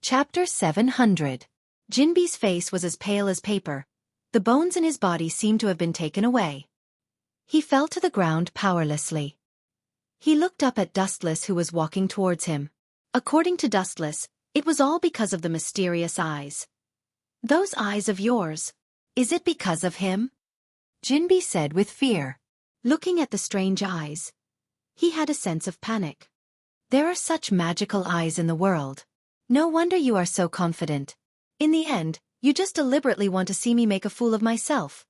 Chapter 700. Jinbi's face was as pale as paper. The bones in his body seemed to have been taken away. He fell to the ground powerlessly. He looked up at Dustless, who was walking towards him. According to Dustless, it was all because of the mysterious eyes. "Those eyes of yours. Is it because of him?" Jinbi said with fear. Looking at the strange eyes, he had a sense of panic. There are such magical eyes in the world. No wonder you are so confident. In the end, you just deliberately want to see me make a fool of myself.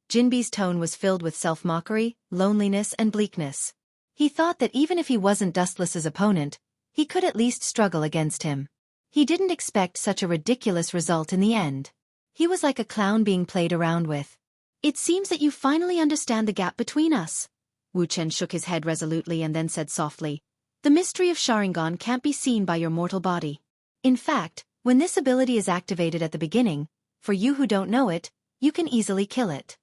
Jinbi's tone was filled with self-mockery, loneliness, and bleakness. He thought that even if he wasn't Dustless's opponent, he could at least struggle against him. He didn't expect such a ridiculous result in the end. He was like a clown being played around with. "It seems that you finally understand the gap between us." Wuxia shook his head resolutely and then said softly, "The mystery of Sharingan can't be seen by your mortal body. In fact, when this ability is activated at the beginning, for you who don't know it, you can easily kill it."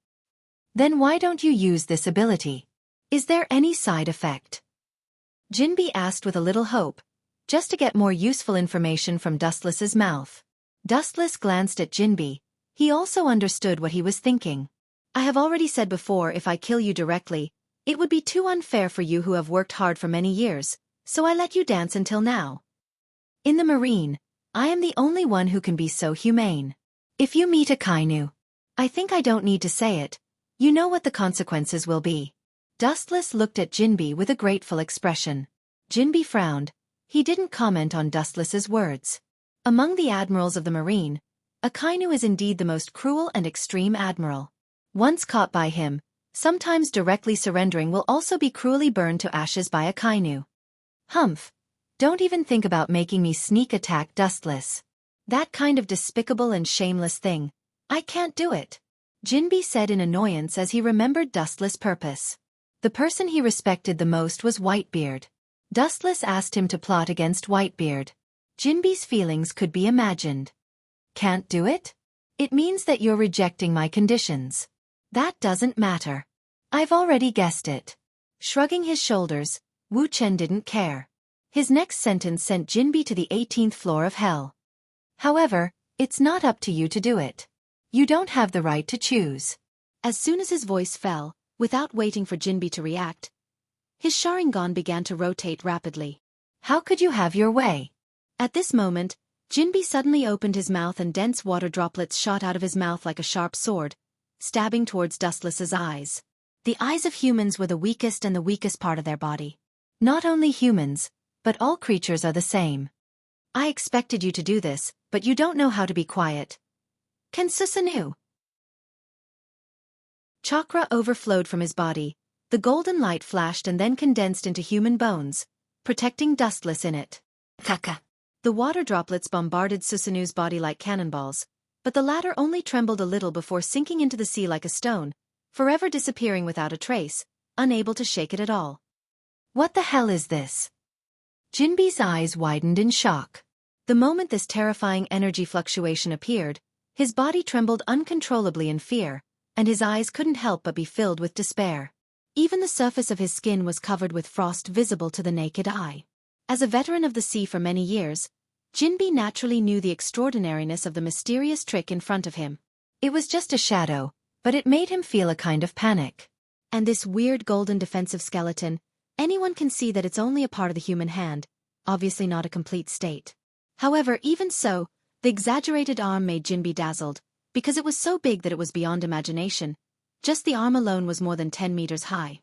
"Then why don't you use this ability? Is there any side effect?" Jinbi asked with a little hope, just to get more useful information from Dustless's mouth. Dustless glanced at Jinbi. He also understood what he was thinking. "I have already said before, if I kill you directly, it would be too unfair for you who have worked hard for many years, so I let you dance until now. In the marine, I am the only one who can be so humane. If you meet a kainu, I think I don't need to say it, you know what the consequences will be." Dustless looked at Jinbi with a grateful expression. Jinbi frowned. He didn't comment on Dustless's words. Among the admirals of the marine, a kainu is indeed the most cruel and extreme admiral. Once caught by him, sometimes directly surrendering will also be cruelly burned to ashes by a kainu. "Humph. Don't even think about making me sneak attack Dustless. That kind of despicable and shameless thing. I can't do it," Jinbi said in annoyance as he remembered Dustless' purpose. The person he respected the most was Whitebeard. Dustless asked him to plot against Whitebeard. Jinbi's feelings could be imagined. "Can't do it? It means that you're rejecting my conditions." "That doesn't matter. I've already guessed it." Shrugging his shoulders, Wuxia didn't care. His next sentence sent Jinbi to the 18th floor of hell. "However, it's not up to you to do it. You don't have the right to choose." As soon as his voice fell, without waiting for Jinbi to react, his Sharingan began to rotate rapidly. "How could you have your way?" At this moment, Jinbi suddenly opened his mouth and dense water droplets shot out of his mouth like a sharp sword, stabbing towards Dustless's eyes. The eyes of humans were the weakest and the weakest part of their body. Not only humans, but all creatures are the same. "I expected you to do this, but you don't know how to be quiet. Can Susanu?" Chakra overflowed from his body. The golden light flashed and then condensed into human bones, protecting Dustless in it. Kaka. The water droplets bombarded Susanu's body like cannonballs, but the latter only trembled a little before sinking into the sea like a stone, forever disappearing without a trace, unable to shake it at all. "What the hell is this?" Jinbi's eyes widened in shock. The moment this terrifying energy fluctuation appeared, his body trembled uncontrollably in fear, and his eyes couldn't help but be filled with despair. Even the surface of his skin was covered with frost visible to the naked eye. As a veteran of the sea for many years, Jinbi naturally knew the extraordinariness of the mysterious trick in front of him. It was just a shadow, but it made him feel a kind of panic. And this weird golden defensive skeleton, anyone can see that it's only a part of the human hand, obviously not a complete state. However, even so, the exaggerated arm made Jinbi dazzled, because it was so big that it was beyond imagination. Just the arm alone was more than 10 meters high.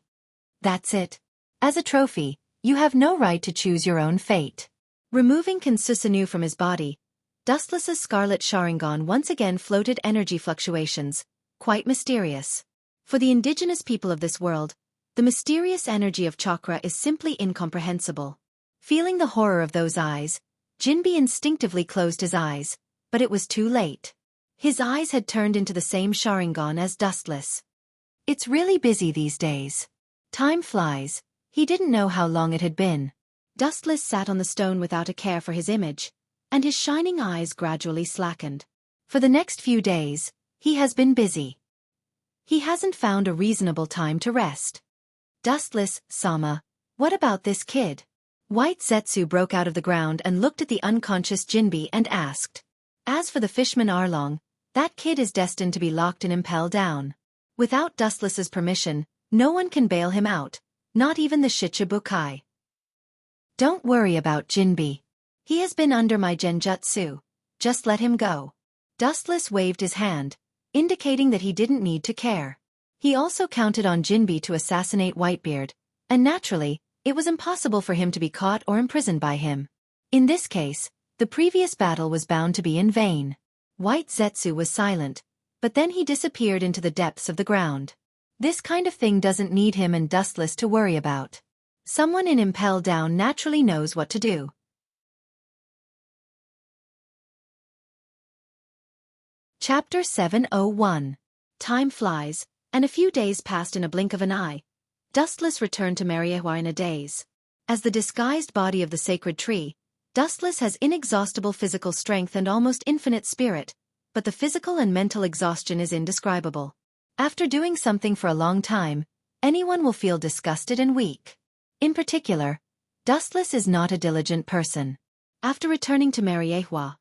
"That's it. As a trophy, you have no right to choose your own fate." Removing Susanu from his body, Dustless's scarlet Sharingan once again floated energy fluctuations, quite mysterious. For the indigenous people of this world, the mysterious energy of chakra is simply incomprehensible. Feeling the horror of those eyes, Jinbi instinctively closed his eyes, but it was too late. His eyes had turned into the same Sharingan as Dustless. It's really busy these days. Time flies. He didn't know how long it had been. Dustless sat on the stone without a care for his image, and his shining eyes gradually slackened. For the next few days, he has been busy. He hasn't found a reasonable time to rest. "Dustless, Sama, what about this kid? White Zetsu broke out of the ground and looked at the unconscious Jinbi and asked. As for the fishman Arlong, that kid is destined to be locked and impelled down. Without Dustless's permission, no one can bail him out, not even the Shichibukai. Don't worry about Jinbi. He has been under my genjutsu. Just let him go. Dustless waved his hand, indicating that he didn't need to care. He also counted on Jinbi to assassinate Whitebeard, and naturally, it was impossible for him to be caught or imprisoned by him. In this case, the previous battle was bound to be in vain. White Zetsu was silent, but then he disappeared into the depths of the ground. This kind of thing doesn't need him and Dustless to worry about. Someone in Impel Down naturally knows what to do. Chapter 701. Time flies, and a few days passed in a blink of an eye. Dustless returned to Mariehua in a daze. As the disguised body of the sacred tree, Dustless has inexhaustible physical strength and almost infinite spirit, but the physical and mental exhaustion is indescribable. After doing something for a long time, anyone will feel disgusted and weak. In particular, Dustless is not a diligent person. After returning to Mariehua,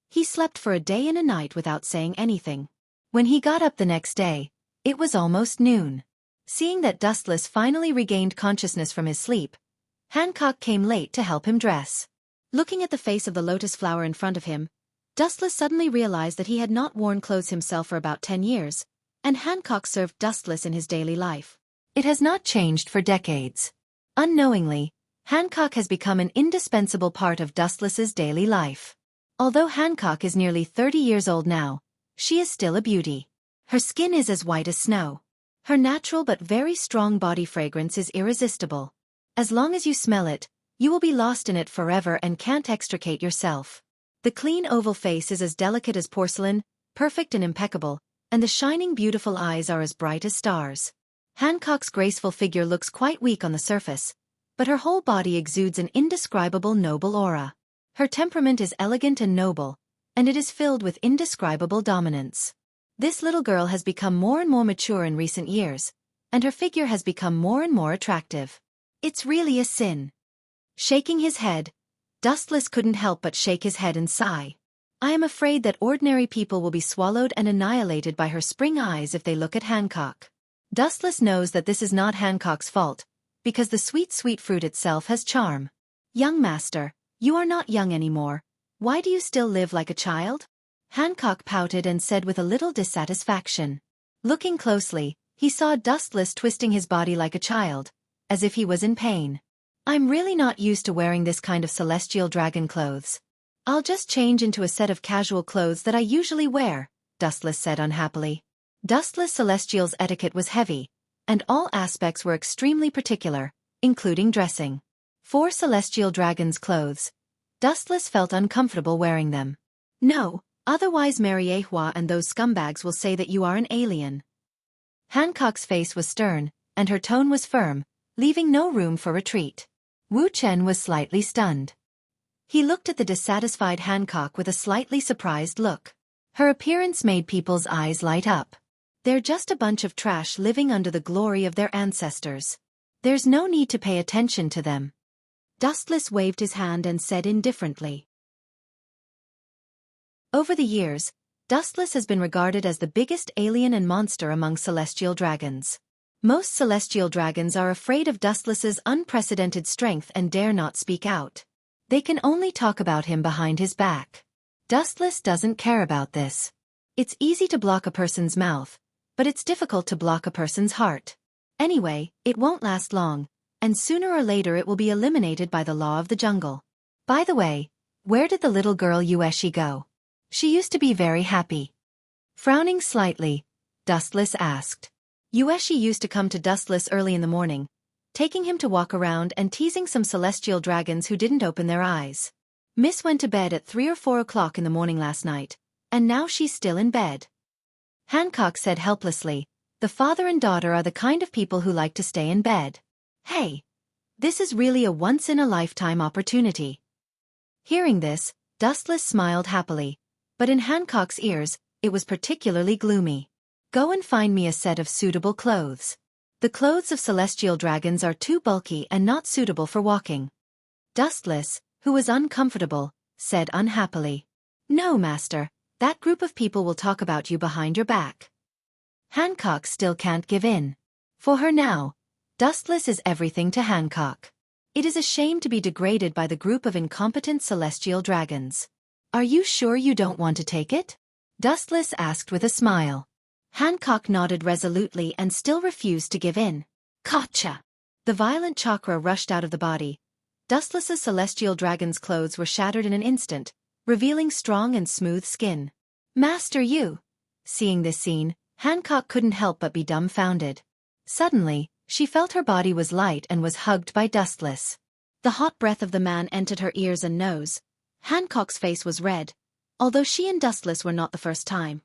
he slept for a day and a night without saying anything. When he got up the next day, it was almost noon. Seeing that Dustless finally regained consciousness from his sleep, Hancock came late to help him dress. Looking at the face of the lotus flower in front of him, Dustless suddenly realized that he had not worn clothes himself for about 10 years, and Hancock served Dustless in his daily life. It has not changed for decades. Unknowingly, Hancock has become an indispensable part of Dustless's daily life. Although Hancock is nearly 30 years old now, she is still a beauty. Her skin is as white as snow. Her natural but very strong body fragrance is irresistible. As long as you smell it, you will be lost in it forever and can't extricate yourself. The clean oval face is as delicate as porcelain, perfect and impeccable, and the shining beautiful eyes are as bright as stars. Hancock's graceful figure looks quite weak on the surface, but her whole body exudes an indescribable noble aura. Her temperament is elegant and noble, and it is filled with indescribable dominance. This little girl has become more and more mature in recent years, and her figure has become more and more attractive. It's really a sin. Shaking his head, Dustless couldn't help but shake his head and sigh. I am afraid that ordinary people will be swallowed and annihilated by her spring eyes if they look at Hancock. Dustless knows that this is not Hancock's fault, because the sweet fruit itself has charm. Young master, you are not young anymore. Why do you still live like a child? Hancock pouted and said with a little dissatisfaction. Looking closely, he saw Dustless twisting his body like a child, as if he was in pain. I'm really not used to wearing this kind of celestial dragon clothes. I'll just change into a set of casual clothes that I usually wear, Dustless said unhappily. Dustless Celestial's etiquette was heavy, and all aspects were extremely particular, including dressing. For Celestial Dragon's clothes, Dustless felt uncomfortable wearing them. No, otherwise Mariehua and those scumbags will say that you are an alien. Hancock's face was stern, and her tone was firm, leaving no room for retreat. Wu Chen was slightly stunned. He looked at the dissatisfied Hancock with a slightly surprised look. Her appearance made people's eyes light up. They're just a bunch of trash living under the glory of their ancestors. There's no need to pay attention to them. Dustless waved his hand and said indifferently. Over the years, Dustless has been regarded as the biggest alien and monster among celestial dragons. Most celestial dragons are afraid of Dustless's unprecedented strength and dare not speak out. They can only talk about him behind his back. Dustless doesn't care about this. It's easy to block a person's mouth, but it's difficult to block a person's heart. Anyway, it won't last long, and sooner or later it will be eliminated by the law of the jungle. By the way, where did the little girl Yueshi go? She used to be very happy. Frowning slightly, Dustless asked. Yueshi used to come to Dustless early in the morning, taking him to walk around and teasing some celestial dragons who didn't open their eyes. Miss went to bed at 3 or 4 o'clock in the morning last night, and now she's still in bed. Hancock said helplessly, the father and daughter are the kind of people who like to stay in bed. Hey, this is really a once-in-a-lifetime opportunity. Hearing this, Dustless smiled happily, but in Hancock's ears, it was particularly gloomy. Go and find me a set of suitable clothes. The clothes of celestial dragons are too bulky and not suitable for walking. Dustless, who was uncomfortable, said unhappily. No, master, that group of people will talk about you behind your back. Hancock still can't give in. For her now, Dustless is everything to Hancock. It is a shame to be degraded by the group of incompetent celestial dragons. Are you sure you don't want to take it? Dustless asked with a smile. Hancock nodded resolutely and still refused to give in. Gotcha! The violent chakra rushed out of the body. Dustless's celestial dragon's clothes were shattered in an instant, revealing strong and smooth skin. Master, you! Seeing this scene, Hancock couldn't help but be dumbfounded. Suddenly, she felt her body was light and was hugged by Dustless. The hot breath of the man entered her ears and nose. Hancock's face was red, although she and Dustless were not the first time.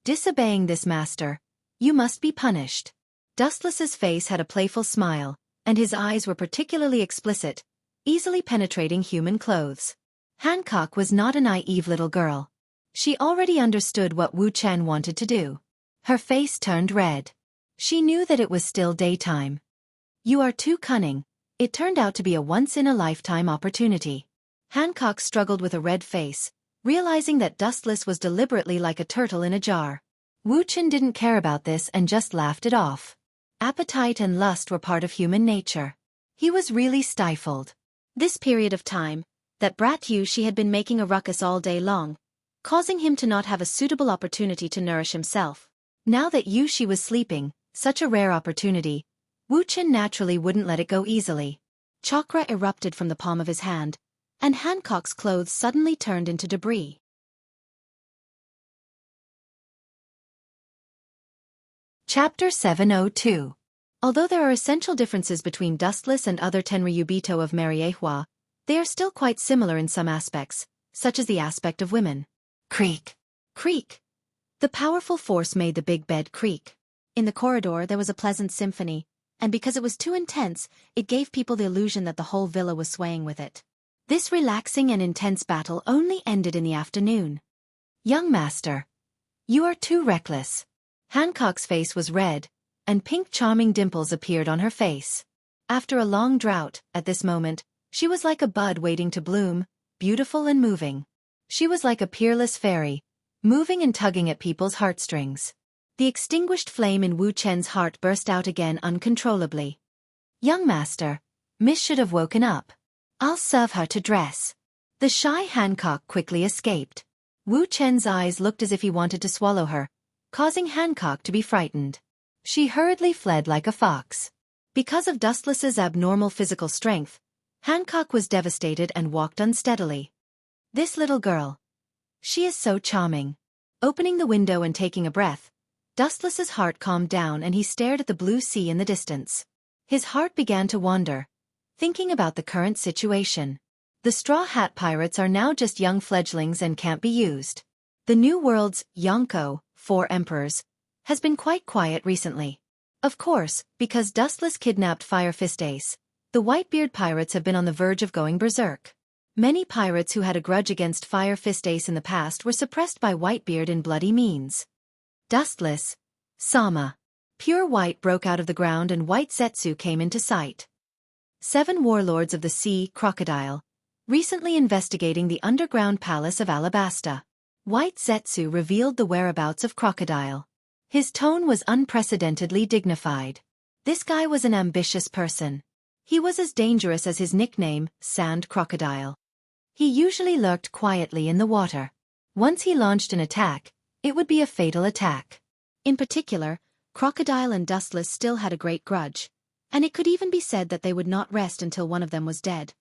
Disobeying this, master. You must be punished. Dustless's face had a playful smile, and his eyes were particularly explicit, easily penetrating human clothes. Hancock was not a naive little girl. She already understood what Wu Chen wanted to do. Her face turned red. She knew that it was still daytime. You are too cunning. It turned out to be a once-in-a-lifetime opportunity. Hancock struggled with a red face, realizing that Dustless was deliberately like a turtle in a jar. Wu Chen didn't care about this and just laughed it off. Appetite and lust were part of human nature. He was really stifled. This period of time, that brat Yu she had been making a ruckus all day long, causing him to not have a suitable opportunity to nourish himself. Now that Yu she was sleeping, such a rare opportunity, Wu Chen naturally wouldn't let it go easily. Chakra erupted from the palm of his hand, and Hancock's clothes suddenly turned into debris. Chapter 702. Although there are essential differences between Dustless and other Tenryubito of Mariehua, they are still quite similar in some aspects, such as the aspect of women. Creak! Creak! The powerful force made the big bed creak. In the corridor there was a pleasant symphony, and because it was too intense, it gave people the illusion that the whole villa was swaying with it. This relaxing and intense battle only ended in the afternoon. Young master, you are too reckless. Hancock's face was red, and pink charming dimples appeared on her face. After a long drought, at this moment, she was like a bud waiting to bloom, beautiful and moving. She was like a peerless fairy, moving and tugging at people's heartstrings. The extinguished flame in Wu Chen's heart burst out again uncontrollably. Young master, Miss should have woken up. I'll serve her to dress. The shy Hancock quickly escaped. Wu Chen's eyes looked as if he wanted to swallow her, causing Hancock to be frightened. She hurriedly fled like a fox. Because of Dustless's abnormal physical strength, Hancock was devastated and walked unsteadily. This little girl. She is so charming. Opening the window and taking a breath, Dustless's heart calmed down and he stared at the blue sea in the distance. His heart began to wander, thinking about the current situation. The Straw Hat Pirates are now just young fledglings and can't be used. The New World's Yonko, 4 Emperors, has been quite quiet recently. Of course, because Dustless kidnapped Fire Fist Ace, the Whitebeard pirates have been on the verge of going berserk. Many pirates who had a grudge against Fire Fist Ace in the past were suppressed by Whitebeard in bloody means. Dustless, Sama. Pure white broke out of the ground and White Zetsu came into sight. 7 warlords of the sea crocodile, recently investigating the underground palace of Alabasta. White Zetsu revealed the whereabouts of Crocodile. His tone was unprecedentedly dignified. This guy was an ambitious person. He was as dangerous as his nickname, Sand Crocodile. He usually lurked quietly in the water. Once he launched an attack, it would be a fatal attack. In particular, Crocodile and Dustless still had a great grudge, and it could even be said that they would not rest until one of them was dead.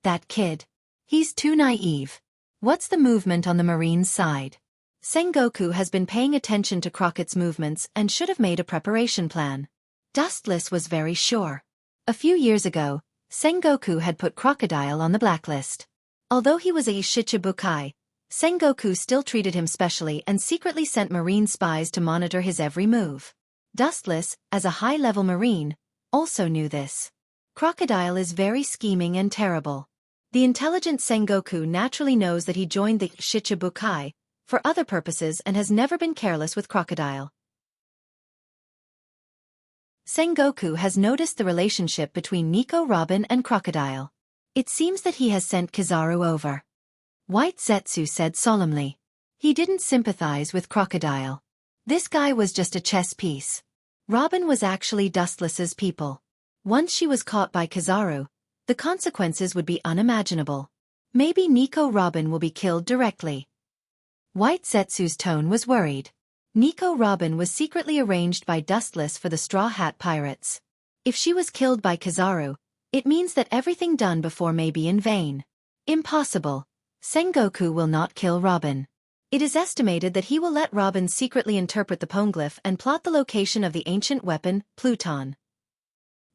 That kid. He's too naive. What's the movement on the Marine's side? Sengoku has been paying attention to Crockett's movements and should have made a preparation plan. Dustless was very sure. A few years ago, Sengoku had put Crocodile on the blacklist. Although he was a Shichibukai, Sengoku still treated him specially and secretly sent Marine spies to monitor his every move. Dustless, as a high-level Marine, also knew this. Crocodile is very scheming and terrible. The intelligent Sengoku naturally knows that he joined the Shichibukai for other purposes and has never been careless with Crocodile. Sengoku has noticed the relationship between Nico Robin and Crocodile. It seems that he has sent Kizaru over. White Zetsu said solemnly. He didn't sympathize with Crocodile. This guy was just a chess piece. Robin was actually Dustless's people. Once she was caught by Kizaru, the consequences would be unimaginable. Maybe Nico Robin will be killed directly. White Zetsu's tone was worried. Nico Robin was secretly arranged by Dustless for the Straw Hat Pirates. If she was killed by Kizaru, it means that everything done before may be in vain. Impossible. Sengoku will not kill Robin. It is estimated that he will let Robin secretly interpret the poneglyph and plot the location of the ancient weapon, Pluton.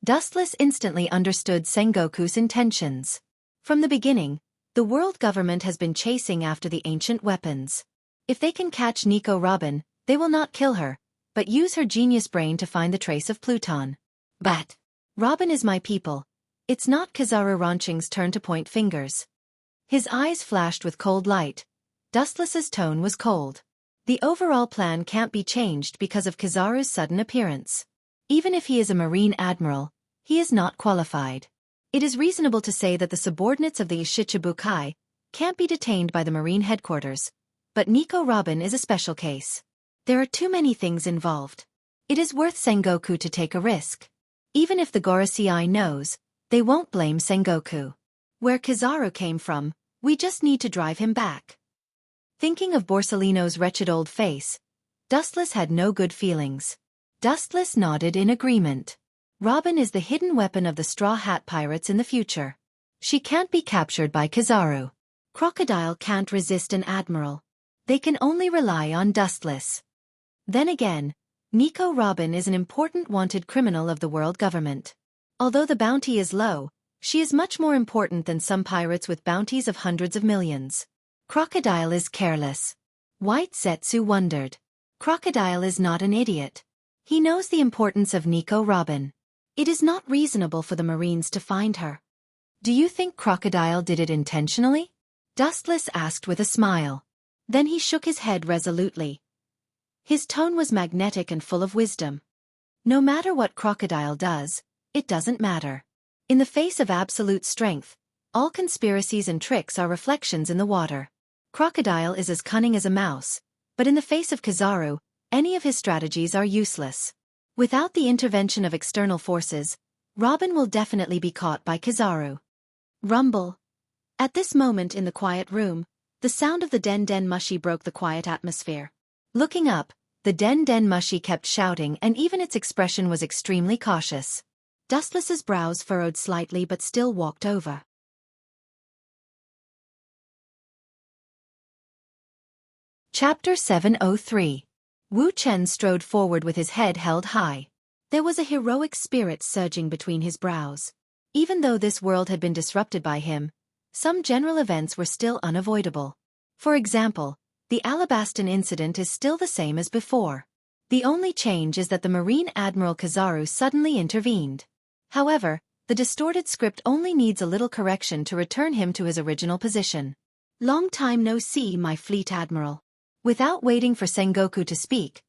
Dustless instantly understood Sengoku's intentions. From the beginning, the world government has been chasing after the ancient weapons. If they can catch Nico Robin, they will not kill her, but use her genius brain to find the trace of Pluton. But Robin is my people. It's not Kizaru Ronching's turn to point fingers. His eyes flashed with cold light. Dustless's tone was cold. The overall plan can't be changed because of Kizaru's sudden appearance. Even if he is a Marine Admiral, he is not qualified. It is reasonable to say that the subordinates of the Ishichibukai can't be detained by the Marine headquarters, but Nico Robin is a special case. There are too many things involved. It is worth Sengoku to take a risk. Even if the Gorosei knows, they won't blame Sengoku. Where Kizaru came from, we just need to drive him back. Thinking of Borsellino's wretched old face, Dustless had no good feelings. Dustless nodded in agreement. Robin is the hidden weapon of the Straw Hat Pirates in the future. She can't be captured by Kizaru. Crocodile can't resist an admiral. They can only rely on Dustless. Then again, Nico Robin is an important wanted criminal of the world government. Although the bounty is low, she is much more important than some pirates with bounties of hundreds of millions. Crocodile is careless. White Zetsu wondered. Crocodile is not an idiot. He knows the importance of Nico Robin. It is not reasonable for the Marines to find her. Do you think Crocodile did it intentionally? Dustless asked with a smile. Then he shook his head resolutely. His tone was magnetic and full of wisdom. No matter what Crocodile does, it doesn't matter. In the face of absolute strength, all conspiracies and tricks are reflections in the water. Crocodile is as cunning as a mouse, but in the face of Kizaru, any of his strategies are useless. Without the intervention of external forces, Robin will definitely be caught by Kizaru. Rumble. At this moment in the quiet room, the sound of the Den Den Mushi broke the quiet atmosphere. Looking up, the Den Den Mushi kept shouting and even its expression was extremely cautious. Dustless's brows furrowed slightly but still walked over. Chapter 703. Wu Chen strode forward with his head held high. There was a heroic spirit surging between his brows. Even though this world had been disrupted by him, some general events were still unavoidable. For example, the Alabastan incident is still the same as before. The only change is that the Marine Admiral Kizaru suddenly intervened. However, the distorted script only needs a little correction to return him to his original position. Long time no see, my fleet admiral. Without waiting for Sengoku to speak,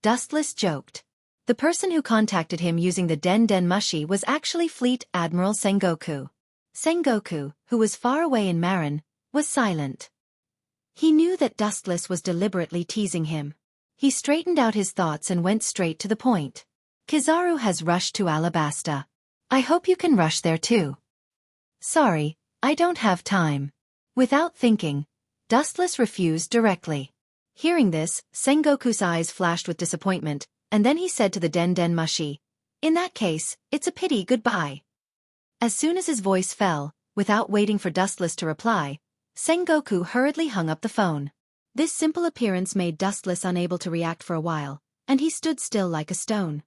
Dustless joked. The person who contacted him using the Den Den Mushi was actually Fleet Admiral Sengoku. Sengoku, who was far away in Marin, was silent. He knew that Dustless was deliberately teasing him. He straightened out his thoughts and went straight to the point. Kizaru has rushed to Alabasta. I hope you can rush there too. Sorry, I don't have time. Without thinking, Dustless refused directly. Hearing this, Sengoku's eyes flashed with disappointment, and then he said to the Den Den Mushi, "In that case, it's a pity, goodbye." As soon as his voice fell, without waiting for Dustless to reply, Sengoku hurriedly hung up the phone. This simple appearance made Dustless unable to react for a while, and he stood still like a stone.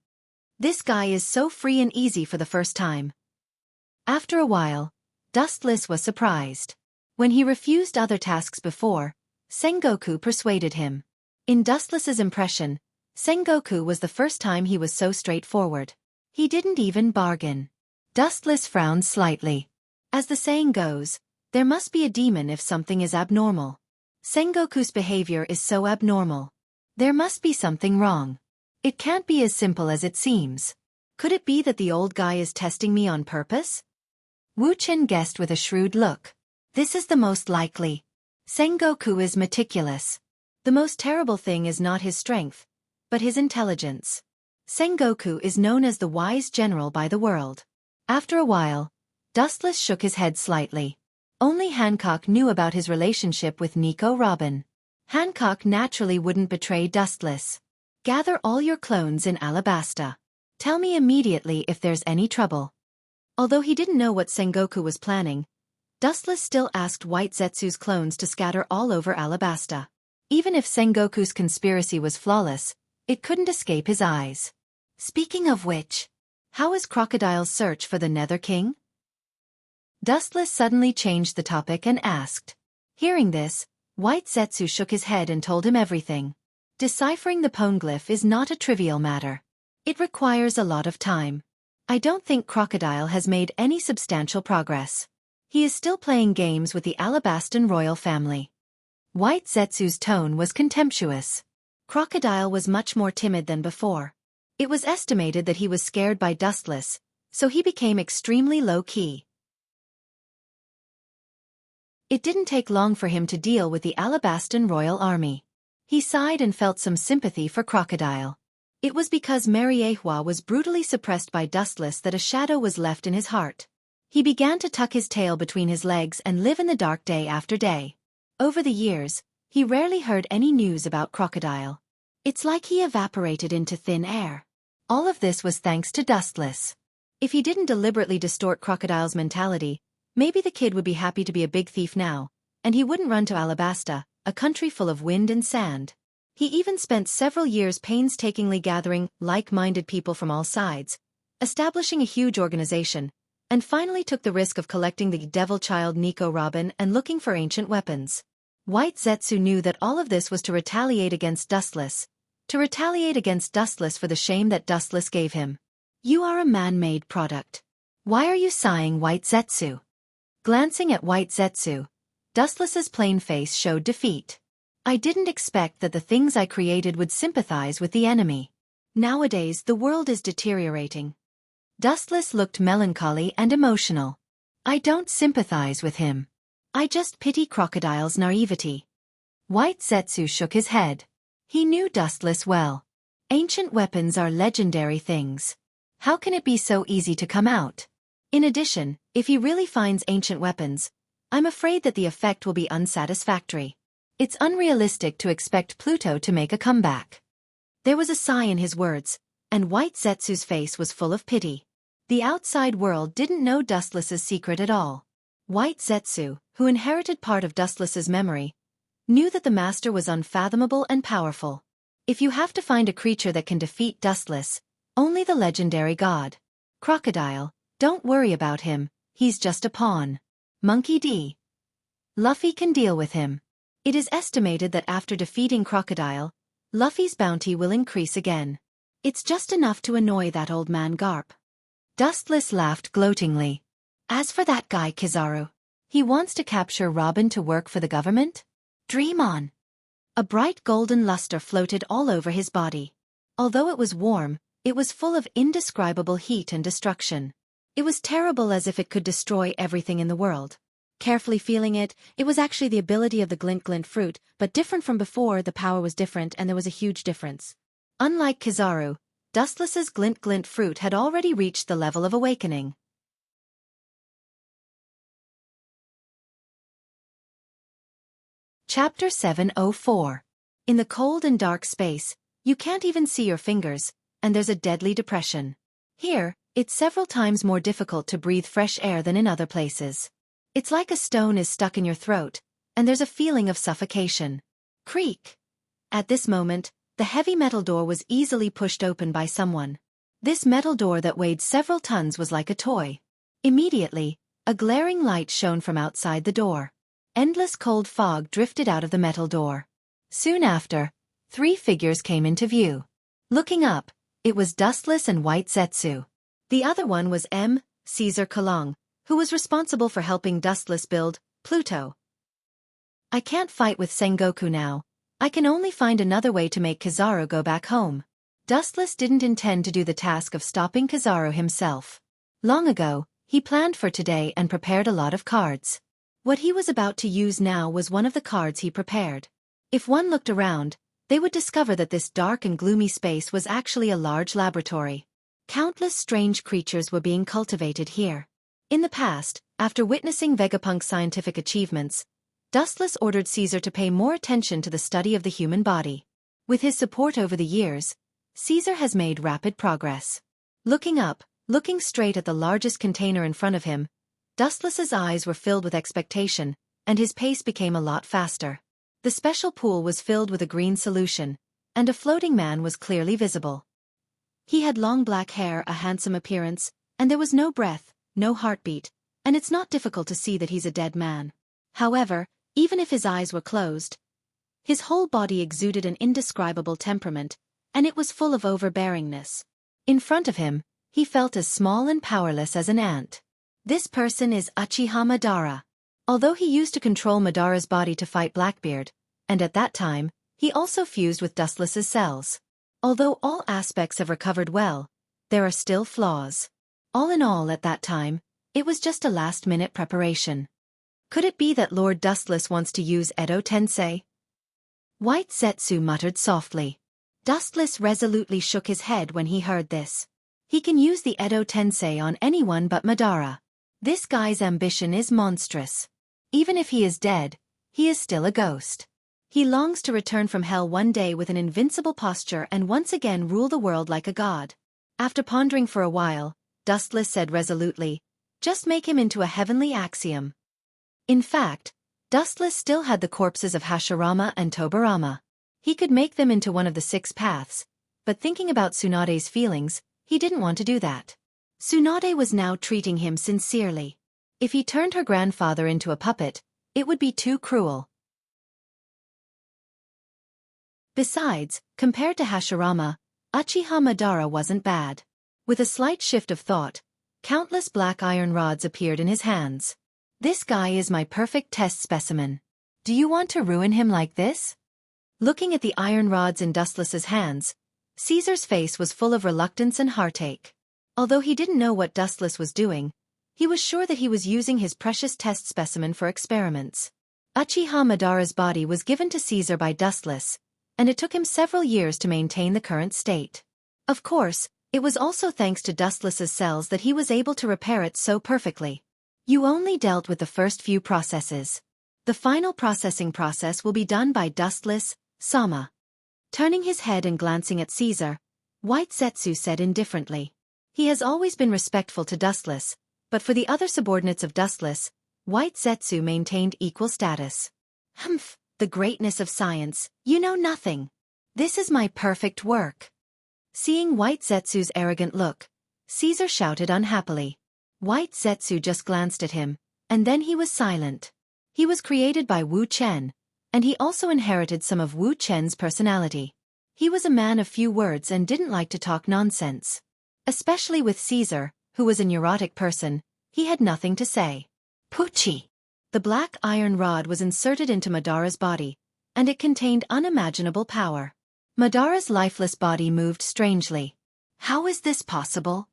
This guy is so free and easy for the first time. After a while, Dustless was surprised. When he refused other tasks before, Sengoku persuaded him. In Dustless's impression, Sengoku was the first time he was so straightforward. He didn't even bargain. Dustless frowned slightly. As the saying goes, there must be a demon if something is abnormal. Sengoku's behavior is so abnormal. There must be something wrong. It can't be as simple as it seems. Could it be that the old guy is testing me on purpose? Wu Chen guessed with a shrewd look. This is the most likely. Sengoku is meticulous. The most terrible thing is not his strength, but his intelligence. Sengoku is known as the wise general by the world. After a while, Dustless shook his head slightly. Only Hancock knew about his relationship with Nico Robin. Hancock naturally wouldn't betray Dustless. Gather all your clones in Alabasta. Tell me immediately if there's any trouble. Although he didn't know what Sengoku was planning, Dustless still asked White Zetsu's clones to scatter all over Alabasta. Even if Sengoku's conspiracy was flawless, it couldn't escape his eyes. Speaking of which, how is Crocodile's search for the Nether King? Dustless suddenly changed the topic and asked. Hearing this, White Zetsu shook his head and told him everything. Deciphering the poneglyph is not a trivial matter. It requires a lot of time. I don't think Crocodile has made any substantial progress. He is still playing games with the Alabastan royal family. White Zetsu's tone was contemptuous. Crocodile was much more timid than before. It was estimated that he was scared by Dustless, so he became extremely low-key. It didn't take long for him to deal with the Alabastan royal army. He sighed and felt some sympathy for Crocodile. It was because Mariehua was brutally suppressed by Dustless that a shadow was left in his heart. He began to tuck his tail between his legs and live in the dark day after day. Over the years, he rarely heard any news about Crocodile. It's like he evaporated into thin air. All of this was thanks to Dustless. If he didn't deliberately distort Crocodile's mentality, maybe the kid would be happy to be a big thief now, and he wouldn't run to Alabasta, a country full of wind and sand. He even spent several years painstakingly gathering like-minded people from all sides, establishing a huge organization, and finally took the risk of collecting the devil child Nico Robin and looking for ancient weapons. White Zetsu knew that all of this was to retaliate against Dustless, for the shame that Dustless gave him. You are a man-made product. Why are you sighing, White Zetsu? Glancing at White Zetsu, Dustless's plain face showed defeat. I didn't expect that the things I created would sympathize with the enemy. Nowadays the world is deteriorating. Dustless looked melancholy and emotional. I don't sympathize with him. I just pity Crocodile's naivety. White Zetsu shook his head. He knew Dustless well. Ancient weapons are legendary things. How can it be so easy to come out? In addition, if he really finds ancient weapons, I'm afraid that the effect will be unsatisfactory. It's unrealistic to expect Pluto to make a comeback. There was a sigh in his words, and White Zetsu's face was full of pity. The outside world didn't know Dustless's secret at all. White Zetsu, who inherited part of Dustless's memory, knew that the master was unfathomable and powerful. If you have to find a creature that can defeat Dustless, only the legendary god. Crocodile, don't worry about him, he's just a pawn. Monkey D. Luffy can deal with him. It is estimated that after defeating Crocodile, Luffy's bounty will increase again. It's just enough to annoy that old man Garp. Dustless laughed gloatingly. As for that guy Kizaru, he wants to capture Robin to work for the government? Dream on. A bright golden luster floated all over his body. Although it was warm, it was full of indescribable heat and destruction. It was terrible, as if it could destroy everything in the world. Carefully feeling it, it was actually the ability of the glint glint fruit, but different from before. The power was different and there was a huge difference. Unlike Kizaru, Dustless's glint glint fruit had already reached the level of awakening. Chapter 704. In the cold and dark space, you can't even see your fingers, and there's a deadly depression. Here, it's several times more difficult to breathe fresh air than in other places. It's like a stone is stuck in your throat, and there's a feeling of suffocation. Creak! At this moment, the heavy metal door was easily pushed open by someone. This metal door that weighed several tons was like a toy. Immediately, a glaring light shone from outside the door. Endless cold fog drifted out of the metal door. Soon after, 3 figures came into view. Looking up, it was Dustless and White Zetsu. The other one was Caesar Kalong, who was responsible for helping Dustless build Pluto. I can't fight with Sengoku now. I can only find another way to make Kizaru go back home. Dustless didn't intend to do the task of stopping Kizaru himself. Long ago, He planned for today and prepared a lot of cards. What he was about to use now was one of the cards he prepared. If one looked around, they would discover that this dark and gloomy space was actually a large laboratory. Countless strange creatures were being cultivated here. In the past, after witnessing Vegapunk's scientific achievements, Dustless ordered Caesar to pay more attention to the study of the human body. With his support over the years, Caesar has made rapid progress. Looking straight at the largest container in front of him, Dustless's eyes were filled with expectation, and his pace became a lot faster. The special pool was filled with a green solution, and a floating man was clearly visible. He had long black hair, a handsome appearance, and there was no breath, no heartbeat, and it's not difficult to see that he's a dead man. However, even if his eyes were closed, his whole body exuded an indescribable temperament, and it was full of overbearingness. In front of him, he felt as small and powerless as an ant. This person is Uchiha Madara. Although he used to control Madara's body to fight Blackbeard, and at that time, he also fused with Dustless's cells. Although all aspects have recovered well, there are still flaws. All in all at that time, it was just a last-minute preparation. Could it be that Lord Dustless wants to use Edo Tensei? White Zetsu muttered softly. Dustless resolutely shook his head when he heard this. He can use the Edo Tensei on anyone but Madara. This guy's ambition is monstrous. Even if he is dead, he is still a ghost. He longs to return from hell one day with an invincible posture and once again rule the world like a god. After pondering for a while, Dustless said resolutely, "Just make him into a heavenly axiom." In fact, Dustless still had the corpses of Hashirama and Tobirama. He could make them into one of the 6 paths, but thinking about Tsunade's feelings, he didn't want to do that. Tsunade was now treating him sincerely. If he turned her grandfather into a puppet, it would be too cruel. Besides, compared to Hashirama, Uchiha Madara wasn't bad. With a slight shift of thought, countless black iron rods appeared in his hands. This guy is my perfect test specimen. Do you want to ruin him like this? Looking at the iron rods in Dustless's hands, Caesar's face was full of reluctance and heartache. Although he didn't know what Dustless was doing, he was sure that he was using his precious test specimen for experiments. Uchiha Madara's body was given to Caesar by Dustless, and it took him several years to maintain the current state. Of course, it was also thanks to Dustless's cells that he was able to repair it so perfectly. You only dealt with the first few processes. The final processing process will be done by Dustless, Sama. Turning his head and glancing at Caesar, White Zetsu said indifferently. He has always been respectful to Dustless, but for the other subordinates of Dustless, White Zetsu maintained equal status. Humph, the greatness of science, you know nothing. This is my perfect work. Seeing White Zetsu's arrogant look, Caesar shouted unhappily. White Zetsu just glanced at him, and then he was silent. He was created by Wu Chen, and he also inherited some of Wu Chen's personality. He was a man of few words and didn't like to talk nonsense. Especially with Caesar, who was a neurotic person, he had nothing to say. Pucci! The black iron rod was inserted into Madara's body, and it contained unimaginable power. Madara's lifeless body moved strangely. How is this possible?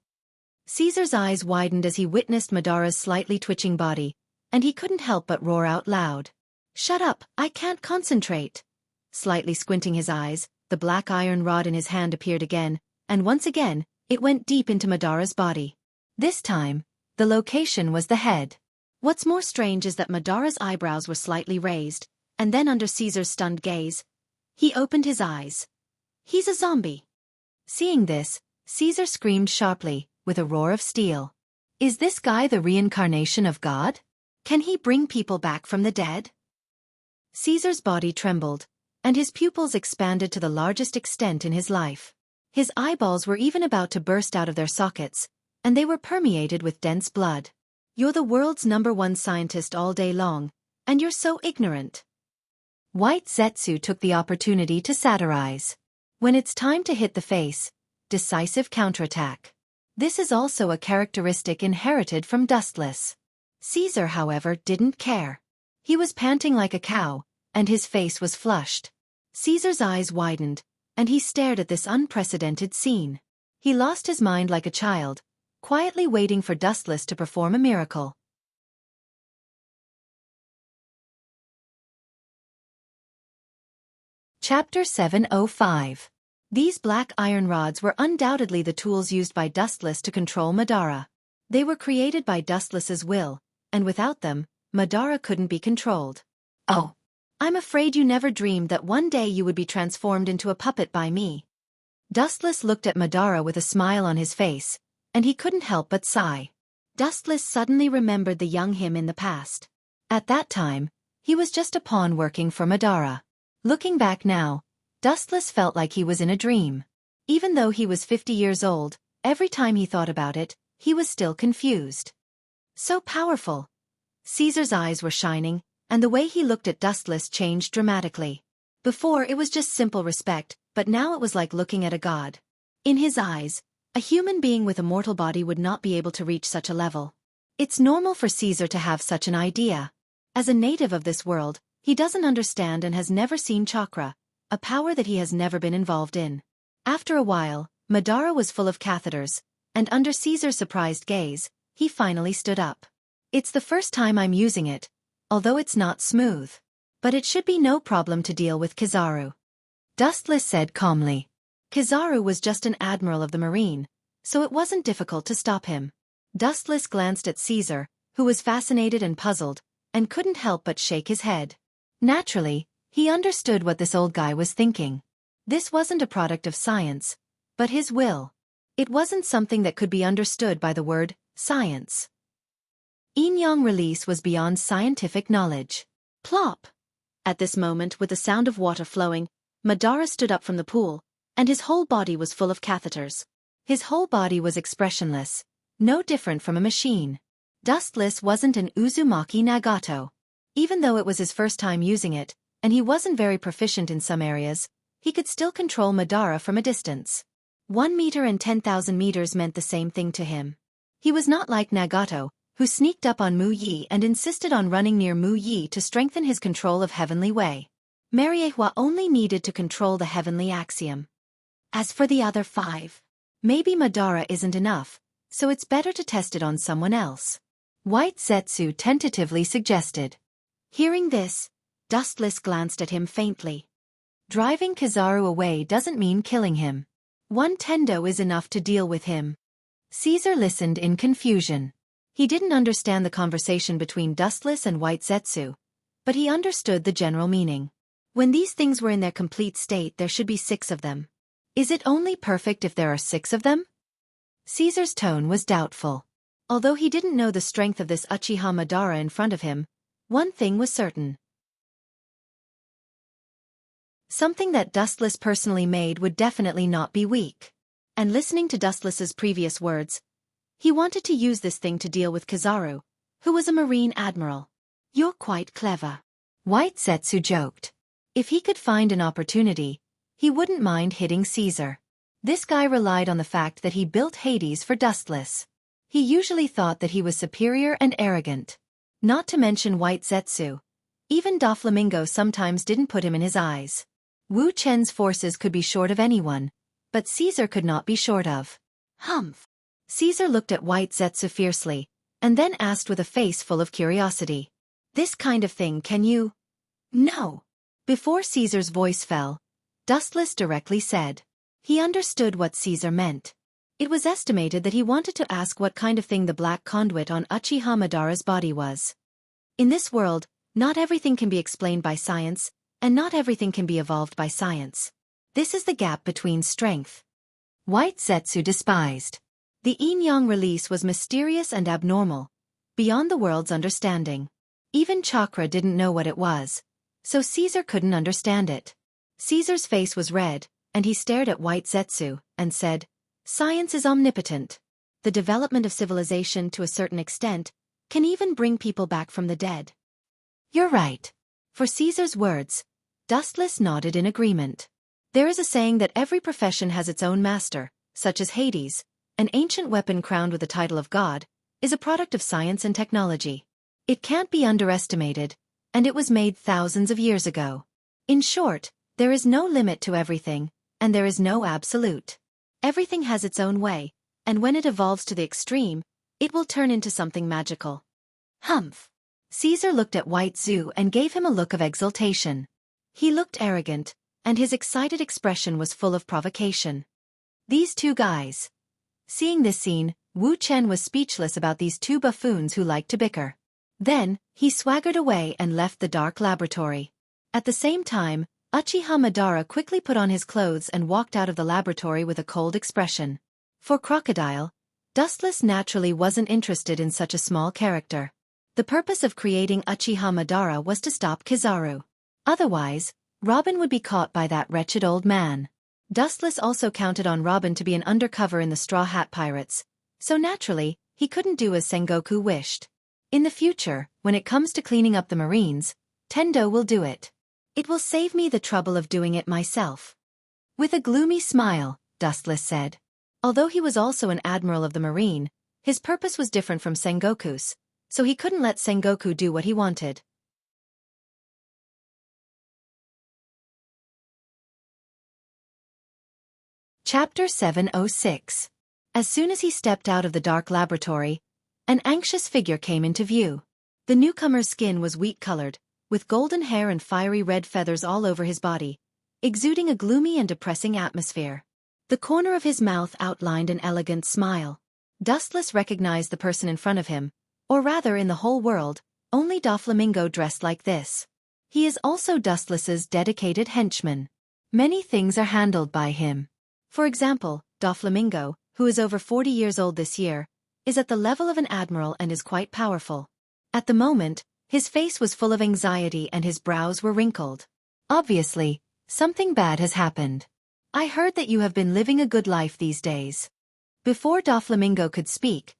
Caesar's eyes widened as he witnessed Madara's slightly twitching body, and he couldn't help but roar out loud. Shut up, I can't concentrate. Slightly squinting his eyes, the black iron rod in his hand appeared again, and once again, it went deep into Madara's body. This time, the location was the head. What's more strange is that Madara's eyebrows were slightly raised, and then under Caesar's stunned gaze, he opened his eyes. He's a zombie. Seeing this, Caesar screamed sharply, with a roar of steel. Is this guy the reincarnation of God? Can he bring people back from the dead? Caesar's body trembled, and his pupils expanded to the largest extent in his life. His eyeballs were even about to burst out of their sockets, and they were permeated with dense blood. You're the world's #1 scientist all day long, and you're so ignorant. White Zetsu took the opportunity to satirize. When it's time to hit the face, decisive counterattack. This is also a characteristic inherited from Dustless. Caesar, however, didn't care. He was panting like a cow, and his face was flushed. Caesar's eyes widened, and he stared at this unprecedented scene. He lost his mind like a child, quietly waiting for Dustless to perform a miracle. Chapter 705. These black iron rods were undoubtedly the tools used by Dustless to control Madara. They were created by Dustless's will, and without them, Madara couldn't be controlled. Oh, I'm afraid you never dreamed that one day you would be transformed into a puppet by me. Dustless looked at Madara with a smile on his face, and he couldn't help but sigh. Dustless suddenly remembered the young him in the past. At that time, he was just a pawn working for Madara. Looking back now, Dustless felt like he was in a dream. Even though he was 50 years old, every time he thought about it, he was still confused. So powerful. Caesar's eyes were shining, and the way he looked at Dustless changed dramatically. Before it was just simple respect, but now it was like looking at a god. In his eyes, a human being with a mortal body would not be able to reach such a level. It's normal for Caesar to have such an idea. As a native of this world, he doesn't understand and has never seen chakra, a power that he has never been involved in. After a while, Madara was full of catheters, and under Caesar's surprised gaze, he finally stood up. It's the first time I'm using it, although it's not smooth. But it should be no problem to deal with Kizaru. Dustless said calmly. Kizaru was just an admiral of the marine, so it wasn't difficult to stop him. Dustless glanced at Caesar, who was fascinated and puzzled, and couldn't help but shake his head. Naturally, he understood what this old guy was thinking. This wasn't a product of science, but his will. It wasn't something that could be understood by the word science. Yin-yang release was beyond scientific knowledge. Plop! At this moment, with the sound of water flowing, Madara stood up from the pool, and his whole body was full of catheters. His whole body was expressionless, no different from a machine. Dustless wasn't an Uzumaki Nagato. Even though it was his first time using it, and he wasn't very proficient in some areas, he could still control Madara from a distance. 1 meter and 10,000 meters meant the same thing to him. He was not like Nagato, who sneaked up on Mu Yi and insisted on running near Mu Yi to strengthen his control of Heavenly Way. Mariehua only needed to control the Heavenly Axiom. As for the other 5, maybe Madara isn't enough, so it's better to test it on someone else. White Zetsu tentatively suggested. Hearing this, Dustless glanced at him faintly. Driving Kizaru away doesn't mean killing him. 1 tendo is enough to deal with him. Caesar listened in confusion. He didn't understand the conversation between Dustless and White Zetsu, but he understood the general meaning. When these things were in their complete state, there should be 6 of them. Is it only perfect if there are 6 of them? Caesar's tone was doubtful. Although he didn't know the strength of this Uchiha Madara in front of him, one thing was certain. Something that Dustless personally made would definitely not be weak. And listening to Dustless's previous words, he wanted to use this thing to deal with Kizaru, who was a marine admiral. You're quite clever. White Zetsu joked. If he could find an opportunity, he wouldn't mind hitting Caesar. This guy relied on the fact that he built Hades for Dustless. He usually thought that he was superior and arrogant. Not to mention White Zetsu. Even Doflamingo sometimes didn't put him in his eyes. Wu Chen's forces could be short of anyone, but Caesar could not be short of. Humph. Caesar looked at White Zetsu fiercely, and then asked with a face full of curiosity. This kind of thing can you? No. Before Caesar's voice fell, Dustless directly said. He understood what Caesar meant. It was estimated that he wanted to ask what kind of thing the black conduit on Uchiha Madara's body was. In this world, not everything can be explained by science, and not everything can be evolved by science. This is the gap between strength. White Zetsu despised. The yin-yang release was mysterious and abnormal, beyond the world's understanding. Even chakra didn't know what it was, so Caesar couldn't understand it. Caesar's face was red, and he stared at White Zetsu, and said, Science is omnipotent. The development of civilization to a certain extent can even bring people back from the dead. You're right. For Caesar's words, Dustless nodded in agreement. There is a saying that every profession has its own master, such as Hades, an ancient weapon crowned with the title of God, is a product of science and technology. It can't be underestimated, and it was made thousands of years ago. In short, there is no limit to everything, and there is no absolute. Everything has its own way, and when it evolves to the extreme, it will turn into something magical. Humph. Caesar looked at White Zhu and gave him a look of exultation. He looked arrogant, and his excited expression was full of provocation. These two guys. Seeing this scene, Wu Chen was speechless about these two buffoons who liked to bicker. Then, he swaggered away and left the dark laboratory. At the same time, Uchiha Madara quickly put on his clothes and walked out of the laboratory with a cold expression. For Crocodile, Dustless naturally wasn't interested in such a small character. The purpose of creating Uchiha Madara was to stop Kizaru. Otherwise, Robin would be caught by that wretched old man. Dustless also counted on Robin to be an undercover in the Straw Hat Pirates, so naturally, he couldn't do as Sengoku wished. In the future, when it comes to cleaning up the Marines, Tendo will do it. It will save me the trouble of doing it myself. With a gloomy smile, Dustless said. Although he was also an admiral of the Marine, his purpose was different from Sengoku's, so he couldn't let Sengoku do what he wanted. Chapter 706. As soon as he stepped out of the dark laboratory, an anxious figure came into view. The newcomer's skin was wheat-colored, with golden hair and fiery red feathers all over his body, exuding a gloomy and depressing atmosphere. The corner of his mouth outlined an elegant smile. Dustless recognized the person in front of him, or rather in the whole world, only Doflamingo dressed like this. He is also Dustless's dedicated henchman. Many things are handled by him. For example, Doflamingo, who is over 40 years old this year, is at the level of an admiral and is quite powerful. At the moment, his face was full of anxiety and his brows were wrinkled. Obviously, something bad has happened. I heard that you have been living a good life these days. Before Doflamingo could speak,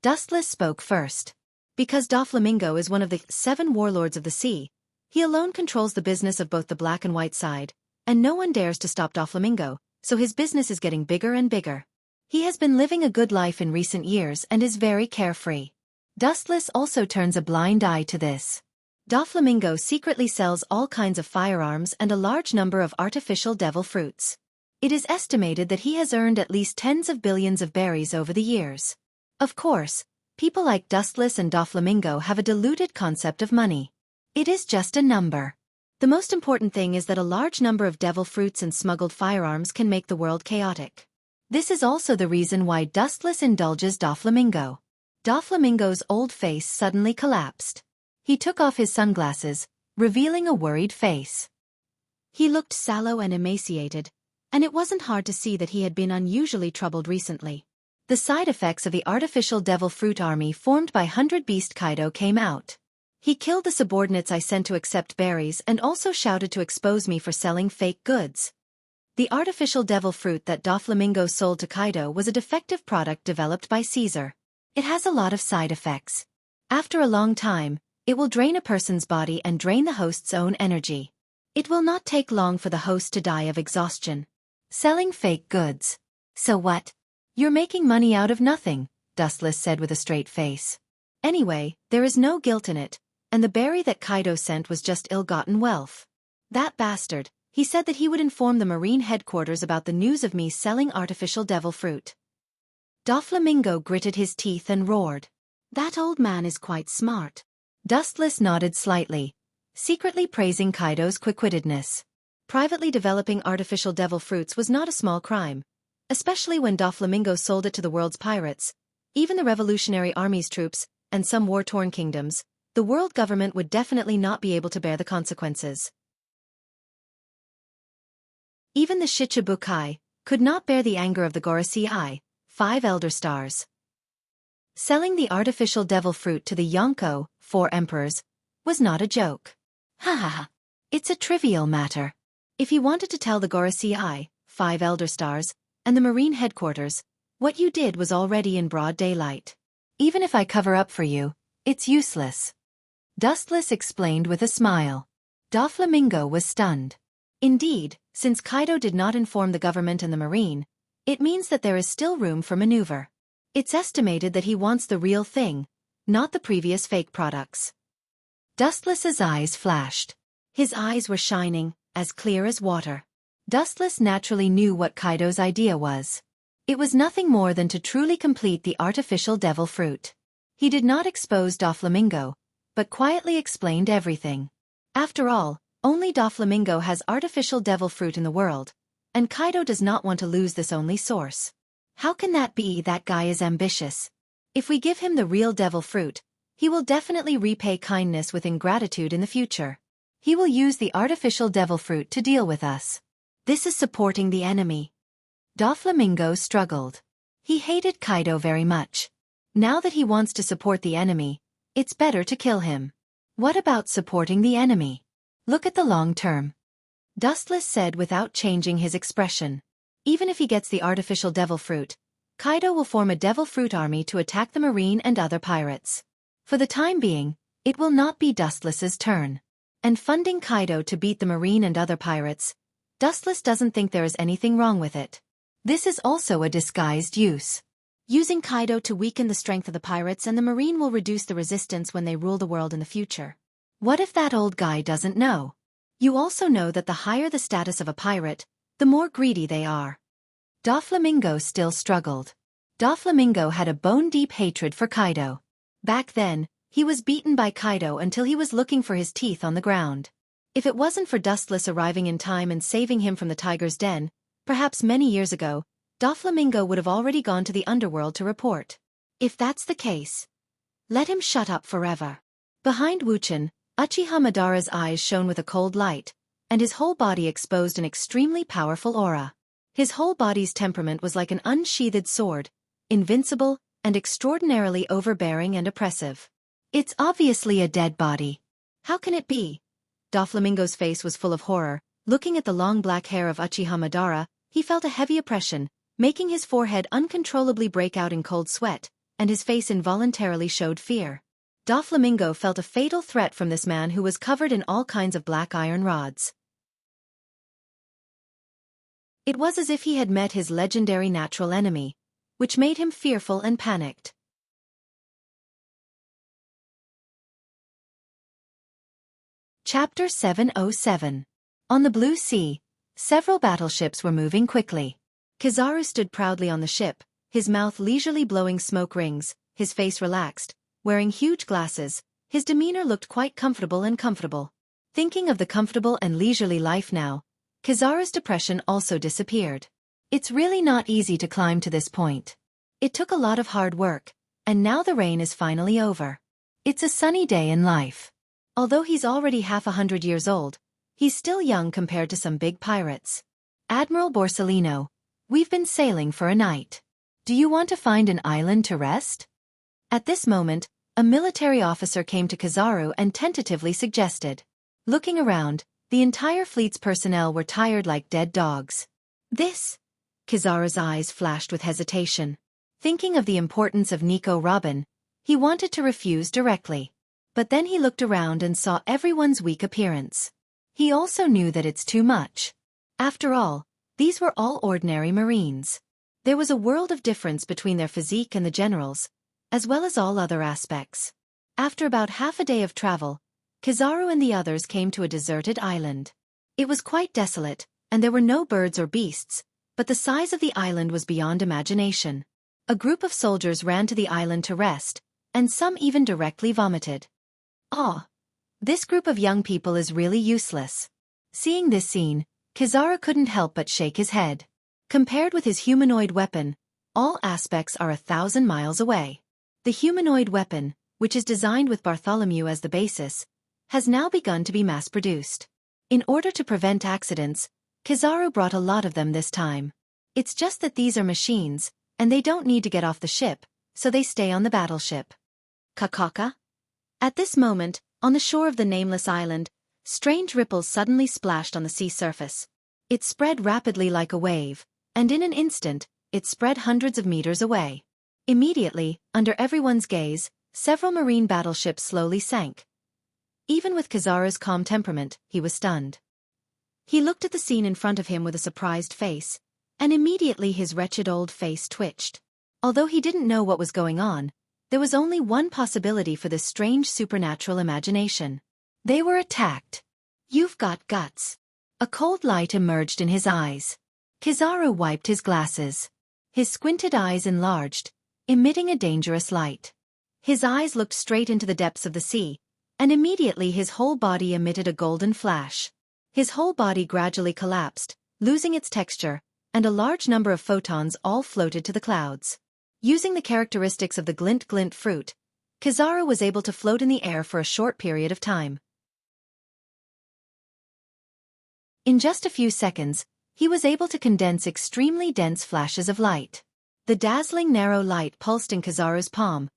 Dustless spoke first. Because Doflamingo is one of the 7 warlords of the sea, he alone controls the business of both the black and white side, and no one dares to stop Doflamingo, so his business is getting bigger and bigger. He has been living a good life in recent years and is very carefree. Dustless also turns a blind eye to this. Doflamingo secretly sells all kinds of firearms and a large number of artificial devil fruits. It is estimated that he has earned at least tens of billions of berries over the years. Of course, people like Dustless and Doflamingo have a diluted concept of money. It is just a number. The most important thing is that a large number of devil fruits and smuggled firearms can make the world chaotic. This is also the reason why Dustless indulges Doflamingo. Doflamingo's old face suddenly collapsed. He took off his sunglasses, revealing a worried face. He looked sallow and emaciated, and it wasn't hard to see that he had been unusually troubled recently. The side effects of the artificial devil fruit army formed by 100 Beast Kaido came out. He killed the subordinates I sent to accept berries and also shouted to expose me for selling fake goods. The artificial devil fruit that Doflamingo sold to Kaido was a defective product developed by Caesar. It has a lot of side effects. After a long time, it will drain a person's body and drain the host's own energy. It will not take long for the host to die of exhaustion. Selling fake goods. So what? You're making money out of nothing, Dustless said with a straight face. Anyway, there is no guilt in it, and the berry that Kaido sent was just ill-gotten wealth. That bastard, he said that he would inform the Marine headquarters about the news of me selling artificial devil fruit. Doflamingo gritted his teeth and roared. That old man is quite smart. Dustless nodded slightly, secretly praising Kaido's quick-wittedness. Privately developing artificial devil fruits was not a small crime, especially when Doflamingo sold it to the world's pirates, even the Revolutionary Army's troops, and some war-torn kingdoms. The world government would definitely not be able to bear the consequences. Even the Shichibukai could not bear the anger of the Gorosei, 5 elder stars. Selling the artificial devil fruit to the Yonko, 4 emperors, was not a joke. Ha ha ha. It's a trivial matter. If he wanted to tell the Gorosei, 5 elder stars, and the Marine headquarters, what you did was already in broad daylight. Even if I cover up for you, it's useless. Dustless explained with a smile. Doflamingo was stunned. Indeed, since Kaido did not inform the government and the Marine, it means that there is still room for maneuver. It's estimated that he wants the real thing, not the previous fake products. Dustless's eyes flashed. His eyes were shining, as clear as water. Dustless naturally knew what Kaido's idea was. It was nothing more than to truly complete the artificial devil fruit. He did not expose Doflamingo, but quietly explained everything. After all, only Doflamingo has artificial devil fruit in the world, and Kaido does not want to lose this only source. How can that be? That guy is ambitious. If we give him the real devil fruit, he will definitely repay kindness with ingratitude in the future. He will use the artificial devil fruit to deal with us. This is supporting the enemy. Doflamingo struggled. He hated Kaido very much. Now that he wants to support the enemy, it's better to kill him. What about supporting the enemy? Look at the long term. Dustless said without changing his expression. Even if he gets the artificial devil fruit, Kaido will form a devil fruit army to attack the marine and other pirates. For the time being, it will not be Dustless's turn. And funding Kaido to beat the marine and other pirates, Dustless doesn't think there is anything wrong with it. This is also a disguised use. Using Kaido to weaken the strength of the pirates and the marine will reduce the resistance when they rule the world in the future. What if that old guy doesn't know? You also know that the higher the status of a pirate, the more greedy they are. Doflamingo still struggled. Doflamingo had a bone-deep hatred for Kaido. Back then, he was beaten by Kaido until he was looking for his teeth on the ground. If it wasn't for Dustless arriving in time and saving him from the tiger's den, perhaps many years ago, Doflamingo would have already gone to the underworld to report. If that's the case, let him shut up forever. Behind Wuxia, Uchiha Madara's eyes shone with a cold light, and his whole body exposed an extremely powerful aura. His whole body's temperament was like an unsheathed sword, invincible, and extraordinarily overbearing and oppressive. It's obviously a dead body. How can it be? Doflamingo's face was full of horror. Looking at the long black hair of Uchiha Madara, he felt a heavy oppression, making his forehead uncontrollably break out in cold sweat, and his face involuntarily showed fear. Doflamingo felt a fatal threat from this man who was covered in all kinds of black iron rods. It was as if he had met his legendary natural enemy, which made him fearful and panicked. Chapter 707. On the Blue Sea, several battleships were moving quickly. Kizaru stood proudly on the ship, his mouth leisurely blowing smoke rings, his face relaxed, wearing huge glasses. His demeanor looked quite comfortable and comfortable. Thinking of the comfortable and leisurely life now, Kizaru's depression also disappeared. It's really not easy to climb to this point. It took a lot of hard work, and now the rain is finally over. It's a sunny day in life. Although he's already half 100 years old, he's still young compared to some big pirates. Admiral Borsellino, we've been sailing for a night. Do you want to find an island to rest? At this moment, a military officer came to Kizaru and tentatively suggested. Looking around, the entire fleet's personnel were tired like dead dogs. This? Kizaru's eyes flashed with hesitation. Thinking of the importance of Nico Robin, he wanted to refuse directly. But then he looked around and saw everyone's weak appearance. He also knew that it's too much. After all, these were all ordinary Marines. There was a world of difference between their physique and the generals, as well as all other aspects. After about half a day of travel, Kizaru and the others came to a deserted island. It was quite desolate, and there were no birds or beasts, but the size of the island was beyond imagination. A group of soldiers ran to the island to rest, and some even directly vomited. Ah, this group of young people is really useless. Seeing this scene, Kizaru couldn't help but shake his head. Compared with his humanoid weapon, all aspects are 1,000 miles away. The humanoid weapon, which is designed with Bartholomew as the basis, has now begun to be mass-produced. In order to prevent accidents, Kizaru brought a lot of them this time. It's just that these are machines, and they don't need to get off the ship, so they stay on the battleship. Kakaka? At this moment, on the shore of the nameless island, strange ripples suddenly splashed on the sea surface. It spread rapidly like a wave, and in an instant, it spread hundreds of meters away. Immediately, under everyone's gaze, several marine battleships slowly sank. Even with Kizaru's calm temperament, he was stunned. He looked at the scene in front of him with a surprised face, and immediately his wretched old face twitched. Although he didn't know what was going on, there was only one possibility for this strange supernatural imagination. They were attacked. You've got guts. A cold light emerged in his eyes. Kizaru wiped his glasses. His squinted eyes enlarged, emitting a dangerous light. His eyes looked straight into the depths of the sea, and immediately his whole body emitted a golden flash. His whole body gradually collapsed, losing its texture, and a large number of photons all floated to the clouds. Using the characteristics of the glint-glint fruit, Kizaru was able to float in the air for a short period of time. In just a few seconds, he was able to condense extremely dense flashes of light. The dazzling narrow light pulsed in Kizaru's palm,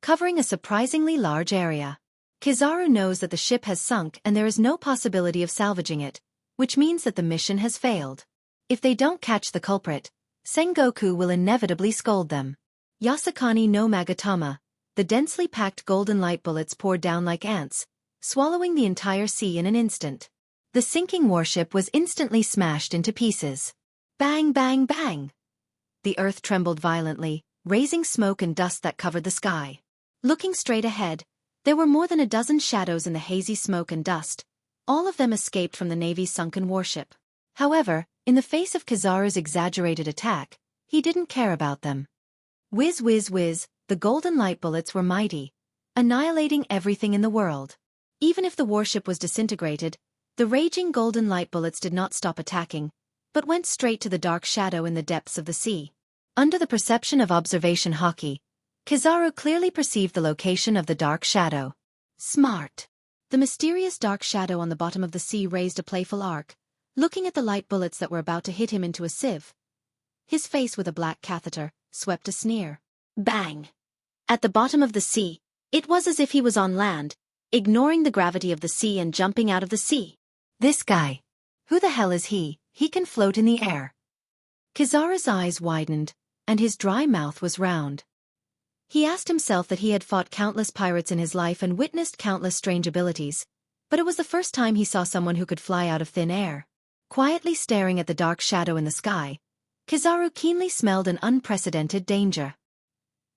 covering a surprisingly large area. Kizaru knows that the ship has sunk and there is no possibility of salvaging it, which means that the mission has failed. If they don't catch the culprit, Sengoku will inevitably scold them. Yasukani no Magatama, the densely packed golden light bullets poured down like ants, swallowing the entire sea in an instant. The sinking warship was instantly smashed into pieces. Bang, bang, bang! The earth trembled violently, raising smoke and dust that covered the sky. Looking straight ahead, there were more than a dozen shadows in the hazy smoke and dust. All of them escaped from the Navy's sunken warship. However, in the face of Kizaru's exaggerated attack, he didn't care about them. Whiz whiz whiz, the golden light bullets were mighty, annihilating everything in the world. Even if the warship was disintegrated, the raging golden light bullets did not stop attacking, but went straight to the dark shadow in the depths of the sea. Under the perception of observation hockey, Kizaru clearly perceived the location of the dark shadow. Smart. The mysterious dark shadow on the bottom of the sea raised a playful arc, looking at the light bullets that were about to hit him into a sieve. His face with a black catheter swept a sneer. Bang! At the bottom of the sea, it was as if he was on land, ignoring the gravity of the sea and jumping out of the sea. This guy. Who the hell is he? He can float in the air. Kizaru's eyes widened, and his dry mouth was round. He asked himself that he had fought countless pirates in his life and witnessed countless strange abilities, but it was the first time he saw someone who could fly out of thin air. Quietly staring at the dark shadow in the sky, Kizaru keenly smelled an unprecedented danger.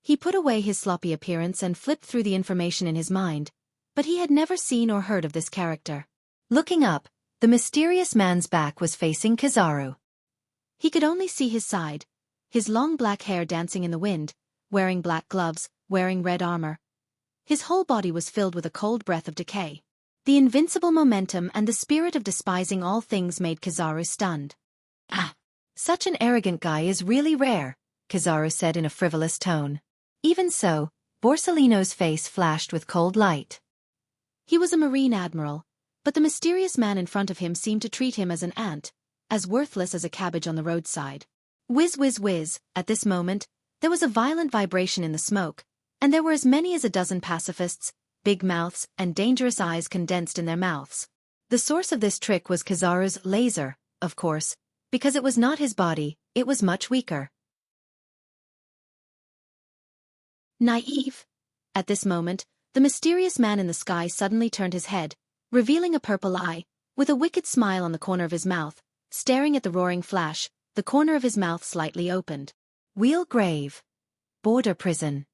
He put away his sloppy appearance and flipped through the information in his mind, but he had never seen or heard of this character. Looking up, the mysterious man's back was facing Kizaru. He could only see his side, his long black hair dancing in the wind, wearing black gloves, wearing red armor. His whole body was filled with a cold breath of decay. The invincible momentum and the spirit of despising all things made Kizaru stunned. Ah! Such an arrogant guy is really rare, Kizaru said in a frivolous tone. Even so, Borsellino's face flashed with cold light. He was a marine admiral, but the mysterious man in front of him seemed to treat him as an ant, as worthless as a cabbage on the roadside. Whiz whiz whiz, at this moment, there was a violent vibration in the smoke, and there were as many as a dozen pacifists, big mouths and dangerous eyes condensed in their mouths. The source of this trick was Kizaru's laser, of course, because it was not his body, it was much weaker. Naive. At this moment, the mysterious man in the sky suddenly turned his head, revealing a purple eye, with a wicked smile on the corner of his mouth, staring at the roaring flash, the corner of his mouth slightly opened. Wheel grave. Border prison.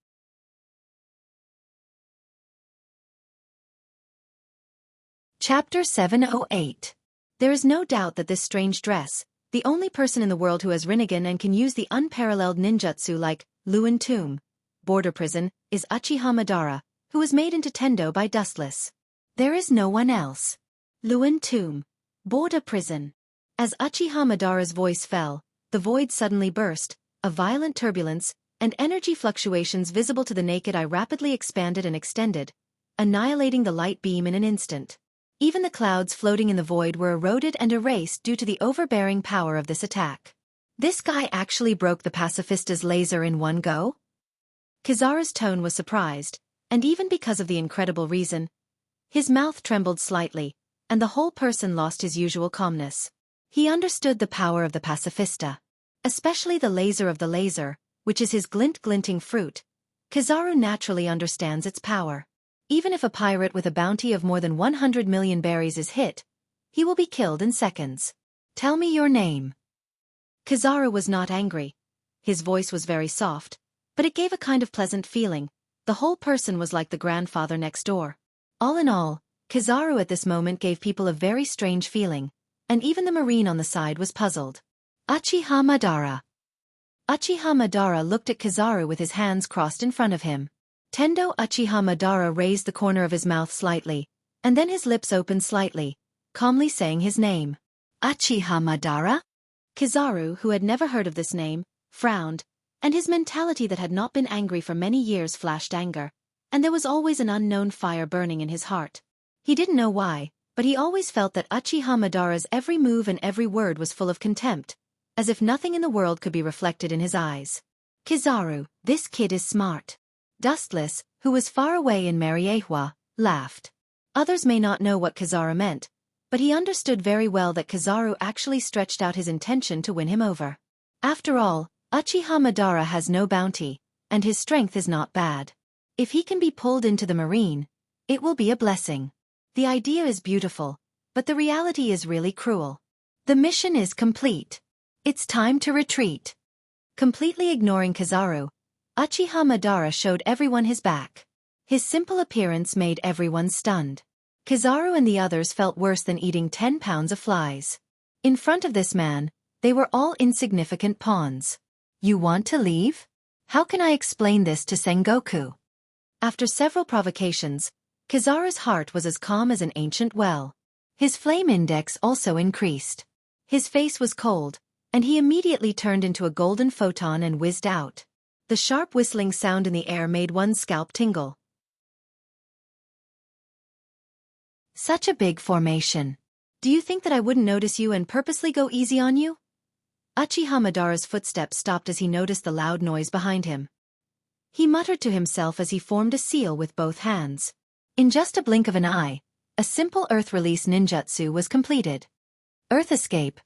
Chapter 708. There is no doubt that this strange dress, the only person in the world who has Rinnegan and can use the unparalleled ninjutsu like Luin Tomb, border prison, is Uchiha Madara, who was made into Tendo by Dustless. There is no one else. Luin Tomb, border prison. As Uchiha Madara's voice fell, the void suddenly burst, a violent turbulence, and energy fluctuations visible to the naked eye rapidly expanded and extended, annihilating the light beam in an instant. Even the clouds floating in the void were eroded and erased due to the overbearing power of this attack. This guy actually broke the pacifista's laser in one go? Kizaru's tone was surprised, and even because of the incredible reason, his mouth trembled slightly, and the whole person lost his usual calmness. He understood the power of the pacifista, especially the laser of the laser, which is his glinting fruit. Kizaru naturally understands its power. Even if a pirate with a bounty of more than 100 million berries is hit, he will be killed in seconds. Tell me your name. Kizaru was not angry. His voice was very soft, but it gave a kind of pleasant feeling. The whole person was like the grandfather next door. All in all, Kizaru at this moment gave people a very strange feeling, and even the marine on the side was puzzled. Uchiha Madara. Uchiha Madara looked at Kizaru with his hands crossed in front of him. Tendo Uchiha Madara raised the corner of his mouth slightly, and then his lips opened slightly, calmly saying his name. Uchiha Madara? Kizaru, who had never heard of this name, frowned, and his mentality that had not been angry for many years flashed anger, and there was always an unknown fire burning in his heart. He didn't know why, but he always felt that Uchiha Madara's every move and every word was full of contempt, as if nothing in the world could be reflected in his eyes. Kizaru, this kid is smart. Dustless, who was far away in Mariehua, laughed. Others may not know what Kizaru meant, but he understood very well that Kizaru actually stretched out his intention to win him over. After all, Uchiha Madara has no bounty, and his strength is not bad. If he can be pulled into the marine, it will be a blessing. The idea is beautiful, but the reality is really cruel. The mission is complete. It's time to retreat. Completely ignoring Kizaru, Uchiha Madara showed everyone his back. His simple appearance made everyone stunned. Kizaru and the others felt worse than eating 10 pounds of flies. In front of this man, they were all insignificant pawns. You want to leave? How can I explain this to Sengoku? After several provocations, Kizaru's heart was as calm as an ancient well. His flame index also increased. His face was cold, and he immediately turned into a golden photon and whizzed out. The sharp whistling sound in the air made one's scalp tingle. Such a big formation. Do you think that I wouldn't notice you and purposely go easy on you? Uchiha Madara's footsteps stopped as he noticed the loud noise behind him. He muttered to himself as he formed a seal with both hands. In just a blink of an eye, a simple earth release ninjutsu was completed. Earth escape.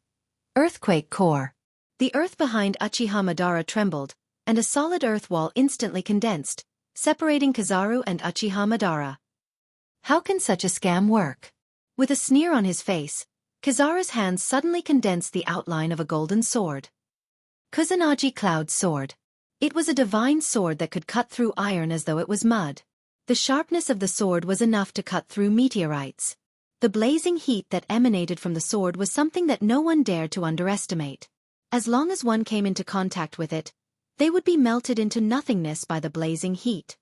Earthquake core. The earth behind Uchiha Madara trembled, and a solid earth wall instantly condensed, separating Kizaru and Uchiha Madara. How can such a scam work? With a sneer on his face, Kizaru's hands suddenly condensed the outline of a golden sword. Kusanagi Cloud Sword. It was a divine sword that could cut through iron as though it was mud. The sharpness of the sword was enough to cut through meteorites. The blazing heat that emanated from the sword was something that no one dared to underestimate. As long as one came into contact with it, they would be melted into nothingness by the blazing heat.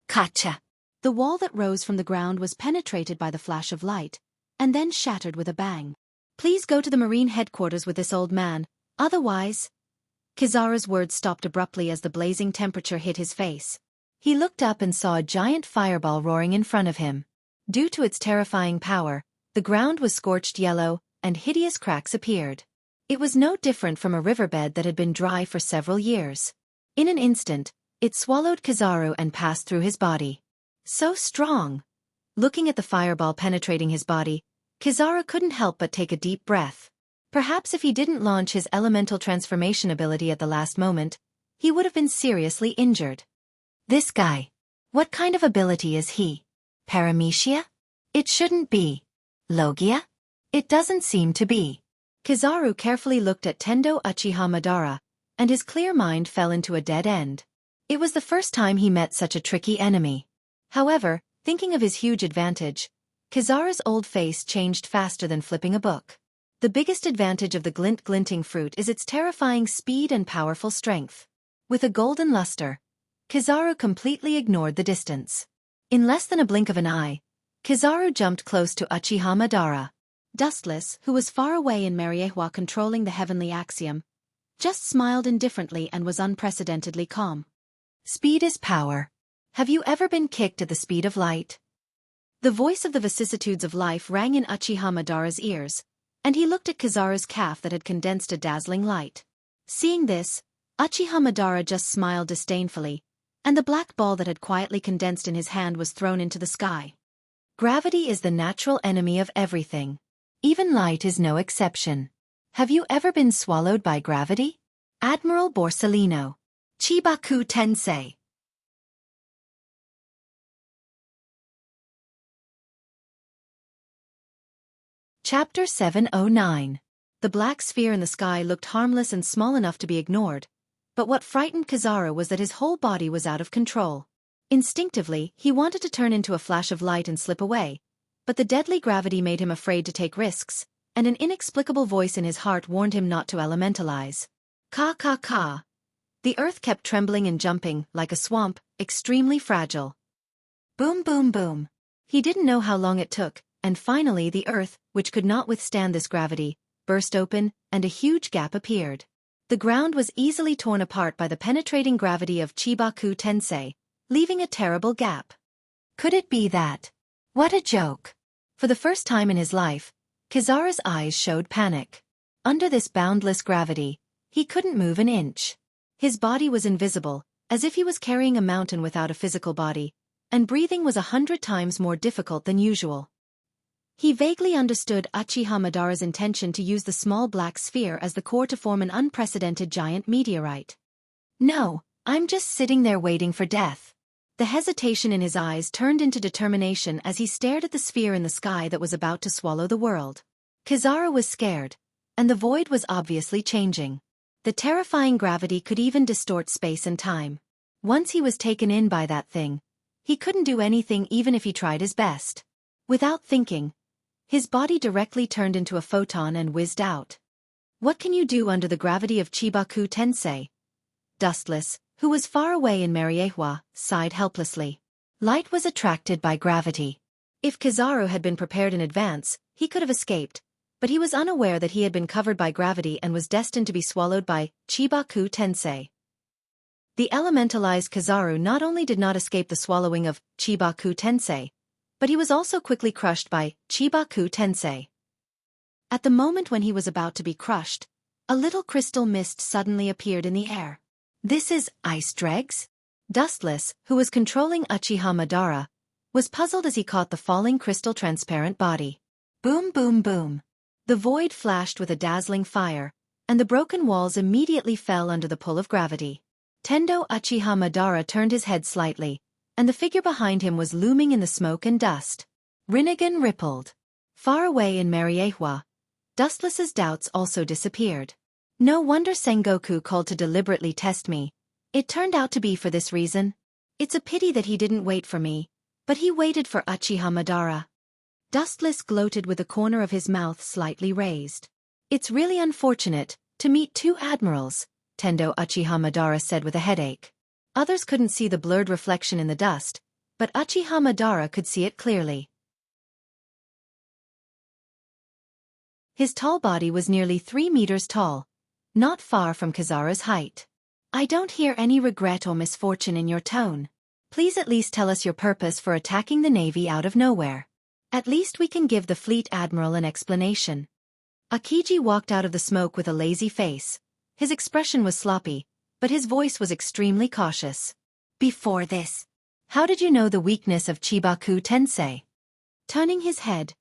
Kacha! The wall that rose from the ground was penetrated by the flash of light, and then shattered with a bang. Please go to the Marine headquarters with this old man, otherwise... Kizaru's words stopped abruptly as the blazing temperature hit his face. He looked up and saw a giant fireball roaring in front of him. Due to its terrifying power, the ground was scorched yellow, and hideous cracks appeared. It was no different from a riverbed that had been dry for several years. In an instant, it swallowed Kizaru and passed through his body. So strong! Looking at the fireball penetrating his body, Kizaru couldn't help but take a deep breath. Perhaps if he didn't launch his elemental transformation ability at the last moment, he would have been seriously injured. This guy. What kind of ability is he? Paramecia? It shouldn't be. Logia? It doesn't seem to be. Kizaru carefully looked at Tendo Uchiha Madara, and his clear mind fell into a dead end. It was the first time he met such a tricky enemy. However, thinking of his huge advantage, Kizaru's old face changed faster than flipping a book. The biggest advantage of the glinting fruit is its terrifying speed and powerful strength. With a golden luster, Kizaru completely ignored the distance. In less than a blink of an eye, Kizaru jumped close to Uchiha Madara. Dustless, who was far away in Mariehua controlling the heavenly axiom, just smiled indifferently and was unprecedentedly calm. Speed is power. Have you ever been kicked at the speed of light? The voice of the vicissitudes of life rang in Uchiha Madara's ears, and he looked at Kizaru's calf that had condensed a dazzling light. Seeing this, Uchiha Madara just smiled disdainfully, and the black ball that had quietly condensed in his hand was thrown into the sky. Gravity is the natural enemy of everything. Even light is no exception. Have you ever been swallowed by gravity? Admiral Borsellino. Chibaku Tensei. Chapter 709. The black sphere in the sky looked harmless and small enough to be ignored, but what frightened Kizaru was that his whole body was out of control. Instinctively, he wanted to turn into a flash of light and slip away, but the deadly gravity made him afraid to take risks, and an inexplicable voice in his heart warned him not to elementalize. Ka ka ka. The earth kept trembling and jumping, like a swamp, extremely fragile. Boom boom boom. He didn't know how long it took, and finally the earth, which could not withstand this gravity, burst open, and a huge gap appeared. The ground was easily torn apart by the penetrating gravity of Chibaku Tensei, leaving a terrible gap. Could it be that? What a joke! For the first time in his life, Kizaru's eyes showed panic. Under this boundless gravity, he couldn't move an inch. His body was invisible, as if he was carrying a mountain without a physical body, and breathing was 100 times more difficult than usual. He vaguely understood Uchiha Madara's intention to use the small black sphere as the core to form an unprecedented giant meteorite. No, I'm just sitting there waiting for death. The hesitation in his eyes turned into determination as he stared at the sphere in the sky that was about to swallow the world. Kizaru was scared, and the void was obviously changing. The terrifying gravity could even distort space and time. Once he was taken in by that thing, he couldn't do anything even if he tried his best. Without thinking, his body directly turned into a photon and whizzed out. What can you do under the gravity of Chibaku Tensei? Dustless, who was far away in Mariehua, sighed helplessly. Light was attracted by gravity. If Kizaru had been prepared in advance, he could have escaped, but he was unaware that he had been covered by gravity and was destined to be swallowed by Chibaku Tensei. The elementalized Kizaru not only did not escape the swallowing of Chibaku Tensei, but he was also quickly crushed by Chibaku Tensei. At the moment when he was about to be crushed, a little crystal mist suddenly appeared in the air. This is ice dregs? Dustless, who was controlling Uchiha Madara, was puzzled as he caught the falling crystal transparent body. Boom boom boom. The void flashed with a dazzling fire, and the broken walls immediately fell under the pull of gravity. Tendo Uchiha Madara turned his head slightly, and the figure behind him was looming in the smoke and dust. Rinnegan rippled. Far away in Mariehua, Dustless's doubts also disappeared. No wonder Sengoku called to deliberately test me. It turned out to be for this reason. It's a pity that he didn't wait for me, but he waited for Uchiha Madara. Dustless gloated with the corner of his mouth slightly raised. It's really unfortunate to meet two admirals, Tendo Uchiha Madara said with a headache. Others couldn't see the blurred reflection in the dust, but Uchiha Madara could see it clearly. His tall body was nearly 3 meters tall, not far from Kizaru's height. I don't hear any regret or misfortune in your tone. Please at least tell us your purpose for attacking the Navy out of nowhere. At least we can give the fleet admiral an explanation. Akiji walked out of the smoke with a lazy face. His expression was sloppy, but his voice was extremely cautious. Before this, how did you know the weakness of Chibaku Tensei? Turning his head,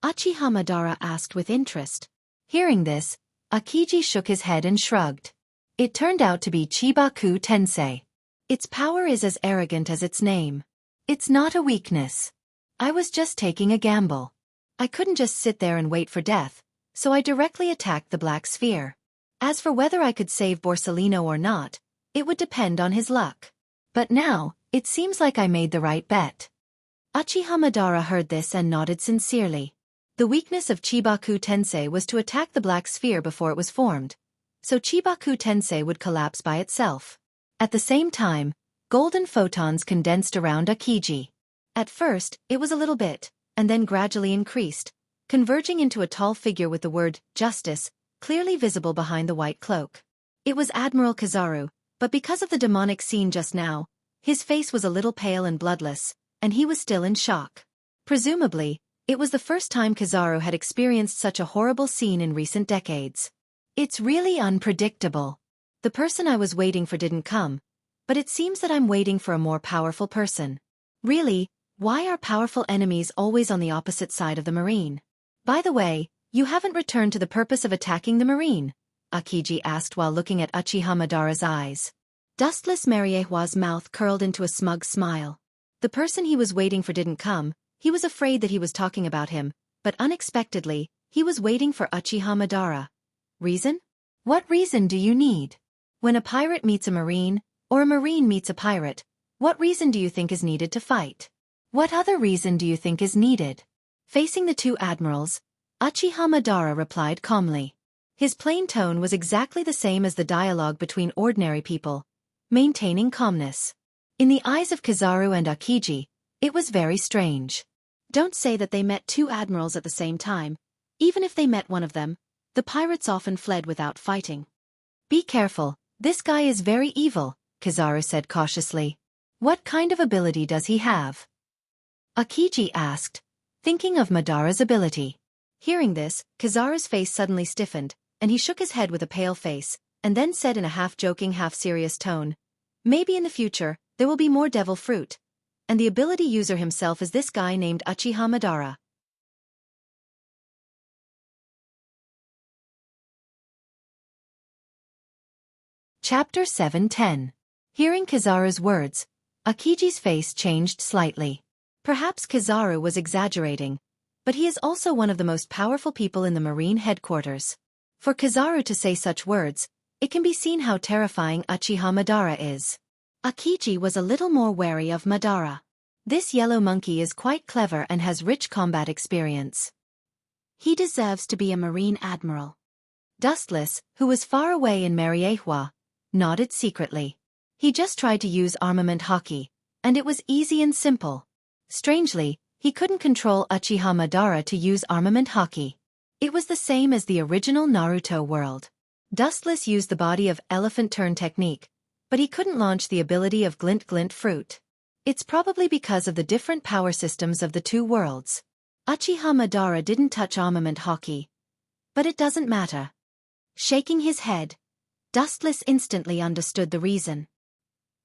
Uchiha Madara asked with interest. Hearing this, Akiji shook his head and shrugged. It turned out to be Chibaku Tensei. Its power is as arrogant as its name. It's not a weakness. I was just taking a gamble. I couldn't just sit there and wait for death, so I directly attacked the black sphere. As for whether I could save Borsellino or not, it would depend on his luck. But now, it seems like I made the right bet. Uchiha Madara heard this and nodded sincerely. The weakness of Chibaku Tensei was to attack the black sphere before it was formed, so Chibaku Tensei would collapse by itself. At the same time, golden photons condensed around Akiji. At first, it was a little bit, and then gradually increased, converging into a tall figure with the word, justice, clearly visible behind the white cloak. It was Admiral Kizaru, but because of the demonic scene just now, his face was a little pale and bloodless, and he was still in shock. Presumably, it was the first time Kizaru had experienced such a horrible scene in recent decades. It's really unpredictable. The person I was waiting for didn't come, but it seems that I'm waiting for a more powerful person. Really, why are powerful enemies always on the opposite side of the marine? By the way, you haven't returned to the purpose of attacking the marine, Akiji asked while looking at Uchiha Madara's eyes. Dustless Mariehua's mouth curled into a smug smile. The person he was waiting for didn't come, he was afraid that he was talking about him, but unexpectedly, he was waiting for Uchiha Madara. Reason? What reason do you need? When a pirate meets a marine, or a marine meets a pirate, what reason do you think is needed to fight? What other reason do you think is needed? Facing the two admirals, Uchiha Madara replied calmly. His plain tone was exactly the same as the dialogue between ordinary people, maintaining calmness. In the eyes of Kizaru and Akiji, it was very strange. Don't say that they met two admirals at the same time. Even if they met one of them, the pirates often fled without fighting. Be careful, this guy is very evil, Kizaru said cautiously. What kind of ability does he have? Akiji asked, thinking of Madara's ability. Hearing this, Kizaru's face suddenly stiffened, and he shook his head with a pale face, and then said in a half-joking, half-serious tone, maybe in the future, there will be more devil fruit. And the ability user himself is this guy named Uchiha Madara. Chapter 7:10. Hearing Kizaru's words, Akiji's face changed slightly. Perhaps Kizaru was exaggerating, but he is also one of the most powerful people in the Marine headquarters. For Kizaru to say such words, it can be seen how terrifying Uchiha Madara is. Akiji was a little more wary of Madara. This yellow monkey is quite clever and has rich combat experience. He deserves to be a Marine admiral. Dustless, who was far away in Mariehua, nodded secretly. He just tried to use armament hockey, and it was easy and simple. Strangely, he couldn't control Uchiha Madara to use armament hockey. It was the same as the original Naruto world. Dustless used the body of elephant turn technique, but he couldn't launch the ability of glint glint fruit. It's probably because of the different power systems of the two worlds. Uchiha Madara didn't touch armament hockey. But it doesn't matter. Shaking his head, Dustless instantly understood the reason.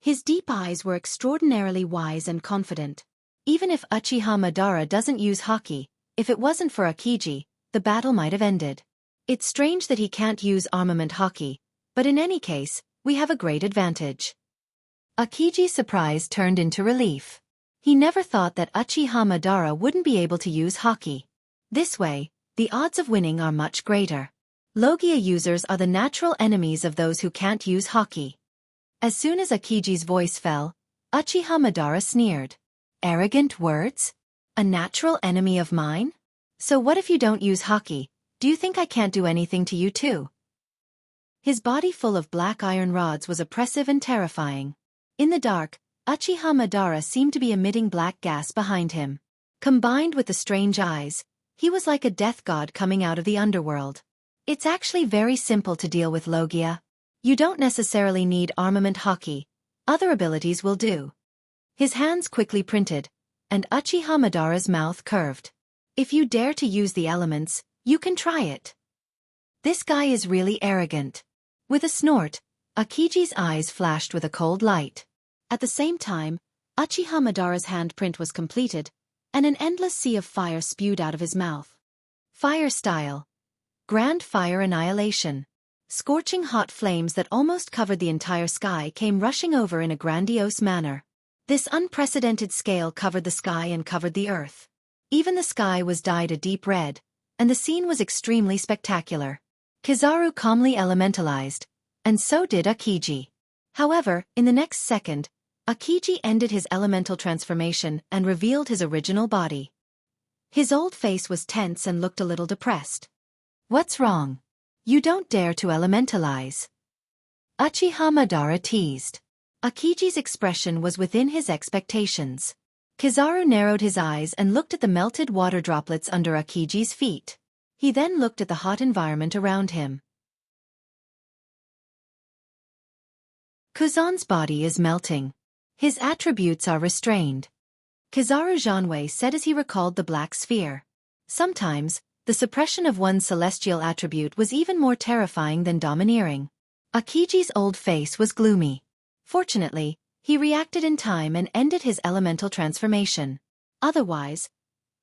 His deep eyes were extraordinarily wise and confident. Even if Uchiha Madara doesn't use hockey, if it wasn't for Akiji, the battle might have ended. It's strange that he can't use armament hockey, but in any case, we have a great advantage. Akiji's surprise turned into relief. He never thought that Uchiha Madara wouldn't be able to use hockey. This way, the odds of winning are much greater. Logia users are the natural enemies of those who can't use hockey. As soon as Akiji's voice fell, Uchiha Madara sneered. Arrogant words? A natural enemy of mine? So what if you don't use hockey? Do you think I can't do anything to you too? His body full of black iron rods was oppressive and terrifying. In the dark, Uchiha Madara seemed to be emitting black gas behind him. Combined with the strange eyes, he was like a death god coming out of the underworld. It's actually very simple to deal with Logia. You don't necessarily need armament hockey. Other abilities will do. His hands quickly printed, and Uchiha Madara's mouth curved. If you dare to use the elements, you can try it. This guy is really arrogant. With a snort, Akiji's eyes flashed with a cold light. At the same time, Uchiha Madara's handprint was completed, and an endless sea of fire spewed out of his mouth. Fire style. Grand fire annihilation. Scorching hot flames that almost covered the entire sky came rushing over in a grandiose manner. This unprecedented scale covered the sky and covered the earth. Even the sky was dyed a deep red, and the scene was extremely spectacular. Kizaru calmly elementalized, and so did Akiji. However, in the next second, Akiji ended his elemental transformation and revealed his original body. His old face was tense and looked a little depressed. What's wrong? You don't dare to elementalize. Uchiha Madara teased. Akiji's expression was within his expectations. Kizaru narrowed his eyes and looked at the melted water droplets under Akiji's feet. He then looked at the hot environment around him. Kuzan's body is melting. His attributes are restrained. Kizaru Janwei said as he recalled the black sphere. Sometimes, the suppression of one's celestial attribute was even more terrifying than domineering. Akiji's old face was gloomy. Fortunately, he reacted in time and ended his elemental transformation. Otherwise,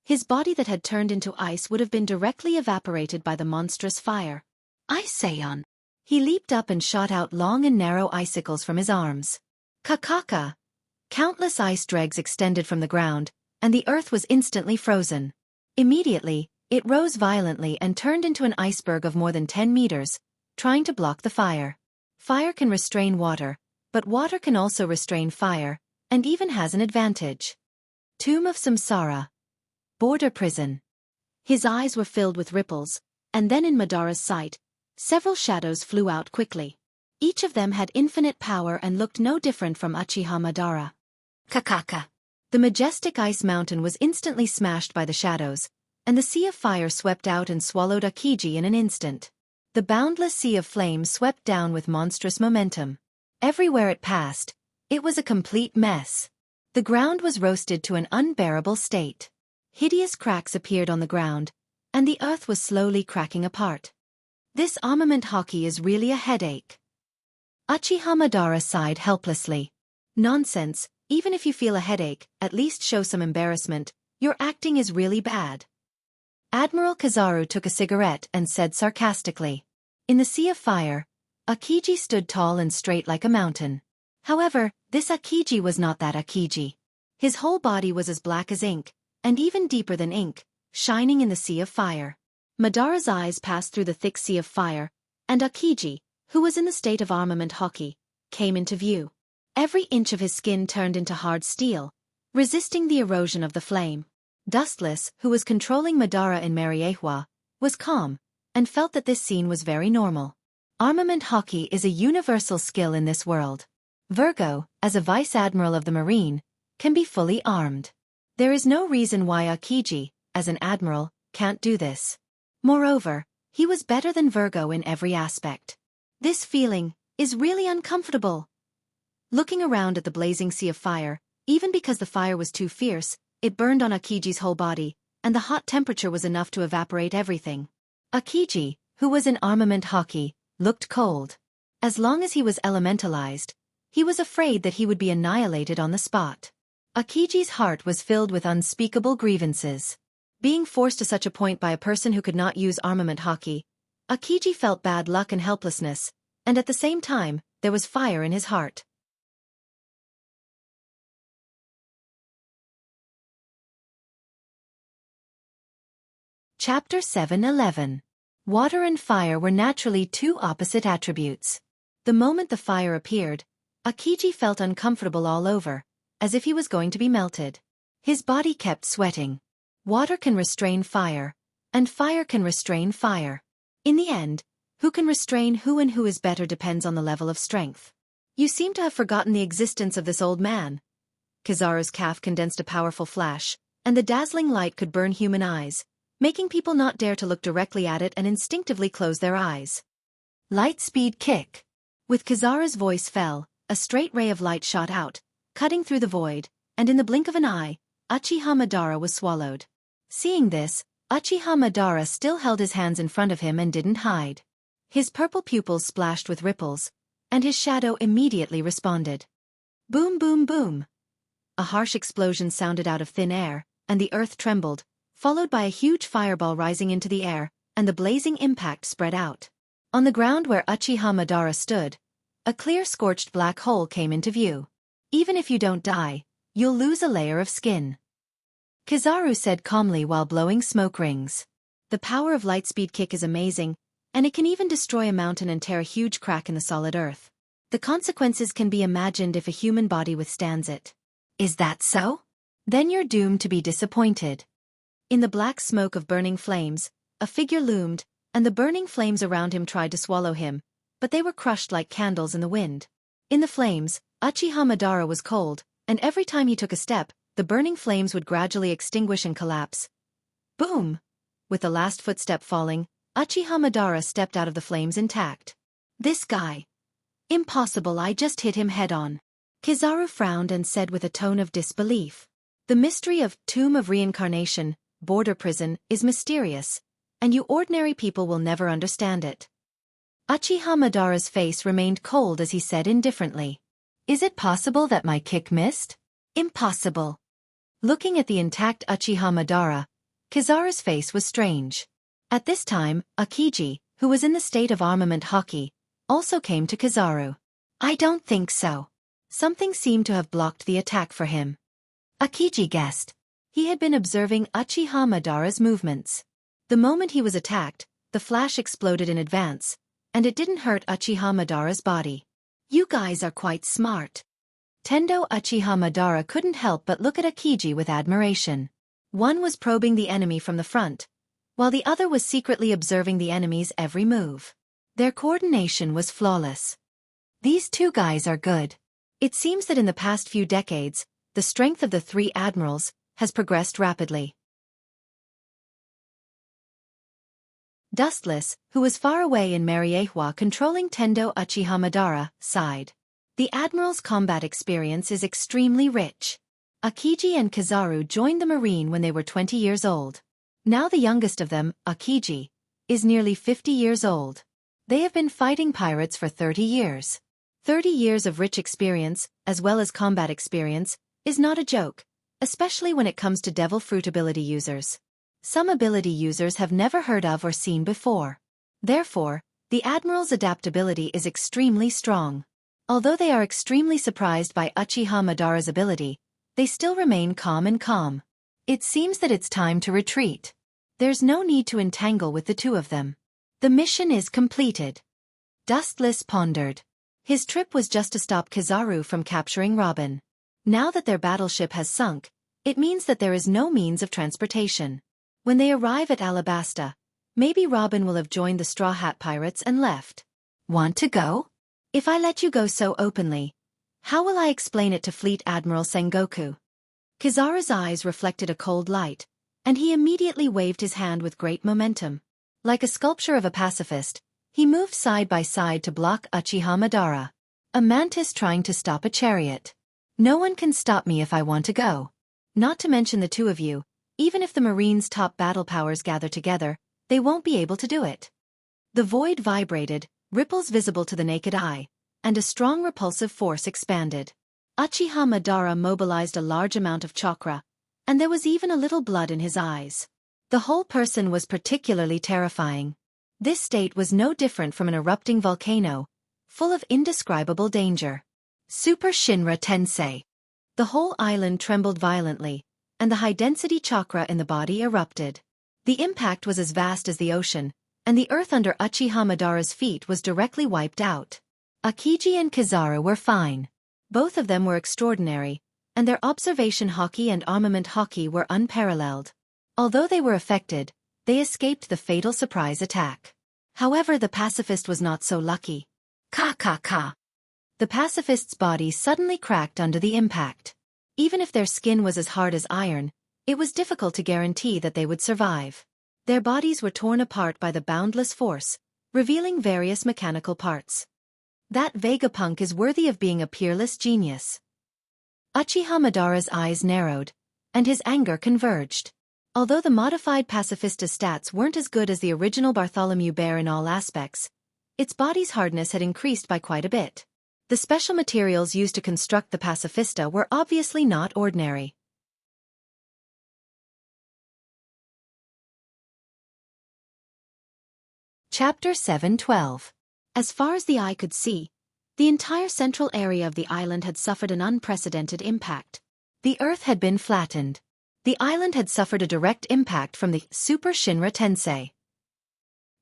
his body that had turned into ice would have been directly evaporated by the monstrous fire. Iseon. He leaped up and shot out long and narrow icicles from his arms. Kakaka. Countless ice dregs extended from the ground, and the earth was instantly frozen. Immediately, it rose violently and turned into an iceberg of more than 10 meters, trying to block the fire. Fire can restrain water, but water can also restrain fire, and even has an advantage. Tomb of Samsara. Border prison. His eyes were filled with ripples, and then in Madara's sight, Several shadows flew out quickly. Each of them had infinite power and looked no different from Uchiha Madara. Kakaka. The majestic ice mountain was instantly smashed by the shadows, and the sea of fire swept out and swallowed Akiji in an instant. The boundless sea of flame swept down with monstrous momentum. Everywhere it passed, it was a complete mess. The ground was roasted to an unbearable state. Hideous cracks appeared on the ground, and the earth was slowly cracking apart. This armament hockey is really a headache. Uchiha Madara sighed helplessly. Nonsense, even if you feel a headache, at least show some embarrassment. Your acting is really bad. Admiral Kizaru took a cigarette and said sarcastically. In the sea of fire, Akiji stood tall and straight like a mountain. However, this Akiji was not that Akiji. His whole body was as black as ink, and even deeper than ink, shining in the sea of fire. Madara's eyes passed through the thick sea of fire, and Akiji, who was in the state of armament hockey, came into view. Every inch of his skin turned into hard steel, resisting the erosion of the flame. Dustless, who was controlling Madara in Mariehua, was calm, and felt that this scene was very normal. Armament hockey is a universal skill in this world. Virgo, as a vice admiral of the Marine, can be fully armed. There is no reason why Akiji, as an admiral, can't do this. Moreover, he was better than Virgo in every aspect. This feeling is really uncomfortable. Looking around at the blazing sea of fire, even because the fire was too fierce, it burned on Akiji's whole body, and the hot temperature was enough to evaporate everything. Akiji, who was in armament hockey, looked cold. As long as he was elementalized, he was afraid that he would be annihilated on the spot. Akiji's heart was filled with unspeakable grievances. Being forced to such a point by a person who could not use armament hockey, Akiji felt bad luck and helplessness, and at the same time, there was fire in his heart. Chapter 7:11. Water and fire were naturally two opposite attributes. The moment the fire appeared, Akiji felt uncomfortable all over, as if he was going to be melted. His body kept sweating. Water can restrain fire, and fire can restrain fire. In the end, who can restrain who and who is better depends on the level of strength. You seem to have forgotten the existence of this old man. Kizaru's calf condensed a powerful flash, and the dazzling light could burn human eyes, making people not dare to look directly at it and instinctively close their eyes. Light speed kick. With Kizaru's voice fell, a straight ray of light shot out, cutting through the void, and in the blink of an eye, Uchiha Madara was swallowed. Seeing this, Uchiha Madara still held his hands in front of him and didn't hide. His purple pupils splashed with ripples, and his shadow immediately responded. Boom boom boom. A harsh explosion sounded out of thin air, and the earth trembled, followed by a huge fireball rising into the air, and the blazing impact spread out. On the ground where Uchiha Madara stood, a clear scorched black hole came into view. Even if you don't die, you'll lose a layer of skin. Kizaru said calmly while blowing smoke rings. The power of Lightspeed Kick is amazing, and it can even destroy a mountain and tear a huge crack in the solid earth. The consequences can be imagined if a human body withstands it. Is that so? Then you're doomed to be disappointed. In the black smoke of burning flames, a figure loomed, and the burning flames around him tried to swallow him, but they were crushed like candles in the wind. In the flames, Uchiha Madara was cold, and every time he took a step, the burning flames would gradually extinguish and collapse. Boom! With the last footstep falling, Uchiha Madara stepped out of the flames intact. This guy. Impossible, I just hit him head-on. Kizaru frowned and said with a tone of disbelief. The mystery of Tomb of Reincarnation, border prison, is mysterious, and you ordinary people will never understand it. Uchiha Madara's face remained cold as he said indifferently. Is it possible that my kick missed? Impossible. Looking at the intact Uchiha Madara, Kizaru's face was strange. At this time, Akiji, who was in the state of armament hockey, also came to Kizaru. I don't think so. Something seemed to have blocked the attack for him. Akiji guessed. He had been observing Uchiha Madara's movements. The moment he was attacked, the flash exploded in advance, and it didn't hurt Uchiha Madara's body. You guys are quite smart. Tendo Uchiha Madara couldn't help but look at Akiji with admiration. One was probing the enemy from the front, while the other was secretly observing the enemy's every move. Their coordination was flawless. These two guys are good. It seems that in the past few decades, the strength of the three admirals has progressed rapidly. Dustless, who was far away in Mariehua controlling Tendo Uchiha Madara, sighed. The admiral's combat experience is extremely rich. Akiji and Kizaru joined the marine when they were 20 years old. Now the youngest of them, Akiji, is nearly 50 years old. They have been fighting pirates for 30 years. 30 years of rich experience, as well as combat experience, is not a joke, especially when it comes to devil fruit ability users. Some ability users have never heard of or seen before. Therefore, the Admiral's adaptability is extremely strong. Although they are extremely surprised by Uchiha Madara's ability, they still remain calm and calm. It seems that it's time to retreat. There's no need to entangle with the two of them. The mission is completed. Dustless pondered. His trip was just to stop Kizaru from capturing Robin. Now that their battleship has sunk, it means that there is no means of transportation. When they arrive at Alabasta, maybe Robin will have joined the Straw Hat Pirates and left. Want to go? If I let you go so openly, how will I explain it to Fleet Admiral Sengoku? Kizaru's eyes reflected a cold light, and he immediately waved his hand with great momentum. Like a sculpture of a pacifist, he moved side by side to block Uchiha Madara. A mantis trying to stop a chariot. No one can stop me if I want to go. Not to mention the two of you, even if the Marine's top battle powers gather together, they won't be able to do it. The void vibrated, ripples visible to the naked eye, and a strong repulsive force expanded. Uchiha Madara mobilized a large amount of chakra, and there was even a little blood in his eyes. The whole person was particularly terrifying. This state was no different from an erupting volcano, full of indescribable danger. Super Shinra Tensei. The whole island trembled violently, and the high-density chakra in the body erupted. The impact was as vast as the ocean, and the earth under Uchiha Madara's feet was directly wiped out. Akiji and Kizaru were fine. Both of them were extraordinary, and their observation haki and armament haki were unparalleled. Although they were affected, they escaped the fatal surprise attack. However, the pacifist was not so lucky. Ka. The pacifist's body suddenly cracked under the impact. Even if their skin was as hard as iron, it was difficult to guarantee that they would survive. Their bodies were torn apart by the boundless force, revealing various mechanical parts. That Vegapunk is worthy of being a peerless genius. Uchiha Madara's eyes narrowed, and his anger converged. Although the modified Pacifista's stats weren't as good as the original Bartholomew Bear in all aspects, its body's hardness had increased by quite a bit. The special materials used to construct the Pacifista were obviously not ordinary. Chapter 7:12. As far as the eye could see, the entire central area of the island had suffered an unprecedented impact. The earth had been flattened. The island had suffered a direct impact from the Super Shinra Tensei.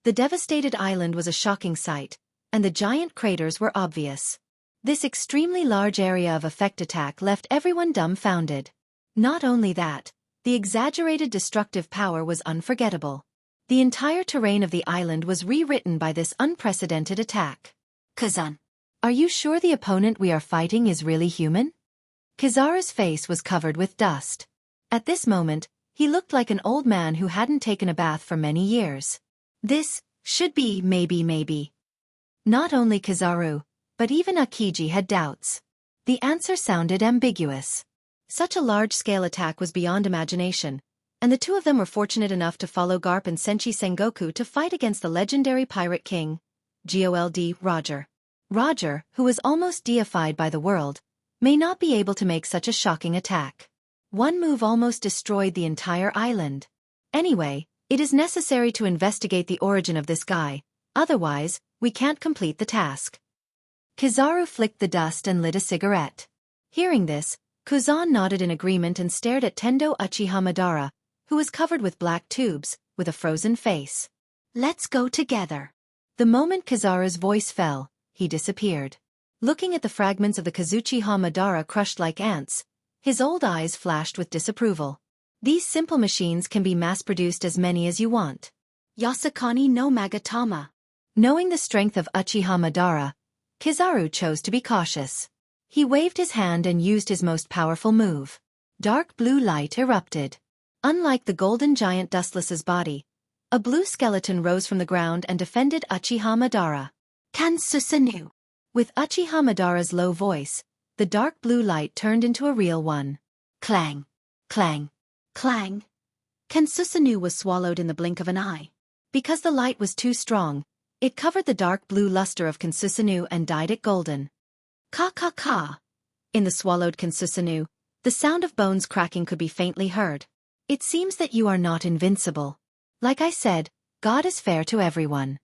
The devastated island was a shocking sight, and the giant craters were obvious. This extremely large area of effect attack left everyone dumbfounded. Not only that, the exaggerated destructive power was unforgettable. The entire terrain of the island was rewritten by this unprecedented attack. Kazan, are you sure the opponent we are fighting is really human? Kizaru's face was covered with dust. At this moment, he looked like an old man who hadn't taken a bath for many years. This should be maybe. Not only Kizaru, but even Akiji had doubts. The answer sounded ambiguous. Such a large-scale attack was beyond imagination, and the two of them were fortunate enough to follow Garp and Senshi Sengoku to fight against the legendary pirate king, Gold Roger. Roger, who was almost deified by the world, may not be able to make such a shocking attack. One move almost destroyed the entire island. Anyway, it is necessary to investigate the origin of this guy, otherwise, we can't complete the task. Kizaru flicked the dust and lit a cigarette. Hearing this, Kuzan nodded in agreement and stared at Tendo Uchiha Madara, who was covered with black tubes, with a frozen face. Let's go together. The moment Kizaru's voice fell, he disappeared. Looking at the fragments of the Kazuchiha Madara crushed like ants, his old eyes flashed with disapproval. These simple machines can be mass-produced as many as you want. Yasakani no Magatama. Knowing the strength of Uchiha Madara, Kizaru chose to be cautious. He waved his hand and used his most powerful move. Dark blue light erupted. Unlike the golden giant Dustless's body, a blue skeleton rose from the ground and defended Uchiha Madara. Kansusanu! With Uchiha Madara's low voice, the dark blue light turned into a real one. Clang! Clang! Clang! Kansusanu was swallowed in the blink of an eye. Because the light was too strong, it covered the dark blue luster of Kansusanu and dyed it golden. Ka ka ka! In the swallowed Kansusanu, the sound of bones cracking could be faintly heard. It seems that you are not invincible. Like I said, God is fair to everyone.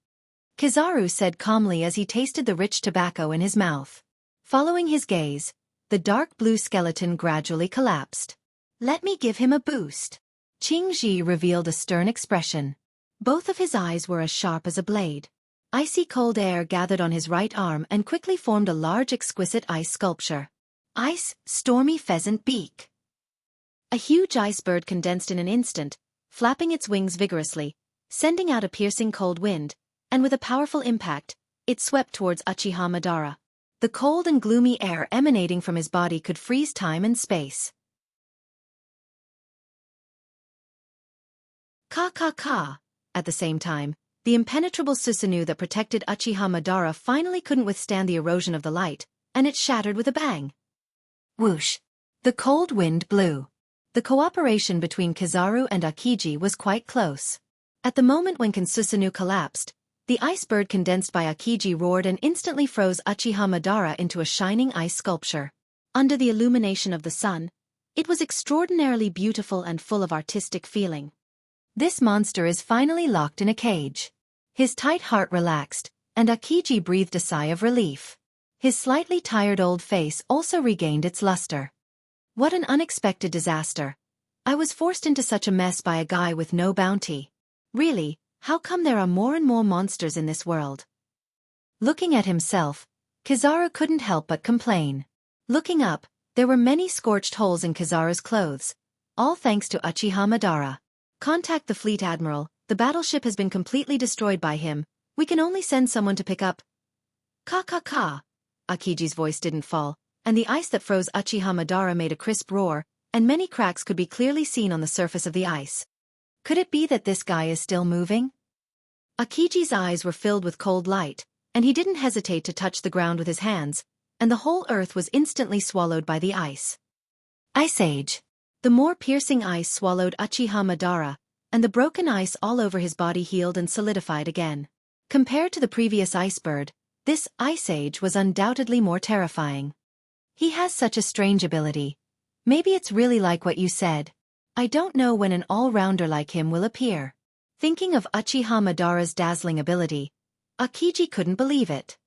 Kizaru said calmly as he tasted the rich tobacco in his mouth. Following his gaze, the dark blue skeleton gradually collapsed. Let me give him a boost. Qingji revealed a stern expression. Both of his eyes were as sharp as a blade. Icy cold air gathered on his right arm and quickly formed a large exquisite ice sculpture. Ice, stormy pheasant beak. A huge ice bird condensed in an instant, flapping its wings vigorously, sending out a piercing cold wind, and with a powerful impact, it swept towards Uchiha Madara. The cold and gloomy air emanating from his body could freeze time and space. Ka ka ka! At the same time, the impenetrable Susanoo that protected Uchiha Madara finally couldn't withstand the erosion of the light, and it shattered with a bang. Whoosh! The cold wind blew. The cooperation between Kizaru and Akiji was quite close. At the moment when Kansusanu collapsed, the ice bird condensed by Akiji roared and instantly froze Uchiha Madara into a shining ice sculpture. Under the illumination of the sun, it was extraordinarily beautiful and full of artistic feeling. This monster is finally locked in a cage. His tight heart relaxed, and Akiji breathed a sigh of relief. His slightly tired old face also regained its luster. What an unexpected disaster. I was forced into such a mess by a guy with no bounty. Really, how come there are more and more monsters in this world? Looking at himself, Kizaru couldn't help but complain. Looking up, there were many scorched holes in Kizaru's clothes, all thanks to Uchiha Madara. Contact the fleet admiral, the battleship has been completely destroyed by him, we can only send someone to pick up. Ka ka ka! Akiji's voice didn't fall, and the ice that froze Uchiha Madara made a crisp roar, and many cracks could be clearly seen on the surface of the ice. Could it be that this guy is still moving? Akiji's eyes were filled with cold light, and he didn't hesitate to touch the ground with his hands, and the whole earth was instantly swallowed by the ice. Ice Age. The more piercing ice swallowed Uchiha Madara, and the broken ice all over his body healed and solidified again. Compared to the previous ice bird, this Ice Age was undoubtedly more terrifying. He has such a strange ability. Maybe it's really like what you said. I don't know when an all-rounder like him will appear. Thinking of Uchiha Madara's dazzling ability, Akiji couldn't believe it.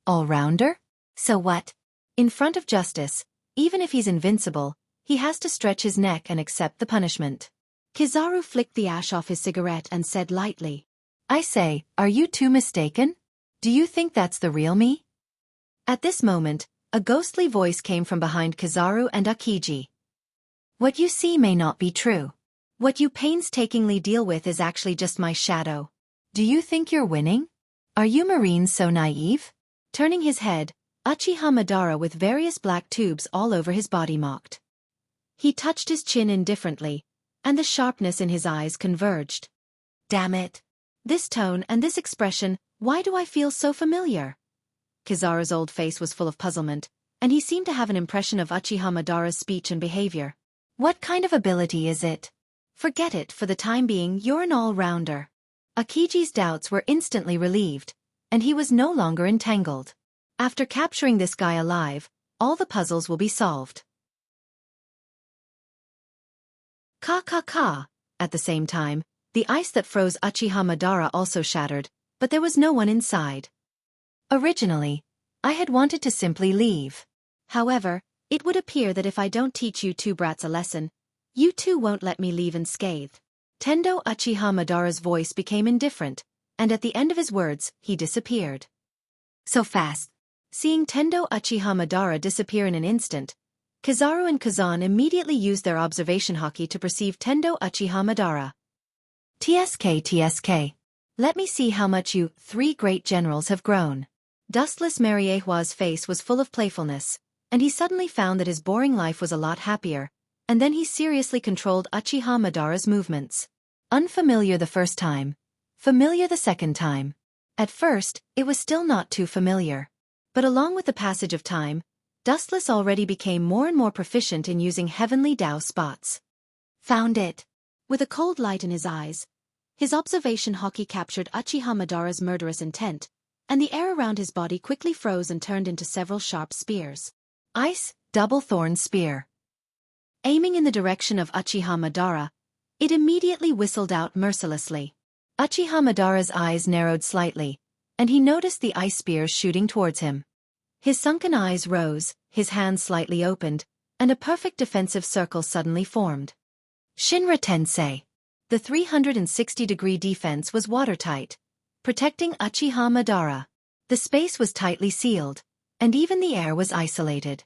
All-rounder? So what? In front of justice, even if he's invincible, he has to stretch his neck and accept the punishment. Kizaru flicked the ash off his cigarette and said lightly, I say, are you two mistaken? Do you think that's the real me? At this moment, a ghostly voice came from behind Kizaru and Akiji. What you see may not be true. What you painstakingly deal with is actually just my shadow. Do you think you're winning? Are you Marines so naive? Turning his head, Uchiha Madara with various black tubes all over his body mocked. He touched his chin indifferently, and the sharpness in his eyes converged. Damn it! This tone and this expression, why do I feel so familiar? Kizaru's old face was full of puzzlement, and he seemed to have an impression of Uchiha Madara's speech and behavior. What kind of ability is it? Forget it, for the time being you're an all-rounder. Akiji's doubts were instantly relieved, and he was no longer entangled. After capturing this guy alive, all the puzzles will be solved. Ka ka ka! At the same time, the ice that froze Uchiha Madara also shattered, but there was no one inside. Originally, I had wanted to simply leave. However, it would appear that if I don't teach you two brats a lesson, you two won't let me leave unscathed. Tendo Uchiha Madara's voice became indifferent, and at the end of his words, he disappeared. So fast. Seeing Tendo Uchiha Madara disappear in an instant, Kizaru and Kazan immediately used their observation haki to perceive Tendo Uchiha Madara. TSK. Let me see how much you 3 great generals have grown. Dustless Mariehua's face was full of playfulness, and he suddenly found that his boring life was a lot happier, and then he seriously controlled Uchiha Madara's movements. Unfamiliar the first time, familiar the second time. At first, it was still not too familiar. But along with the passage of time, Dustless already became more and more proficient in using heavenly Dao spots. Found it. With a cold light in his eyes, his observation hockey captured Uchiha Madara's murderous intent, and the air around his body quickly froze and turned into several sharp spears. Ice, double-thorn spear. Aiming in the direction of Uchiha Madara, it immediately whistled out mercilessly. Uchiha Madara's eyes narrowed slightly, and he noticed the ice spears shooting towards him. His sunken eyes rose, his hands slightly opened, and a perfect defensive circle suddenly formed. Shinra Tensei. The 360-degree defense was watertight, protecting Uchiha Madara. The space was tightly sealed, and even the air was isolated.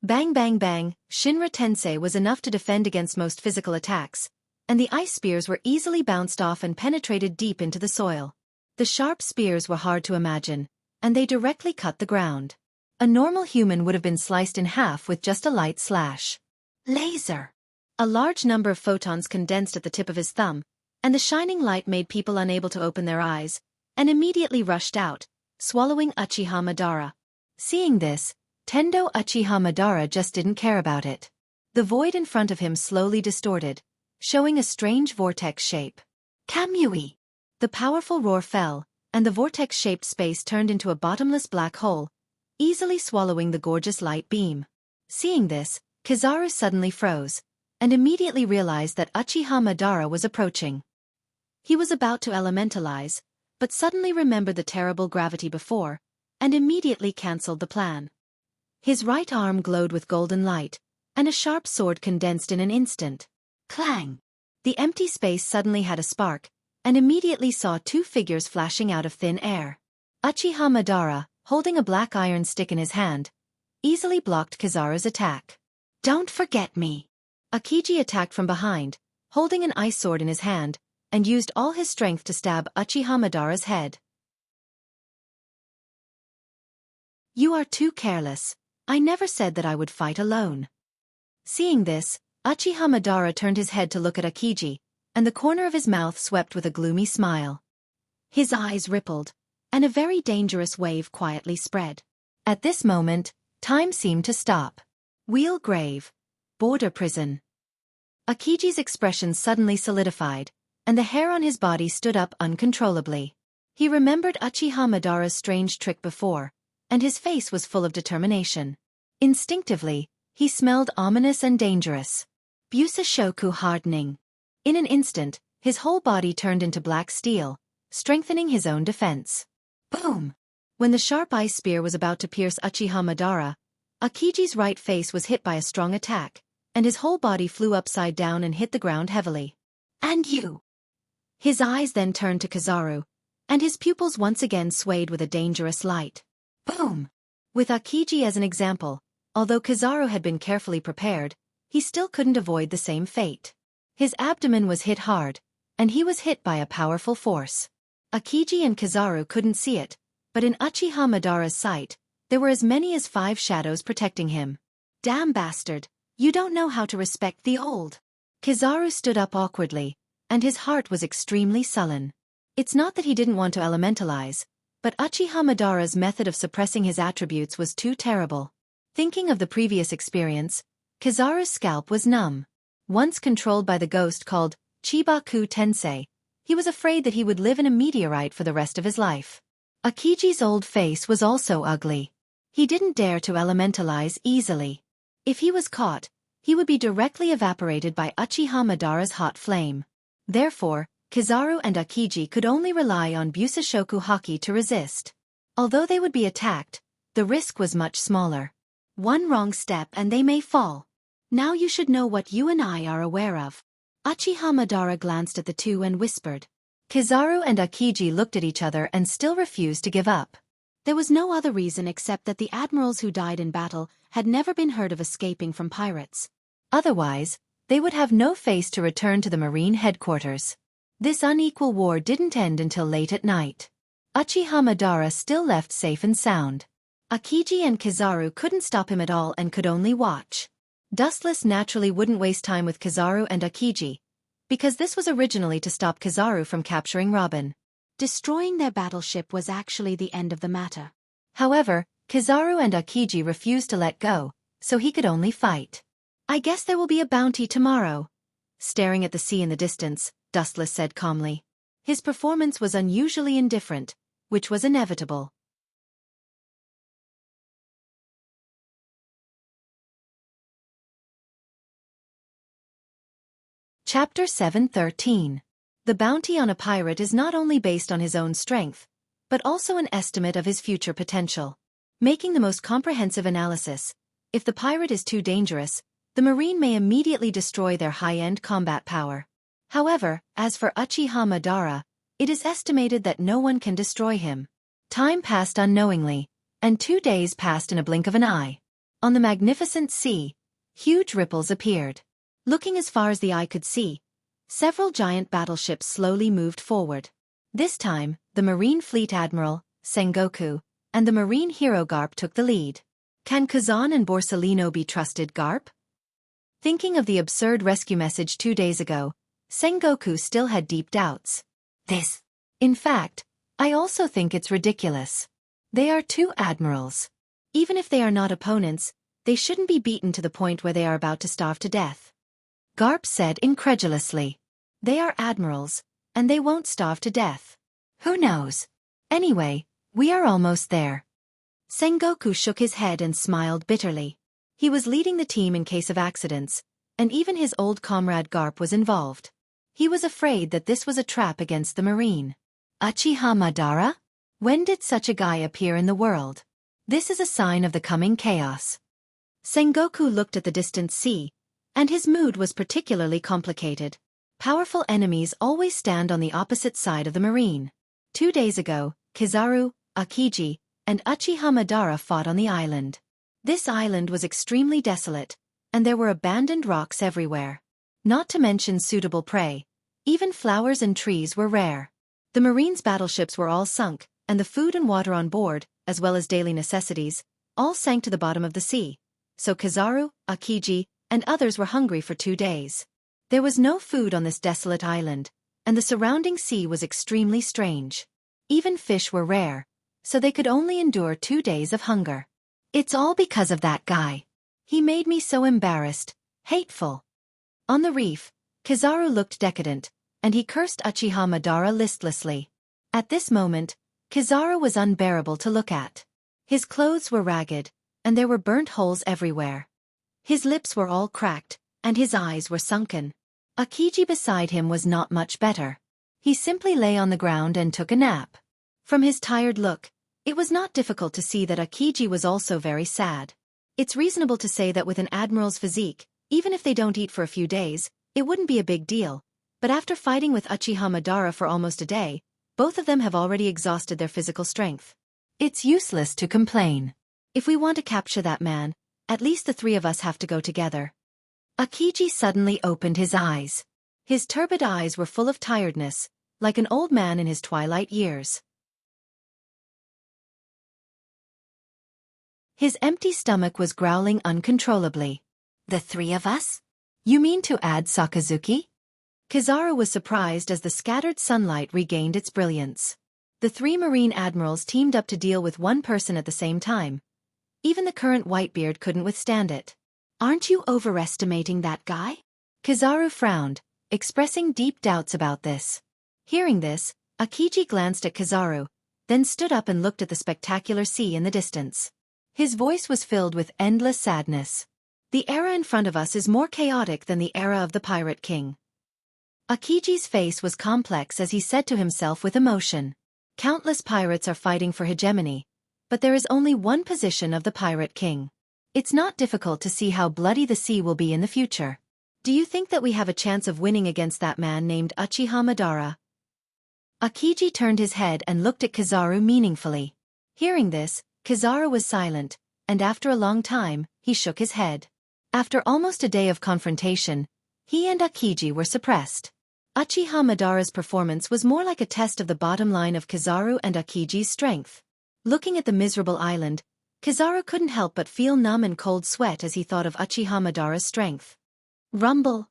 Bang bang bang, Shinra Tensei was enough to defend against most physical attacks, and the ice spears were easily bounced off and penetrated deep into the soil. The sharp spears were hard to imagine, and they directly cut the ground. A normal human would have been sliced in half with just a light slash. Laser. A large number of photons condensed at the tip of his thumb, and the shining light made people unable to open their eyes, and immediately rushed out, swallowing Uchiha Madara. Seeing this, Tendo Uchiha Madara just didn't care about it. The void in front of him slowly distorted, showing a strange vortex shape. Kamui! The powerful roar fell, and the vortex-shaped space turned into a bottomless black hole, easily swallowing the gorgeous light beam. Seeing this, Kizaru suddenly froze, and immediately realized that Uchiha Madara was approaching. He was about to elementalize, but suddenly remembered the terrible gravity before, and immediately cancelled the plan. His right arm glowed with golden light, and a sharp sword condensed in an instant. Clang! The empty space suddenly had a spark, and immediately saw 2 figures flashing out of thin air. Uchiha Madara, holding a black iron stick in his hand, easily blocked Kizaru's attack. Don't forget me! Akiji attacked from behind, holding an ice sword in his hand, and used all his strength to stab Uchiha Madara's head. You are too careless. I never said that I would fight alone. Seeing this, Uchiha Madara turned his head to look at Akiji, and the corner of his mouth swept with a gloomy smile. His eyes rippled, and a very dangerous wave quietly spread. At this moment, time seemed to stop. Wheel grave. Border prison. Akiji's expression suddenly solidified, and the hair on his body stood up uncontrollably. He remembered Uchiha Madara's strange trick before, and his face was full of determination. Instinctively, he smelled ominous and dangerous. Busashoku hardening. In an instant, his whole body turned into black steel, strengthening his own defense. Boom! When the sharp ice spear was about to pierce Uchiha Madara, Akiji's right face was hit by a strong attack, and his whole body flew upside down and hit the ground heavily. And you! His eyes then turned to Kizaru, and his pupils once again swayed with a dangerous light. Boom! With Akiji as an example, although Kizaru had been carefully prepared, he still couldn't avoid the same fate. His abdomen was hit hard, and he was hit by a powerful force. Akiji and Kizaru couldn't see it, but in Uchiha Madara's sight, there were as many as 5 shadows protecting him. Damn bastard, you don't know how to respect the old. Kizaru stood up awkwardly, and his heart was extremely sullen. It's not that he didn't want to elementalize, but Uchiha Madara's method of suppressing his attributes was too terrible. Thinking of the previous experience, Kizaru's scalp was numb. Once controlled by the ghost called Chibaku Tensei, he was afraid that he would live in a meteorite for the rest of his life. Akiji's old face was also ugly. He didn't dare to elementalize easily. If he was caught, he would be directly evaporated by Uchiha Madara's hot flame. Therefore, Kizaru and Akiji could only rely on Busashoku Haki to resist. Although they would be attacked, the risk was much smaller. One wrong step and they may fall. Now you should know what you and I are aware of. Uchiha Madara glanced at the two and whispered. Kizaru and Akiji looked at each other and still refused to give up. There was no other reason except that the admirals who died in battle had never been heard of escaping from pirates. Otherwise, they would have no face to return to the marine headquarters. This unequal war didn't end until late at night. Uchiha Madara still left safe and sound. Akiji and Kizaru couldn't stop him at all and could only watch. Dustless naturally wouldn't waste time with Kizaru and Akiji, because this was originally to stop Kizaru from capturing Robin. Destroying their battleship was actually the end of the matter. However, Kizaru and Akiji refused to let go, so he could only fight. I guess there will be a bounty tomorrow. Staring at the sea in the distance, Dustless said calmly. His performance was unusually indifferent, which was inevitable. Chapter 7:13. The bounty on a pirate is not only based on his own strength, but also an estimate of his future potential. Making the most comprehensive analysis, if the pirate is too dangerous, the Marine may immediately destroy their high-end combat power. However, as for Uchiha Madara, it is estimated that no one can destroy him. Time passed unknowingly, and 2 days passed in a blink of an eye. On the magnificent sea, huge ripples appeared. Looking as far as the eye could see, several giant battleships slowly moved forward. This time, the Marine Fleet Admiral, Sengoku, and the Marine Hero Garp took the lead. Can Kazan and Borsellino be trusted, Garp? Thinking of the absurd rescue message 2 days ago, Sengoku still had deep doubts. In fact, I also think it's ridiculous. They are 2 admirals. Even if they are not opponents, they shouldn't be beaten to the point where they are about to starve to death. Garp said incredulously. They are admirals, and they won't starve to death. Who knows? Anyway, we are almost there. Sengoku shook his head and smiled bitterly. He was leading the team in case of accidents, and even his old comrade Garp was involved. He was afraid that this was a trap against the Marine. Uchiha Madara? When did such a guy appear in the world? This is a sign of the coming chaos. Sengoku looked at the distant sea, and his mood was particularly complicated. Powerful enemies always stand on the opposite side of the Marine. 2 days ago, Kizaru, Akiji, and Uchiha Madara fought on the island. This island was extremely desolate, and there were abandoned rocks everywhere. Not to mention suitable prey. Even flowers and trees were rare. The Marines' battleships were all sunk, and the food and water on board, as well as daily necessities, all sank to the bottom of the sea. So Kizaru, Akiji, and others were hungry for 2 days. There was no food on this desolate island, and the surrounding sea was extremely strange. Even fish were rare, so they could only endure 2 days of hunger. It's all because of that guy. He made me so embarrassed, hateful. On the reef, Kizaru looked decadent, and he cursed Uchiha Madara listlessly. At this moment, Kizaru was unbearable to look at. His clothes were ragged, and there were burnt holes everywhere. His lips were all cracked, and his eyes were sunken. Akiji beside him was not much better. He simply lay on the ground and took a nap. From his tired look, it was not difficult to see that Akiji was also very sad. It's reasonable to say that with an admiral's physique, even if they don't eat for a few days, it wouldn't be a big deal. But after fighting with Uchiha Madara for almost a day, both of them have already exhausted their physical strength. It's useless to complain. If we want to capture that man, at least the 3 of us have to go together. Akiji suddenly opened his eyes. His turbid eyes were full of tiredness, like an old man in his twilight years. His empty stomach was growling uncontrollably. The 3 of us? You mean to add Sakazuki? Kizaru was surprised as the scattered sunlight regained its brilliance. The 3 Marine admirals teamed up to deal with one person at the same time. Even the current Whitebeard couldn't withstand it. Aren't you overestimating that guy? Kizaru frowned, expressing deep doubts about this. Hearing this, Akiji glanced at Kizaru, then stood up and looked at the spectacular sea in the distance. His voice was filled with endless sadness. The era in front of us is more chaotic than the era of the Pirate King. Akiji's face was complex as he said to himself with emotion. Countless pirates are fighting for hegemony, but there is only one position of the Pirate King. It's not difficult to see how bloody the sea will be in the future. Do you think that we have a chance of winning against that man named Uchiha Madara? Akiji turned his head and looked at Kizaru meaningfully. Hearing this, Kizaru was silent, and after a long time, he shook his head. After almost a day of confrontation, he and Akiji were suppressed. Uchiha Madara's performance was more like a test of the bottom line of Kizaru and Akiji's strength. Looking at the miserable island, Kizaru couldn't help but feel numb and cold sweat as he thought of Uchiha Madara's strength. Rumble.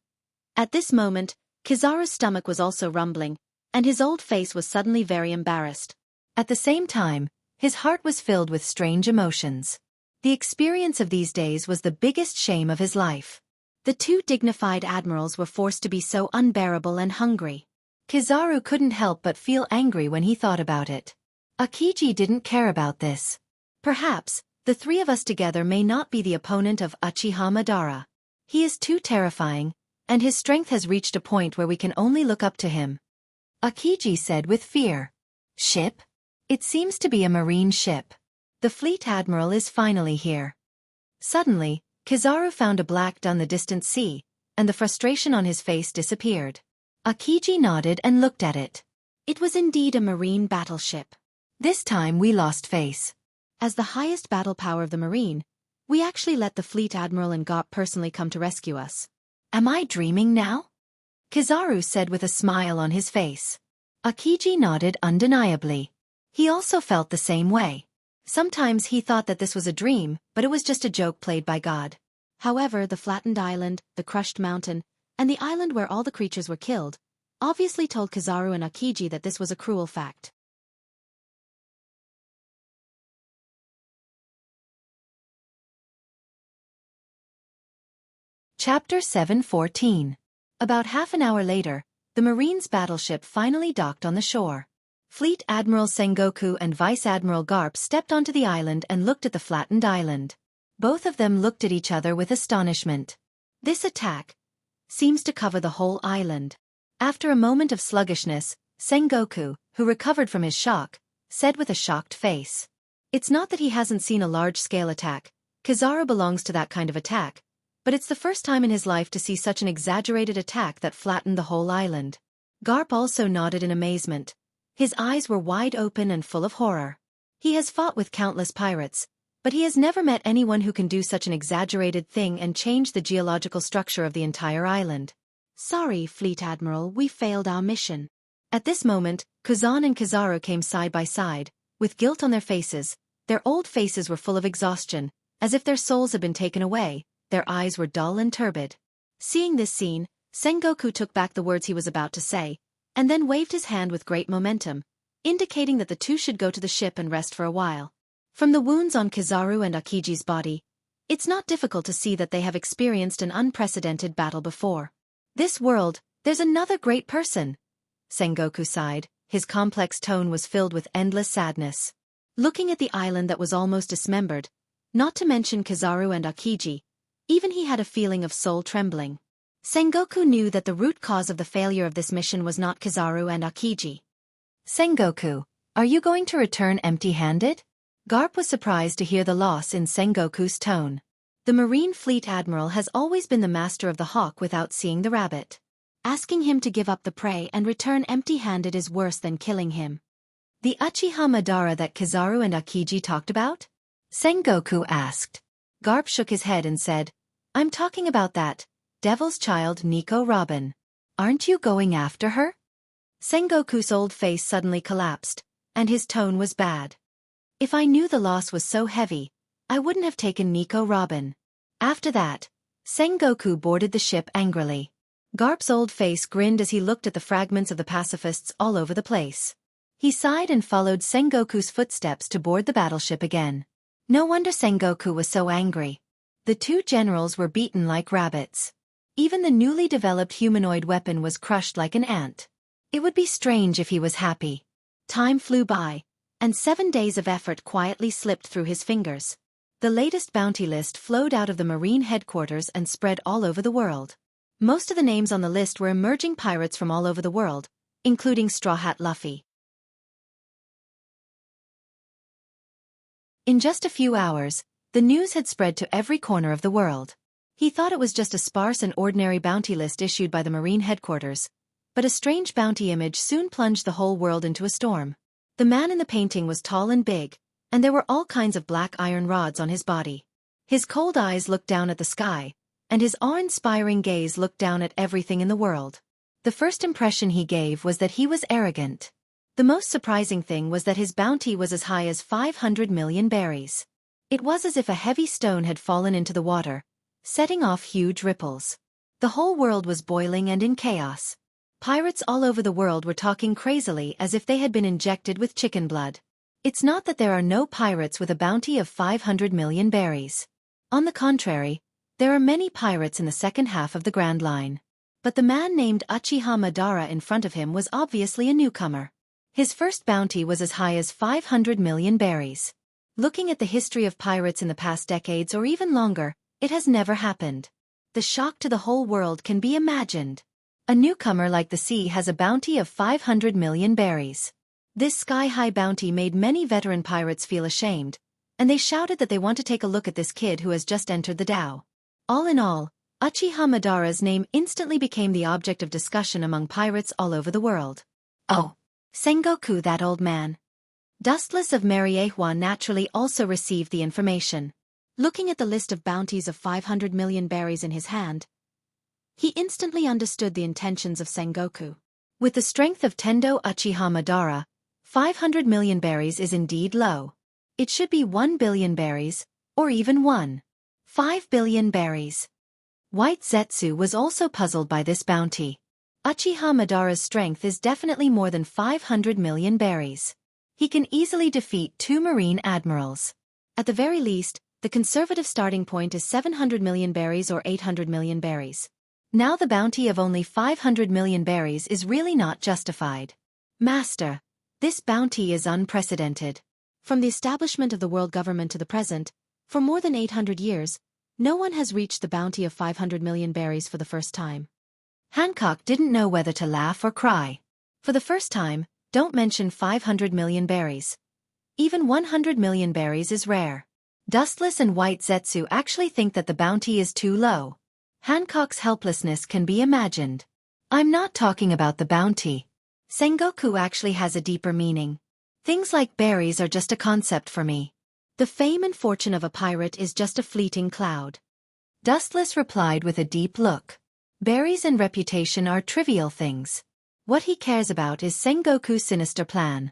At this moment, Kizaru's stomach was also rumbling, and his old face was suddenly very embarrassed. At the same time, his heart was filled with strange emotions. The experience of these days was the biggest shame of his life. The two dignified admirals were forced to be so unbearable and hungry. Kizaru couldn't help but feel angry when he thought about it. Akiji didn't care about this. Perhaps, the three of us together may not be the opponent of Uchiha Madara. He is too terrifying, and his strength has reached a point where we can only look up to him. Akiji said with fear. Ship? It seems to be a marine ship. The fleet admiral is finally here. Suddenly, Kizaru found a black dot in the distant sea, and the frustration on his face disappeared. Akiji nodded and looked at it. It was indeed a marine battleship. This time we lost face. As the highest battle power of the marine, we actually let the fleet admiral and Garp personally come to rescue us. Am I dreaming now? Kizaru said with a smile on his face. Akiji nodded undeniably. He also felt the same way. Sometimes he thought that this was a dream, but it was just a joke played by God. However, the flattened island, the crushed mountain, and the island where all the creatures were killed, obviously told Kizaru and Akiji that this was a cruel fact. Chapter 7:14. About half an hour later, the Marine's battleship finally docked on the shore. Fleet Admiral Sengoku and Vice Admiral Garp stepped onto the island and looked at the flattened island. Both of them looked at each other with astonishment. This attack seems to cover the whole island. After a moment of sluggishness, Sengoku, who recovered from his shock, said with a shocked face. It's not that he hasn't seen a large-scale attack. Kizaru belongs to that kind of attack. But it's the first time in his life to see such an exaggerated attack that flattened the whole island. Garp also nodded in amazement. His eyes were wide open and full of horror. He has fought with countless pirates, but he has never met anyone who can do such an exaggerated thing and change the geological structure of the entire island. Sorry, Fleet Admiral, we failed our mission. At this moment, Kuzan and Kizaru came side by side, with guilt on their faces. Their old faces were full of exhaustion, as if their souls had been taken away. Their eyes were dull and turbid. Seeing this scene, Sengoku took back the words he was about to say, and then waved his hand with great momentum, indicating that the two should go to the ship and rest for a while. From the wounds on Kizaru and Akiji's body, it's not difficult to see that they have experienced an unprecedented battle before. This world, there's another great person. Sengoku sighed. His complex tone was filled with endless sadness. Looking at the island that was almost dismembered, not to mention Kizaru and Akiji, even he had a feeling of soul trembling. Sengoku knew that the root cause of the failure of this mission was not Kizaru and Akiji. Sengoku, are you going to return empty-handed? Garp was surprised to hear the loss in Sengoku's tone. The Marine Fleet Admiral has always been the master of the hawk without seeing the rabbit. Asking him to give up the prey and return empty-handed is worse than killing him. The Uchiha Madara that Kizaru and Akiji talked about? Sengoku asked. Garp shook his head and said, I'm talking about that devil's child Nico Robin. Aren't you going after her? Sengoku's old face suddenly collapsed, and his tone was bad. If I knew the loss was so heavy, I wouldn't have taken Nico Robin. After that, Sengoku boarded the ship angrily. Garp's old face grinned as he looked at the fragments of the pacifists all over the place. He sighed and followed Sengoku's footsteps to board the battleship again. No wonder Sengoku was so angry. The two generals were beaten like rabbits. Even the newly developed humanoid weapon was crushed like an ant. It would be strange if he was happy. Time flew by, and 7 days of effort quietly slipped through his fingers. The latest bounty list flowed out of the Marine headquarters and spread all over the world. Most of the names on the list were emerging pirates from all over the world, including Straw Hat Luffy. In just a few hours, the news had spread to every corner of the world. He thought it was just a sparse and ordinary bounty list issued by the Marine headquarters, but a strange bounty image soon plunged the whole world into a storm. The man in the painting was tall and big, and there were all kinds of black iron rods on his body. His cold eyes looked down at the sky, and his awe-inspiring gaze looked down at everything in the world. The first impression he gave was that he was arrogant. The most surprising thing was that his bounty was as high as 500 million berries. It was as if a heavy stone had fallen into the water, setting off huge ripples. The whole world was boiling and in chaos. Pirates all over the world were talking crazily as if they had been injected with chicken blood. It's not that there are no pirates with a bounty of 500 million berries. On the contrary, there are many pirates in the second half of the Grand Line. But the man named Uchiha Madara in front of him was obviously a newcomer. His first bounty was as high as 500 million berries. Looking at the history of pirates in the past decades or even longer, it has never happened. The shock to the whole world can be imagined. A newcomer like the sea has a bounty of 500 million berries. This sky-high bounty made many veteran pirates feel ashamed, and they shouted that they want to take a look at this kid who has just entered the Dao. All in all, Uchiha Madara's name instantly became the object of discussion among pirates all over the world. Oh, Sengoku, that old man. Dustless of Mariehua naturally also received the information. Looking at the list of bounties of 500 million berries in his hand, he instantly understood the intentions of Sengoku. With the strength of Tendo Uchiha Madara, 500 million berries is indeed low. It should be 1 billion berries, or even 1.5 billion berries. White Zetsu was also puzzled by this bounty. Uchiha Madara's strength is definitely more than 500 million berries. He can easily defeat 2 marine admirals. At the very least, the conservative starting point is 700 million berries or 800 million berries. Now the bounty of only 500 million berries is really not justified. Master, this bounty is unprecedented. From the establishment of the world government to the present, for more than 800 years, no one has reached the bounty of 500 million berries for the first time. Hancock didn't know whether to laugh or cry. For the first time, don't mention 500 million berries. Even 100 million berries is rare. Dustless and White Zetsu actually think that the bounty is too low. Hancock's helplessness can be imagined. I'm not talking about the bounty. Sengoku actually has a deeper meaning. Things like berries are just a concept for me. The fame and fortune of a pirate is just a fleeting cloud. Dustless replied with a deep look. Berries and reputation are trivial things. What he cares about is Sengoku's sinister plan.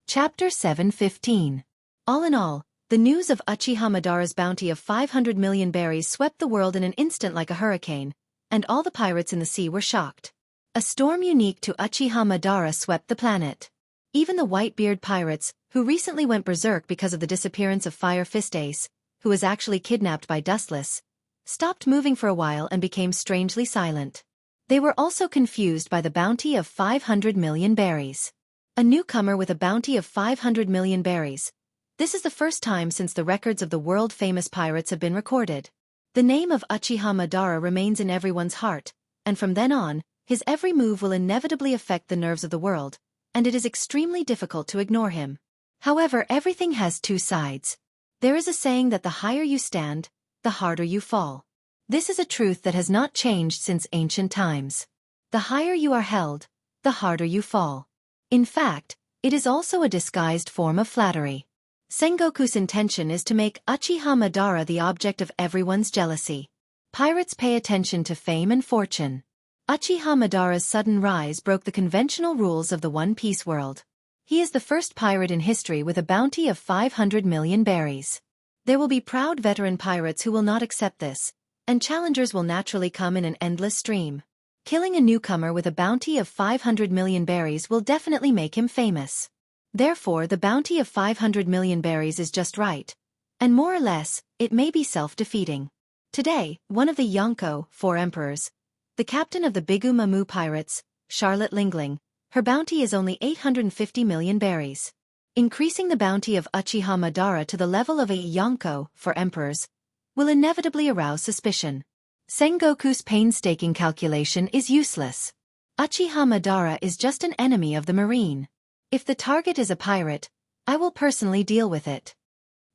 Chapter 7:15. All in all, the news of Uchiha Madara's bounty of 500 million berries swept the world in an instant like a hurricane, and all the pirates in the sea were shocked. A storm unique to Uchiha Madara swept the planet. Even the Whitebeard pirates, who recently went berserk because of the disappearance of Fire Fist Ace, who was actually kidnapped by Dustless, stopped moving for a while and became strangely silent. They were also confused by the bounty of 500 million berries. A newcomer with a bounty of 500 million berries. This is the first time since the records of the world-famous pirates have been recorded. The name of Uchiha Madara remains in everyone's heart, and from then on, his every move will inevitably affect the nerves of the world, and it is extremely difficult to ignore him. However, everything has two sides. There is a saying that the higher you stand, the harder you fall. This is a truth that has not changed since ancient times. The higher you are held, the harder you fall. In fact, it is also a disguised form of flattery. Sengoku's intention is to make Uchiha Madara the object of everyone's jealousy. Pirates pay attention to fame and fortune. Uchiha Madara's sudden rise broke the conventional rules of the One Piece world. He is the first pirate in history with a bounty of 500 million berries. There will be proud veteran pirates who will not accept this, and challengers will naturally come in an endless stream. Killing a newcomer with a bounty of 500 million berries will definitely make him famous. Therefore, the bounty of 500 million berries is just right, and more or less, it may be self-defeating. Today, one of the Yonko, 4 emperors, the captain of the Bigu Mamu pirates, Charlotte Lingling, her bounty is only 850 million berries. Increasing the bounty of Uchiha Madara to the level of a Yonko, 4 emperors, will inevitably arouse suspicion. Sengoku's painstaking calculation is useless. Uchiha Madara is just an enemy of the marine. If the target is a pirate, I will personally deal with it.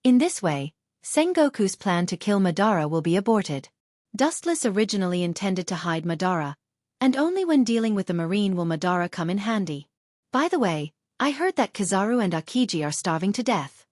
In this way, Sengoku's plan to kill Madara will be aborted. Dustless originally intended to hide Madara, and only when dealing with the marine will Madara come in handy. By the way, I heard that Kizaru and Akiji are starving to death.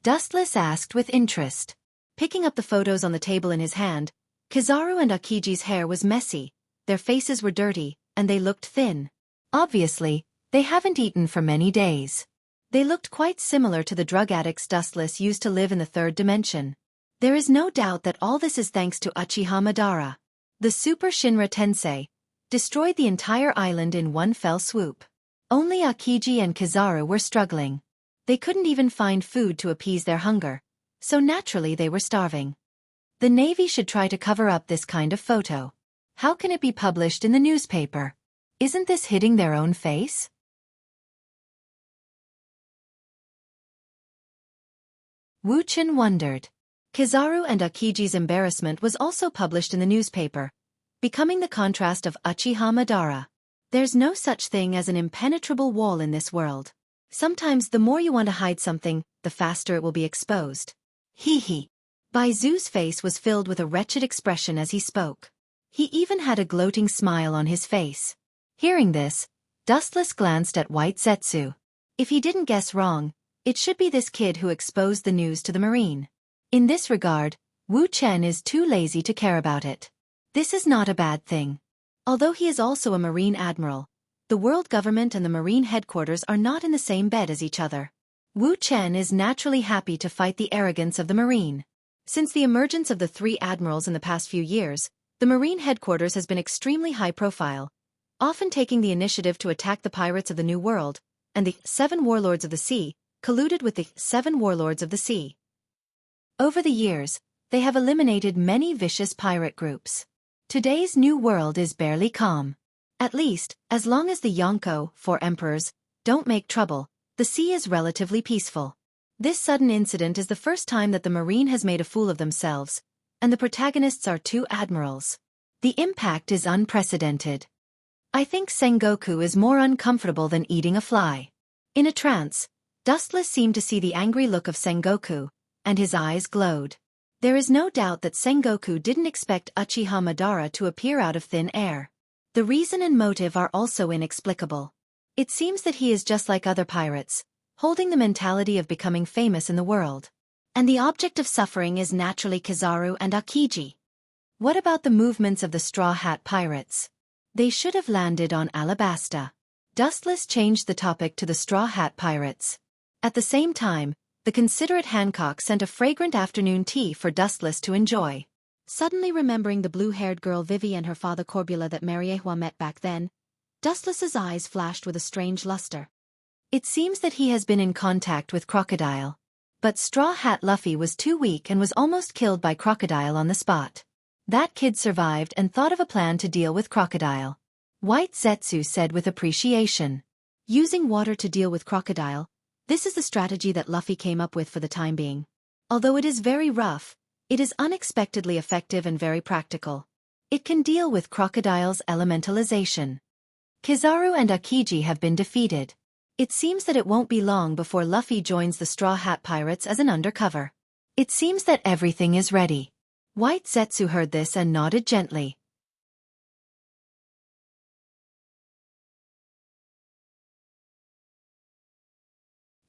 Dustless asked with interest. Picking up the photos on the table in his hand, Kizaru and Akiji's hair was messy, their faces were dirty, and they looked thin. Obviously, they haven't eaten for many days. They looked quite similar to the drug addicts Dustless used to live in the third dimension. There is no doubt that all this is thanks to Uchiha Madara. The Super Shinra Tensei destroyed the entire island in one fell swoop. Only Akiji and Kizaru were struggling. They couldn't even find food to appease their hunger, so naturally they were starving. The Navy should try to cover up this kind of photo. How can it be published in the newspaper? Isn't this hitting their own face? Wuchen wondered. Kizaru and Akiji's embarrassment was also published in the newspaper, becoming the contrast of Uchiha Madara. There's no such thing as an impenetrable wall in this world. Sometimes the more you want to hide something, the faster it will be exposed. Hee hee. Baizu's face was filled with a wretched expression as he spoke. He even had a gloating smile on his face. Hearing this, Dustless glanced at White Zetsu. If he didn't guess wrong, it should be this kid who exposed the news to the Marine. In this regard, Wu Chen is too lazy to care about it. This is not a bad thing. Although he is also a Marine admiral, the world government and the Marine headquarters are not in the same bed as each other. Wu Chen is naturally happy to fight the arrogance of the Marine. Since the emergence of the three admirals in the past few years, the Marine headquarters has been extremely high profile, often taking the initiative to attack the pirates of the New World, and the 7 warlords of the sea colluded with the 7 warlords of the sea. Over the years, they have eliminated many vicious pirate groups. Today's New World is barely calm. At least, as long as the Yonko, 4 emperors, don't make trouble, the sea is relatively peaceful. This sudden incident is the first time that the Marine has made a fool of themselves, and the protagonists are 2 admirals. The impact is unprecedented. I think Sengoku is more uncomfortable than eating a fly. In a trance, Dustless seemed to see the angry look of Sengoku, and his eyes glowed. There is no doubt that Sengoku didn't expect Uchiha Madara to appear out of thin air. The reason and motive are also inexplicable. It seems that he is just like other pirates, holding the mentality of becoming famous in the world. And the object of suffering is naturally Kizaru and Akiji. What about the movements of the Straw Hat Pirates? They should have landed on Alabasta. Dustless changed the topic to the Straw Hat Pirates. At the same time, the considerate Hancock sent a fragrant afternoon tea for Dustless to enjoy. Suddenly remembering the blue-haired girl Vivi and her father Corbula that Mariehua met back then, Dustless's eyes flashed with a strange luster. It seems that he has been in contact with Crocodile. But Straw Hat Luffy was too weak and was almost killed by Crocodile on the spot. That kid survived and thought of a plan to deal with Crocodile. White Zetsu said with appreciation. Using water to deal with Crocodile, this is the strategy that Luffy came up with for the time being. Although it is very rough, it is unexpectedly effective and very practical. It can deal with Crocodile's elementalization. Kizaru and Akiji have been defeated. It seems that it won't be long before Luffy joins the Straw Hat Pirates as an undercover. It seems that everything is ready. White Zetsu heard this and nodded gently.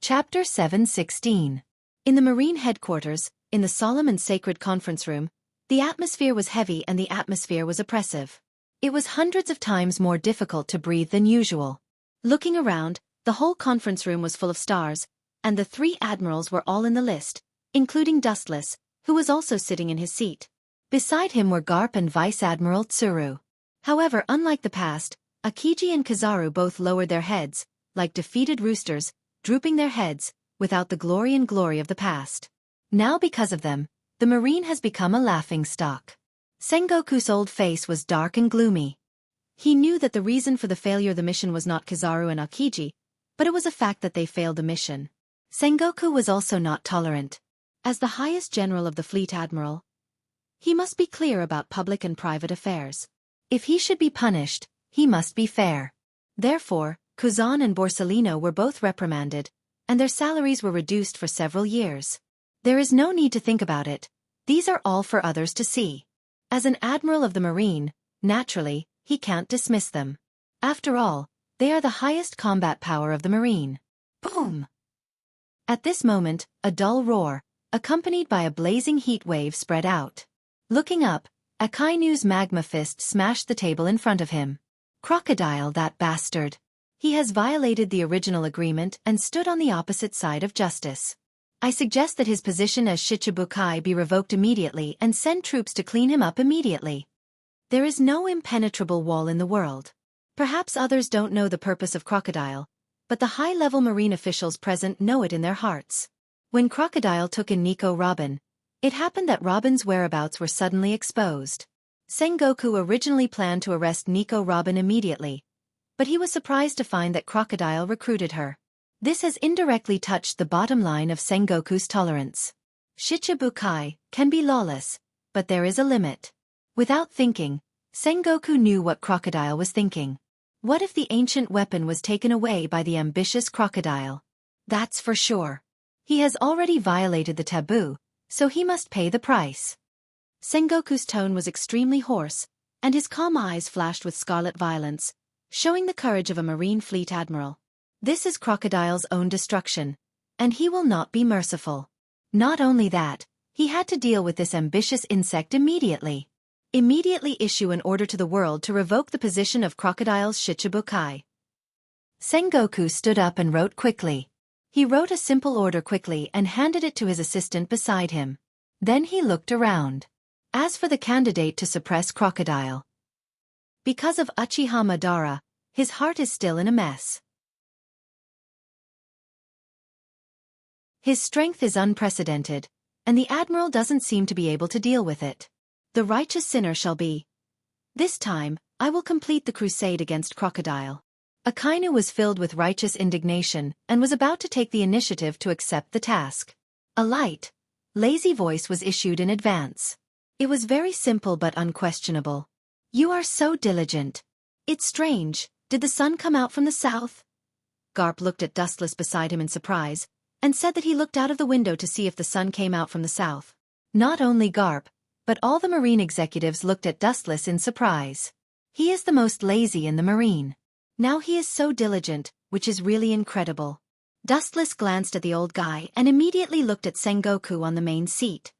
Chapter 716. In the Marine headquarters, in the solemn and sacred conference room, the atmosphere was heavy and the atmosphere was oppressive. It was hundreds of times more difficult to breathe than usual. Looking around, the whole conference room was full of stars, and the 3 admirals were all in the list, including Dustless, who was also sitting in his seat. Beside him were Garp and Vice Admiral Tsuru. However, unlike the past, Akiji and Kizaru both lowered their heads, like defeated roosters, drooping their heads, without the glory of the past. Now because of them, the Marine has become a laughingstock. Sengoku's old face was dark and gloomy. He knew that the reason for the failure of the mission was not Kizaru and Akiji, but it was a fact that they failed the mission. Sengoku was also not tolerant. As the highest general of the fleet admiral, he must be clear about public and private affairs. If he should be punished, he must be fair. Therefore, Kuzan and Borsellino were both reprimanded, and their salaries were reduced for several years. There is no need to think about it. These are all for others to see. As an admiral of the Marine, naturally, he can't dismiss them. After all, they are the highest combat power of the Marine. Boom! At this moment, a dull roar, accompanied by a blazing heat wave, spread out. Looking up, Akainu's magma fist smashed the table in front of him. Crocodile, that bastard. He has violated the original agreement and stood on the opposite side of justice. I suggest that his position as Shichibukai be revoked immediately and send troops to clean him up immediately. There is no impenetrable wall in the world. Perhaps others don't know the purpose of Crocodile, but the high-level marine officials present know it in their hearts. When Crocodile took in Nico Robin, it happened that Robin's whereabouts were suddenly exposed. Sengoku originally planned to arrest Nico Robin immediately, but he was surprised to find that Crocodile recruited her. This has indirectly touched the bottom line of Sengoku's tolerance. Shichibukai can be lawless, but there is a limit. Without thinking, Sengoku knew what Crocodile was thinking. What if the ancient weapon was taken away by the ambitious Crocodile? That's for sure. He has already violated the taboo, so he must pay the price. Sengoku's tone was extremely hoarse, and his calm eyes flashed with scarlet violence, showing the courage of a marine fleet admiral. This is Crocodile's own destruction, and he will not be merciful. Not only that, he had to deal with this ambitious insect immediately. Immediately issue an order to the world to revoke the position of Crocodile's Shichibukai. Sengoku stood up and wrote quickly. He wrote a simple order quickly and handed it to his assistant beside him. Then he looked around. As for the candidate to suppress Crocodile, because of Uchiha Madara, his heart is still in a mess. His strength is unprecedented, and the Admiral doesn't seem to be able to deal with it. The righteous sinner shall be. This time, I will complete the crusade against Crocodile. Akainu was filled with righteous indignation and was about to take the initiative to accept the task. A light, lazy voice was issued in advance. It was very simple but unquestionable. You are so diligent. It's strange, did the sun come out from the south? Garp looked at Dustless beside him in surprise, and said that he looked out of the window to see if the sun came out from the south. Not only Garp, but all the marine executives looked at Dustless in surprise. He is the most lazy in the marine. Now he is so diligent, which is really incredible. Dustless glanced at the old guy and immediately looked at Sengoku on the main seat.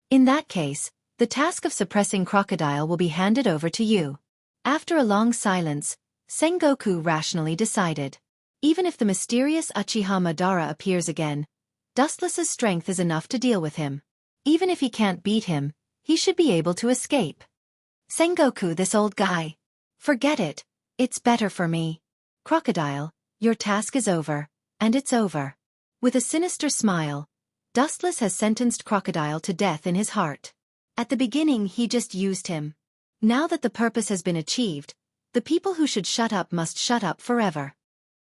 In that case, the task of suppressing Crocodile will be handed over to you. After a long silence, Sengoku rationally decided. Even if the mysterious Uchiha Madara appears again, Dustless's strength is enough to deal with him. Even if he can't beat him, he should be able to escape. Sengoku, this old guy. Forget it, it's better for me. Crocodile, your task is over, and it's over. With a sinister smile, Dustless has sentenced Crocodile to death in his heart. At the beginning he just used him. Now that the purpose has been achieved, the people who should shut up must shut up forever.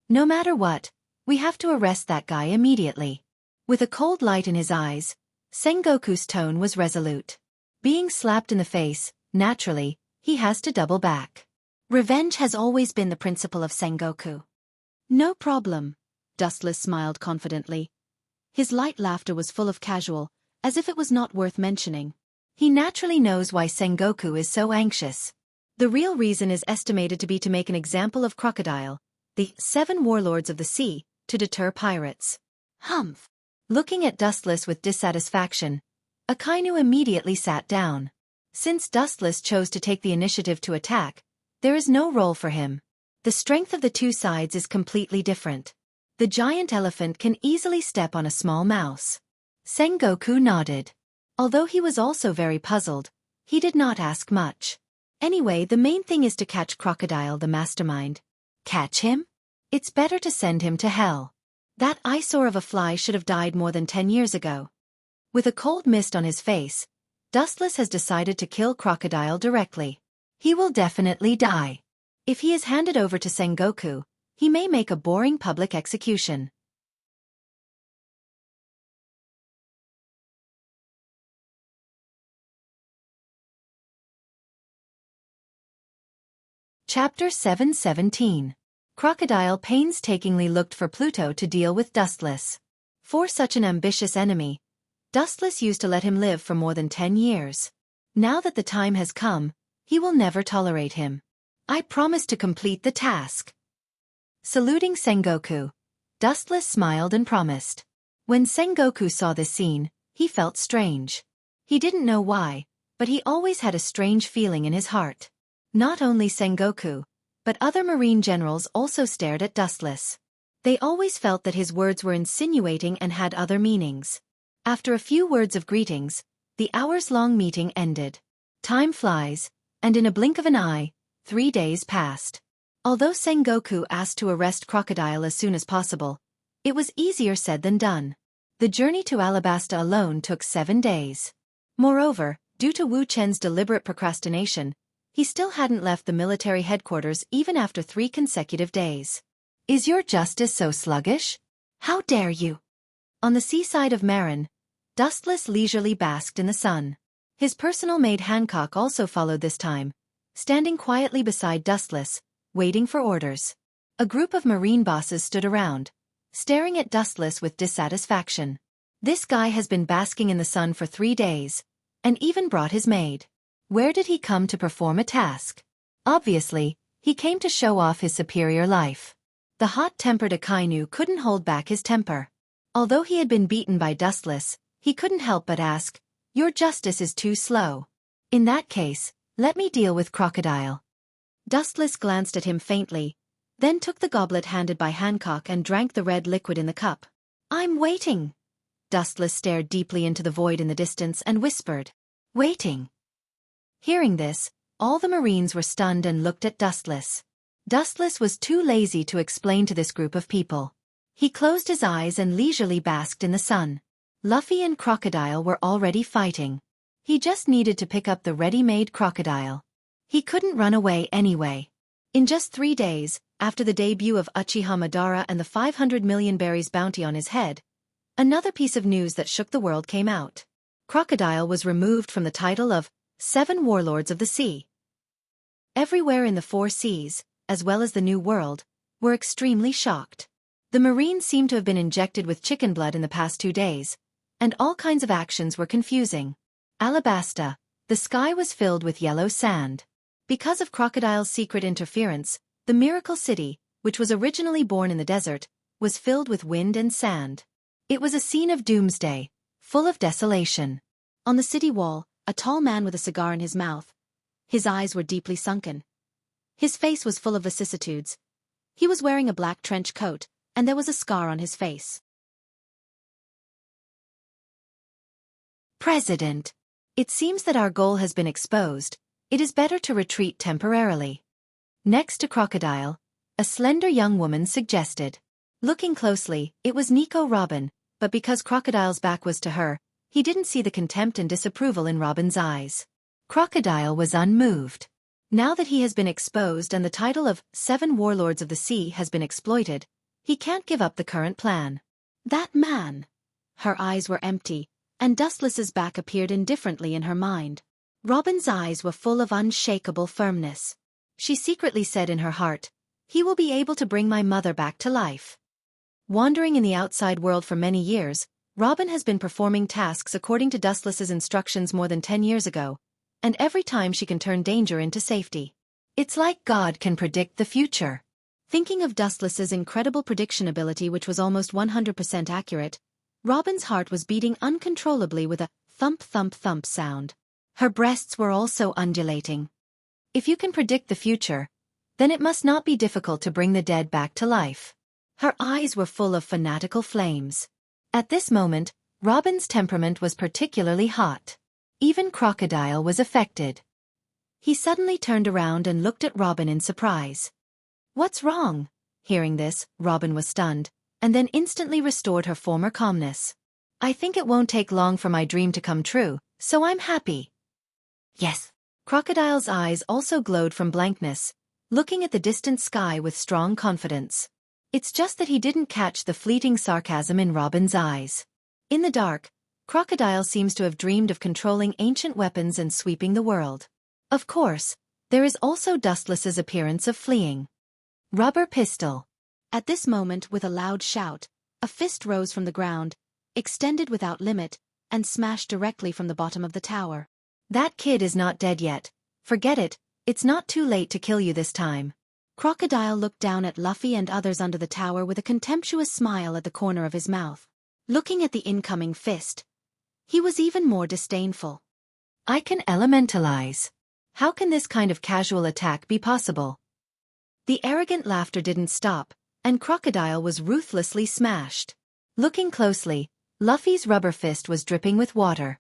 No matter what, we have to arrest that guy immediately. With a cold light in his eyes, Sengoku's tone was resolute. Being slapped in the face, naturally, he has to double back. Revenge has always been the principle of Sengoku. No problem. Dustless smiled confidently. His light laughter was full of casual, as if it was not worth mentioning. He naturally knows why Sengoku is so anxious. The real reason is estimated to be to make an example of Crocodile, the 7 warlords of the sea, to deter pirates. Humph. Looking at Dustless with dissatisfaction, Akainu immediately sat down. Since Dustless chose to take the initiative to attack, there is no role for him. The strength of the two sides is completely different. The giant elephant can easily step on a small mouse. Sengoku nodded. Although he was also very puzzled, he did not ask much. Anyway, the main thing is to catch Crocodile the mastermind. Catch him? It's better to send him to hell. That eyesore of a fly should have died more than 10 years ago. With a cold mist on his face, Dustless has decided to kill Crocodile directly. He will definitely die. If he is handed over to Sengoku, he may make a boring public execution. Chapter 717. Crocodile painstakingly looked for Pluto to deal with Dustless. For such an ambitious enemy, Dustless used to let him live for more than 10 years. Now that the time has come, he will never tolerate him. I promise to complete the task. Saluting Sengoku, Dustless smiled and promised. When Sengoku saw this scene, he felt strange. He didn't know why, but he always had a strange feeling in his heart. Not only Sengoku, but other marine generals also stared at Dustless. They always felt that his words were insinuating and had other meanings. After a few words of greetings, the hours-long meeting ended. Time flies, and in a blink of an eye, 3 days passed. Although Sengoku asked to arrest Crocodile as soon as possible, it was easier said than done. The journey to Alabasta alone took 7 days. Moreover, due to Wu Chen's deliberate procrastination, he still hadn't left the military headquarters even after 3 consecutive days. Is your justice so sluggish? How dare you? On the seaside of Marin, Dustless leisurely basked in the sun. His personal maid Hancock also followed this time, standing quietly beside Dustless, waiting for orders. A group of marine bosses stood around, staring at Dustless with dissatisfaction. This guy has been basking in the sun for 3 days, and even brought his maid. Where did he come to perform a task? Obviously, he came to show off his superior life. The hot-tempered Akainu couldn't hold back his temper. Although he had been beaten by Dustless, he couldn't help but ask, "Your justice is too slow. In that case, let me deal with Crocodile." Dustless glanced at him faintly, then took the goblet handed by Hancock and drank the red liquid in the cup. "I'm waiting." Dustless stared deeply into the void in the distance and whispered, "Waiting." Hearing this, all the Marines were stunned and looked at Dustless. Dustless was too lazy to explain to this group of people. He closed his eyes and leisurely basked in the sun. Luffy and Crocodile were already fighting. He just needed to pick up the ready-made Crocodile. He couldn't run away anyway. In just 3 days, after the debut of Uchiha Madara and the 500 million berries bounty on his head, another piece of news that shook the world came out. Crocodile was removed from the title of 7 Warlords of the Sea. Everywhere in the 4 seas, as well as the New World, were extremely shocked. The Marines seemed to have been injected with chicken blood in the past 2 days, and all kinds of actions were confusing. Alabasta, the sky was filled with yellow sand. Because of Crocodile's secret interference, the Miracle City, which was originally born in the desert, was filled with wind and sand. It was a scene of doomsday, full of desolation. On the city wall, a tall man with a cigar in his mouth. His eyes were deeply sunken. His face was full of vicissitudes. He was wearing a black trench coat, and there was a scar on his face. President, it seems that our goal has been exposed. It is better to retreat temporarily. Next to Crocodile, a slender young woman suggested. Looking closely, it was Nico Robin, but because Crocodile's back was to her, he didn't see the contempt and disapproval in Robin's eyes. Crocodile was unmoved. Now that he has been exposed and the title of 7 Warlords of the Sea has been exploited, he can't give up the current plan. That man! Her eyes were empty, and Dustless's back appeared indifferently in her mind. Robin's eyes were full of unshakable firmness. She secretly said in her heart, "He will be able to bring my mother back to life." Wandering in the outside world for many years, Robin has been performing tasks according to Dustless's instructions more than 10 years ago, and every time she can turn danger into safety. It's like God can predict the future. Thinking of Dustless's incredible prediction ability, which was almost 100% accurate, Robin's heart was beating uncontrollably with a thump-thump-thump sound. Her breasts were also undulating. If you can predict the future, then it must not be difficult to bring the dead back to life. Her eyes were full of fanatical flames. At this moment, Robin's temperament was particularly hot. Even Crocodile was affected. He suddenly turned around and looked at Robin in surprise. "What's wrong?" Hearing this, Robin was stunned, and then instantly restored her former calmness. "I think it won't take long for my dream to come true, so I'm happy." "Yes." Crocodile's eyes also glowed from blankness, looking at the distant sky with strong confidence. It's just that he didn't catch the fleeting sarcasm in Robin's eyes. In the dark, Crocodile seems to have dreamed of controlling ancient weapons and sweeping the world. Of course, there is also Dustless's appearance of fleeing. Rubber pistol. At this moment, with a loud shout, a fist rose from the ground, extended without limit, and smashed directly from the bottom of the tower. "That kid is not dead yet. Forget it, it's not too late to kill you this time." Crocodile looked down at Luffy and others under the tower with a contemptuous smile at the corner of his mouth. Looking at the incoming fist, he was even more disdainful. I can elementalize. How can this kind of casual attack be possible? The arrogant laughter didn't stop, and Crocodile was ruthlessly smashed. Looking closely, Luffy's rubber fist was dripping with water.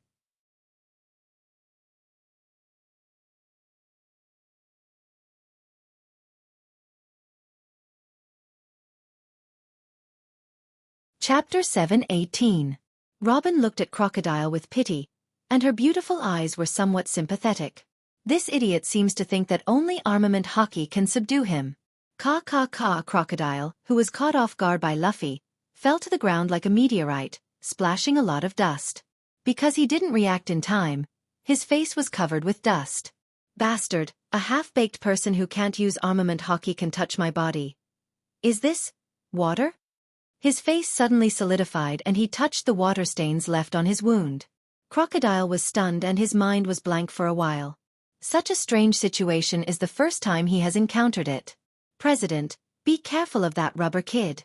Chapter 7:18. Robin looked at Crocodile with pity, and her beautiful eyes were somewhat sympathetic. This idiot seems to think that only armament hockey can subdue him. Crocodile, who was caught off guard by Luffy, fell to the ground like a meteorite, splashing a lot of dust. Because he didn't react in time, his face was covered with dust. Bastard, a half-baked person who can't use armament hockey can touch my body. Is this water? His face suddenly solidified and he touched the water stains left on his wound. Crocodile was stunned and his mind was blank for a while. Such a strange situation is the first time he has encountered it. President, be careful of that rubber kid.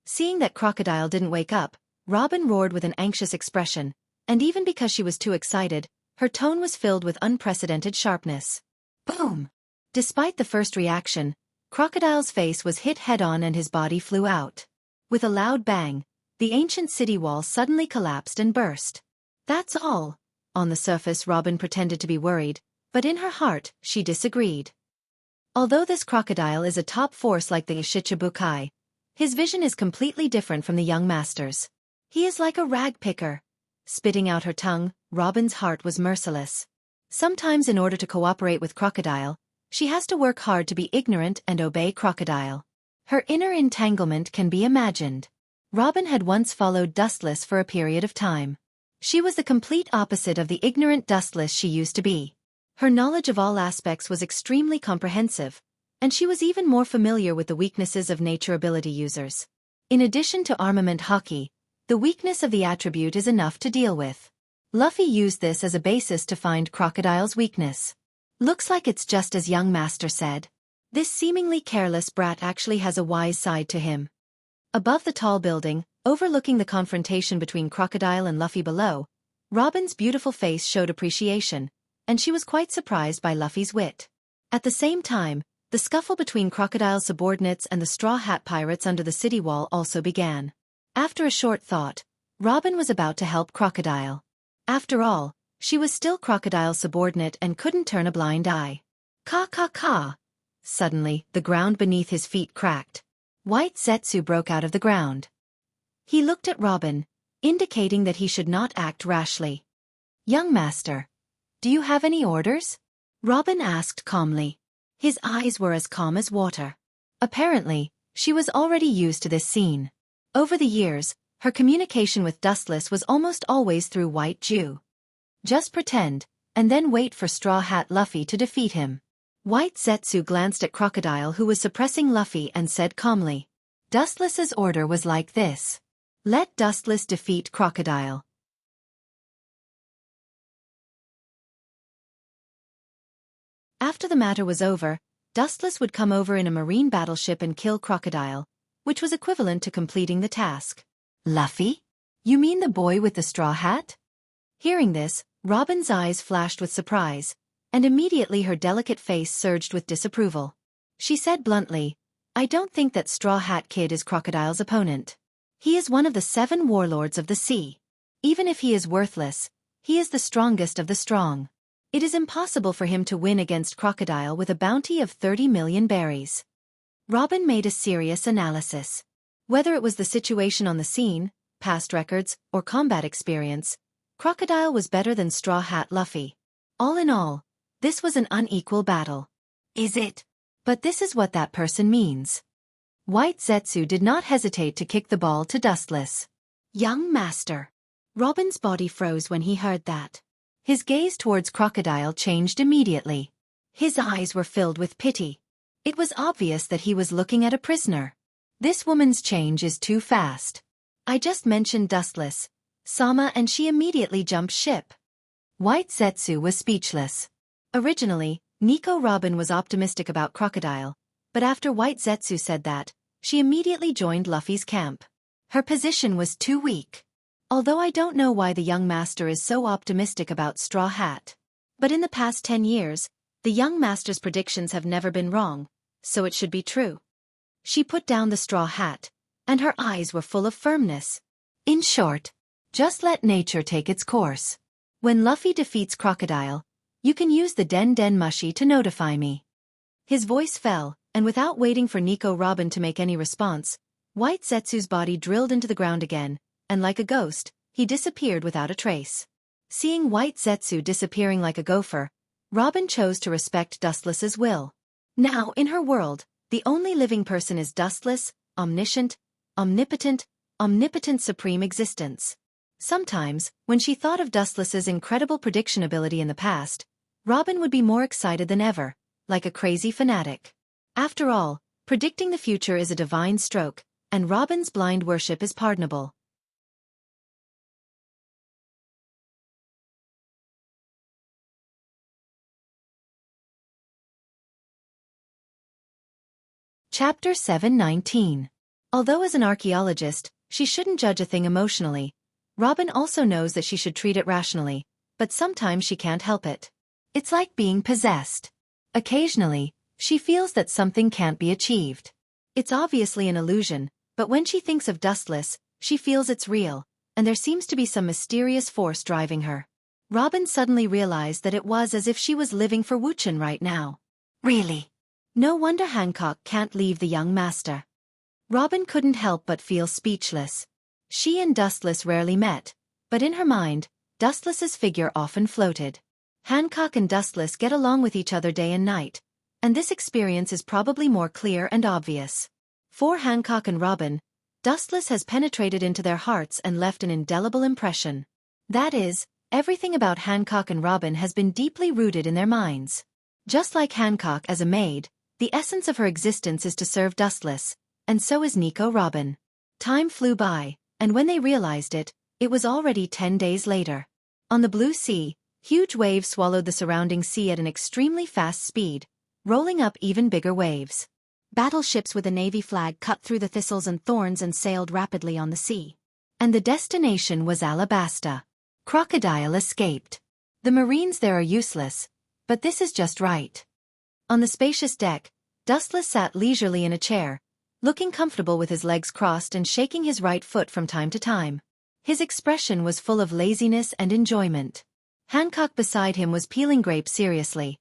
Seeing that Crocodile didn't wake up, Robin roared with an anxious expression, and even because she was too excited, her tone was filled with unprecedented sharpness. Boom! Despite the first reaction, Crocodile's face was hit head-on and his body flew out. With a loud bang, the ancient city wall suddenly collapsed and burst. That's all. On the surface, Robin pretended to be worried, but in her heart, she disagreed. Although this crocodile is a top force like the Shichibukai, his vision is completely different from the young master's. He is like a rag picker. Spitting out her tongue, Robin's heart was merciless. Sometimes in order to cooperate with Crocodile, she has to work hard to be ignorant and obey Crocodile. Her inner entanglement can be imagined. Robin had once followed Dustless for a period of time. She was the complete opposite of the ignorant Dustless she used to be. Her knowledge of all aspects was extremely comprehensive, and she was even more familiar with the weaknesses of nature ability users. In addition to armament hockey, the weakness of the attribute is enough to deal with. Luffy used this as a basis to find Crocodile's weakness. Looks like it's just as young master said. This seemingly careless brat actually has a wise side to him. Above the tall building, overlooking the confrontation between Crocodile and Luffy below, Robin's beautiful face showed appreciation, and she was quite surprised by Luffy's wit. At the same time, the scuffle between Crocodile's subordinates and the Straw Hat Pirates under the city wall also began. After a short thought, Robin was about to help Crocodile. After all, she was still Crocodile's subordinate and couldn't turn a blind eye. Ka. Suddenly, the ground beneath his feet cracked. White Zetsu broke out of the ground. He looked at Robin, indicating that he should not act rashly. Young master, do you have any orders? Robin asked calmly. His eyes were as calm as water. Apparently, she was already used to this scene. Over the years, her communication with Dustless was almost always through White Jew. Just pretend, and then wait for Straw Hat Luffy to defeat him. White Zetsu glanced at Crocodile who was suppressing Luffy and said calmly. Dustless's order was like this. Let Dustless defeat Crocodile. After the matter was over, Dustless would come over in a marine battleship and kill Crocodile, which was equivalent to completing the task. Luffy? You mean the boy with the straw hat? Hearing this, Robin's eyes flashed with surprise, and immediately her delicate face surged with disapproval. She said bluntly, I don't think that Straw Hat Kid is Crocodile's opponent. He is one of the 7 warlords of the sea. Even if he is worthless, he is the strongest of the strong. It is impossible for him to win against Crocodile with a bounty of 30 million berries. Robin made a serious analysis. Whether it was the situation on the scene, past records, or combat experience, Crocodile was better than Straw Hat Luffy. All in all, this was an unequal battle. Is it? But this is what that person means. White Zetsu did not hesitate to kick the ball to Dustless. Young master. Robin's body froze when he heard that. His gaze towards Crocodile changed immediately. His eyes were filled with pity. It was obvious that he was looking at a prisoner. This woman's change is too fast. I just mentioned Dustless, Sama, and she immediately jumped ship. White Zetsu was speechless. Originally, Nico Robin was optimistic about Crocodile, but after White Zetsu said that, she immediately joined Luffy's camp. Her position was too weak. Although I don't know why the young master is so optimistic about Straw Hat. But in the past 10 years, the young master's predictions have never been wrong, so it should be true. She put down the straw hat, and her eyes were full of firmness. In short, just let nature take its course. When Luffy defeats Crocodile, you can use the Den Den Mushi to notify me. His voice fell, and without waiting for Nico Robin to make any response, White Zetsu's body drilled into the ground again, and like a ghost, he disappeared without a trace. Seeing White Zetsu disappearing like a gopher, Robin chose to respect Dustless's will. Now, in her world, the only living person is Dustless, omniscient, omnipotent supreme existence. Sometimes, when she thought of Dustless's incredible prediction ability in the past, Robin would be more excited than ever, like a crazy fanatic. After all, predicting the future is a divine stroke, and Robin's blind worship is pardonable. Chapter 719. Although as an archaeologist, she shouldn't judge a thing emotionally, Robin also knows that she should treat it rationally, but sometimes she can't help it. It's like being possessed. Occasionally, she feels that something can't be achieved. It's obviously an illusion, but when she thinks of Dustless, she feels it's real, and there seems to be some mysterious force driving her. Robin suddenly realized that it was as if she was living for Wuxia right now. Really? No wonder Hancock can't leave the young master. Robin couldn't help but feel speechless. She and Dustless rarely met, but in her mind, Dustless's figure often floated. Hancock and Dustless get along with each other day and night, and this experience is probably more clear and obvious. For Hancock and Robin, Dustless has penetrated into their hearts and left an indelible impression. That is, everything about Hancock and Robin has been deeply rooted in their minds. Just like Hancock as a maid, the essence of her existence is to serve Dustless, and so is Nico Robin. Time flew by, and when they realized it, it was already 10 days later. On the blue sea, huge waves swallowed the surrounding sea at an extremely fast speed, rolling up even bigger waves. Battleships with a navy flag cut through the thistles and thorns and sailed rapidly on the sea. And the destination was Alabasta. Crocodile escaped. The Marines there are useless, but this is just right. On the spacious deck, Dustless sat leisurely in a chair, looking comfortable with his legs crossed and shaking his right foot from time to time. His expression was full of laziness and enjoyment. Hancock beside him was peeling grapes seriously.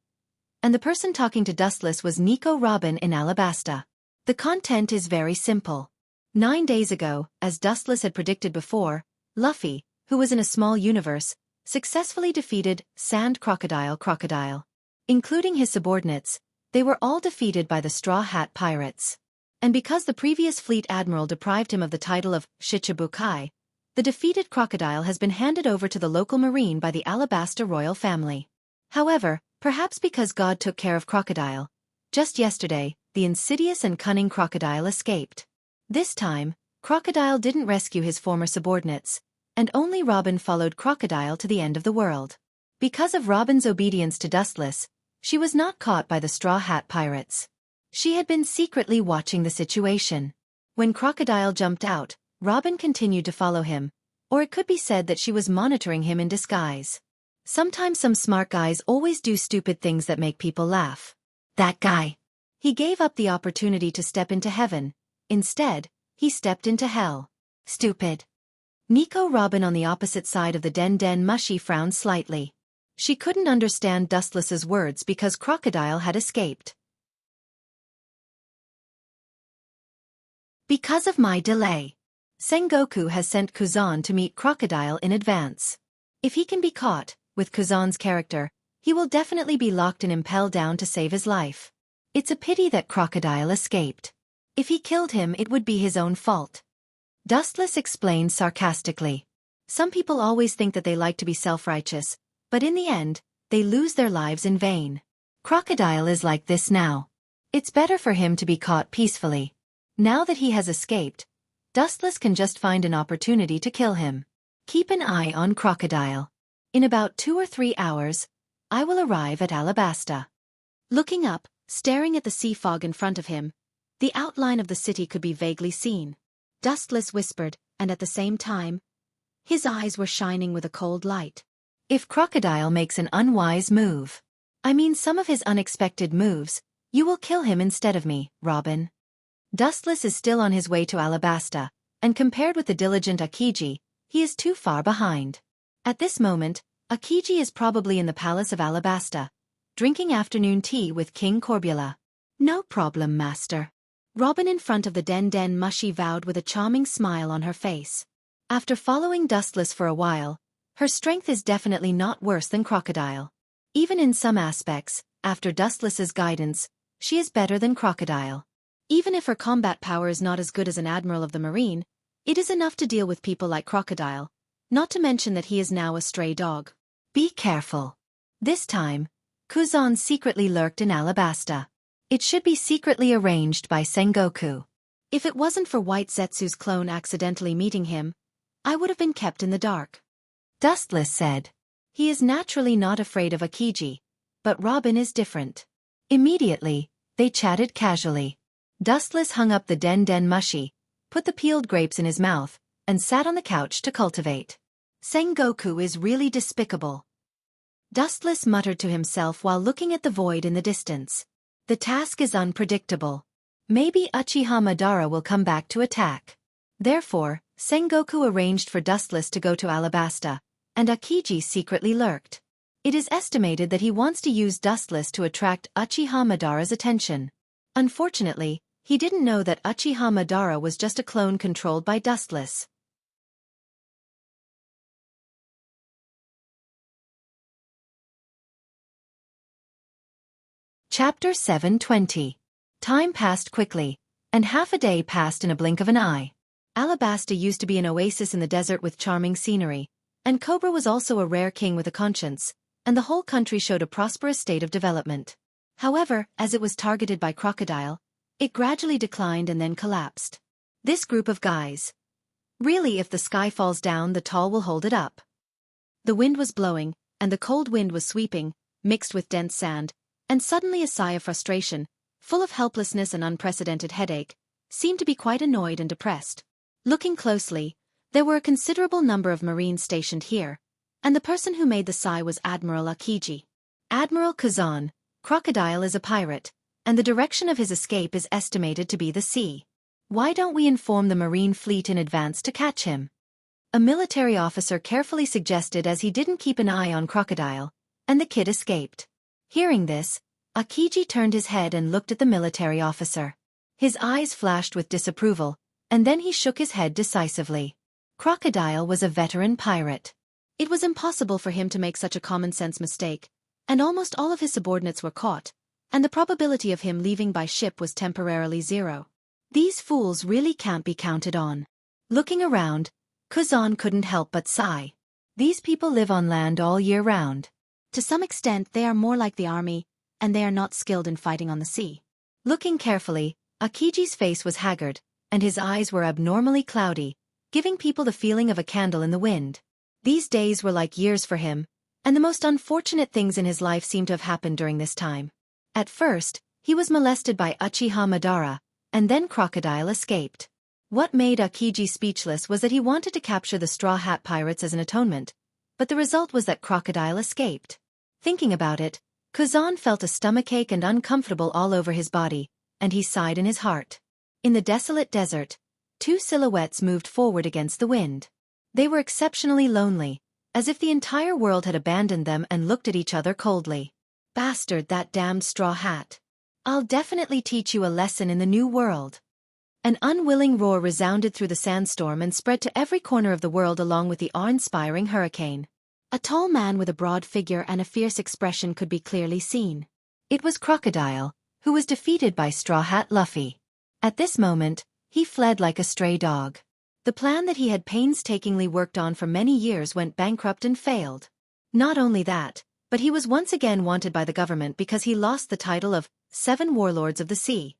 And the person talking to Dustless was Nico Robin in Alabasta. The content is very simple. 9 days ago, as Dustless had predicted before, Luffy, who was in a small universe, successfully defeated Sand Crocodile. Including his subordinates, they were all defeated by the Straw Hat Pirates. And because the previous fleet admiral deprived him of the title of Shichibukai, the defeated crocodile has been handed over to the local marine by the Alabasta royal family. However, perhaps because God took care of Crocodile, just yesterday, the insidious and cunning Crocodile escaped. This time, Crocodile didn't rescue his former subordinates, and only Robin followed Crocodile to the end of the world. Because of Robin's obedience to Dustless, she was not caught by the Straw Hat Pirates. She had been secretly watching the situation. When Crocodile jumped out, Robin continued to follow him, or it could be said that she was monitoring him in disguise. Sometimes some smart guys always do stupid things that make people laugh. That guy. He gave up the opportunity to step into heaven. Instead, he stepped into hell. Stupid. Nico Robin on the opposite side of the Den Den Mushi frowned slightly. She couldn't understand Dustless's words because Crocodile had escaped. Because of my delay. Sengoku has sent Kuzan to meet Crocodile in advance. If he can be caught, with Kuzan's character, he will definitely be locked and impelled down to save his life. It's a pity that Crocodile escaped. If he killed him, it would be his own fault. Dustless explained sarcastically. Some people always think that they like to be self-righteous, but in the end, they lose their lives in vain. Crocodile is like this now. It's better for him to be caught peacefully. Now that he has escaped, Dustless can just find an opportunity to kill him. Keep an eye on Crocodile. In about 2 or 3 hours, I will arrive at Alabasta. Looking up, staring at the sea fog in front of him, the outline of the city could be vaguely seen. Dustless whispered, and at the same time, his eyes were shining with a cold light. If Crocodile makes an unwise move, I mean some of his unexpected moves, you will kill him instead of me, Robin. Dustless is still on his way to Alabasta, and compared with the diligent Akiji, he is too far behind. At this moment, Akiji is probably in the palace of Alabasta, drinking afternoon tea with King Corbula. No problem, master. Robin in front of the Den Mushi vowed with a charming smile on her face. After following Dustless for a while, her strength is definitely not worse than Crocodile. Even in some aspects, after Dustless's guidance, she is better than Crocodile. Even if her combat power is not as good as an admiral of the marine, it is enough to deal with people like Crocodile, not to mention that he is now a stray dog. Be careful. This time, Kuzan secretly lurked in Alabasta. It should be secretly arranged by Sengoku. If it wasn't for White Zetsu's clone accidentally meeting him, I would have been kept in the dark. Dustless said. He is naturally not afraid of Akiji, but Robin is different. Immediately, they chatted casually. Dustless hung up the Den Mushi, put the peeled grapes in his mouth, and sat on the couch to cultivate. Sengoku is really despicable. Dustless muttered to himself while looking at the void in the distance. The task is unpredictable. Maybe Uchiha Madara will come back to attack. Therefore, Sengoku arranged for Dustless to go to Alabasta, and Akiji secretly lurked. It is estimated that he wants to use Dustless to attract Uchiha Madara's attention. Unfortunately, he didn't know that Uchiha Madara was just a clone controlled by Dustless. Chapter 720. Time passed quickly, and half a day passed in a blink of an eye. Alabasta used to be an oasis in the desert with charming scenery, and Cobra was also a rare king with a conscience, and the whole country showed a prosperous state of development. However, as it was targeted by Crocodile, it gradually declined and then collapsed. This group of guys. Really, if the sky falls down, the tall will hold it up. The wind was blowing, and the cold wind was sweeping, mixed with dense sand, and suddenly a sigh of frustration, full of helplessness and unprecedented headache, seemed to be quite annoyed and depressed. Looking closely, there were a considerable number of Marines stationed here, and the person who made the sigh was Admiral Akiji. Admiral Kazan, Crocodile is a pirate, and the direction of his escape is estimated to be the sea. Why don't we inform the Marine fleet in advance to catch him? A military officer carefully suggested, as he didn't keep an eye on Crocodile, and the kid escaped. Hearing this, Akiji turned his head and looked at the military officer. His eyes flashed with disapproval, and then he shook his head decisively. Crocodile was a veteran pirate. It was impossible for him to make such a common-sense mistake, and almost all of his subordinates were caught, and the probability of him leaving by ship was temporarily zero. These fools really can't be counted on. Looking around, Kuzan couldn't help but sigh. These people live on land all year round. To some extent they are more like the army, and they are not skilled in fighting on the sea. Looking carefully, Akiji's face was haggard, and his eyes were abnormally cloudy, giving people the feeling of a candle in the wind. These days were like years for him, and the most unfortunate things in his life seemed to have happened during this time. At first, he was molested by Uchiha Madara, and then Crocodile escaped. What made Akiji speechless was that he wanted to capture the Straw Hat Pirates as an atonement, but the result was that Crocodile escaped. Thinking about it, Kuzan felt a stomachache and uncomfortable all over his body, and he sighed in his heart. In the desolate desert, two silhouettes moved forward against the wind. They were exceptionally lonely, as if the entire world had abandoned them and looked at each other coldly. Bastard, that damned straw hat. I'll definitely teach you a lesson in the new world. An unwilling roar resounded through the sandstorm and spread to every corner of the world along with the awe-inspiring hurricane. A tall man with a broad figure and a fierce expression could be clearly seen. It was Crocodile, who was defeated by Straw Hat Luffy. At this moment, he fled like a stray dog. The plan that he had painstakingly worked on for many years went bankrupt and failed. Not only that, but he was once again wanted by the government because he lost the title of Seven Warlords of the Sea.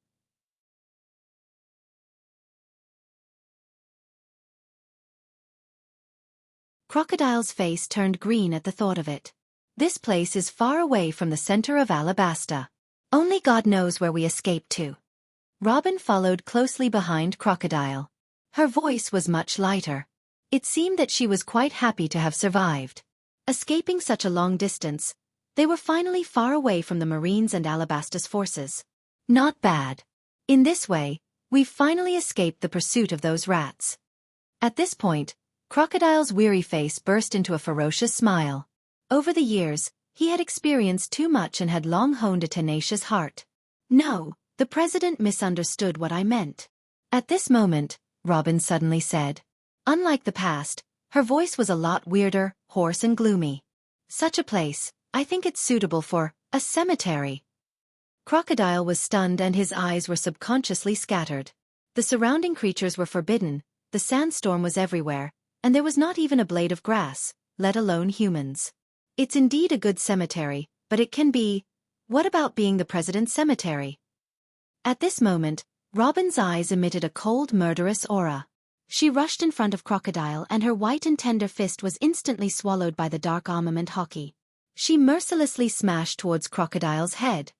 Crocodile's face turned green at the thought of it. This place is far away from the center of Alabasta. Only God knows where we escaped to. Robin followed closely behind Crocodile. Her voice was much lighter. It seemed that she was quite happy to have survived. Escaping such a long distance, they were finally far away from the Marines and Alabastus forces. Not bad. In this way, we've finally escaped the pursuit of those rats. At this point, Crocodile's weary face burst into a ferocious smile. Over the years, he had experienced too much and had long honed a tenacious heart. No, the president misunderstood what I meant. At this moment, Robin suddenly said. Unlike the past, her voice was a lot weirder, hoarse and gloomy. Such a place, I think it's suitable for a cemetery. Crocodile was stunned and his eyes were subconsciously scattered. The surrounding creatures were forbidden, the sandstorm was everywhere, and there was not even a blade of grass, let alone humans. It's indeed a good cemetery, but it can be... What about being the president's cemetery? At this moment, Robin's eyes emitted a cold, murderous aura. She rushed in front of Crocodile and her white and tender fist was instantly swallowed by the dark armament hockey. She mercilessly smashed towards Crocodile's head.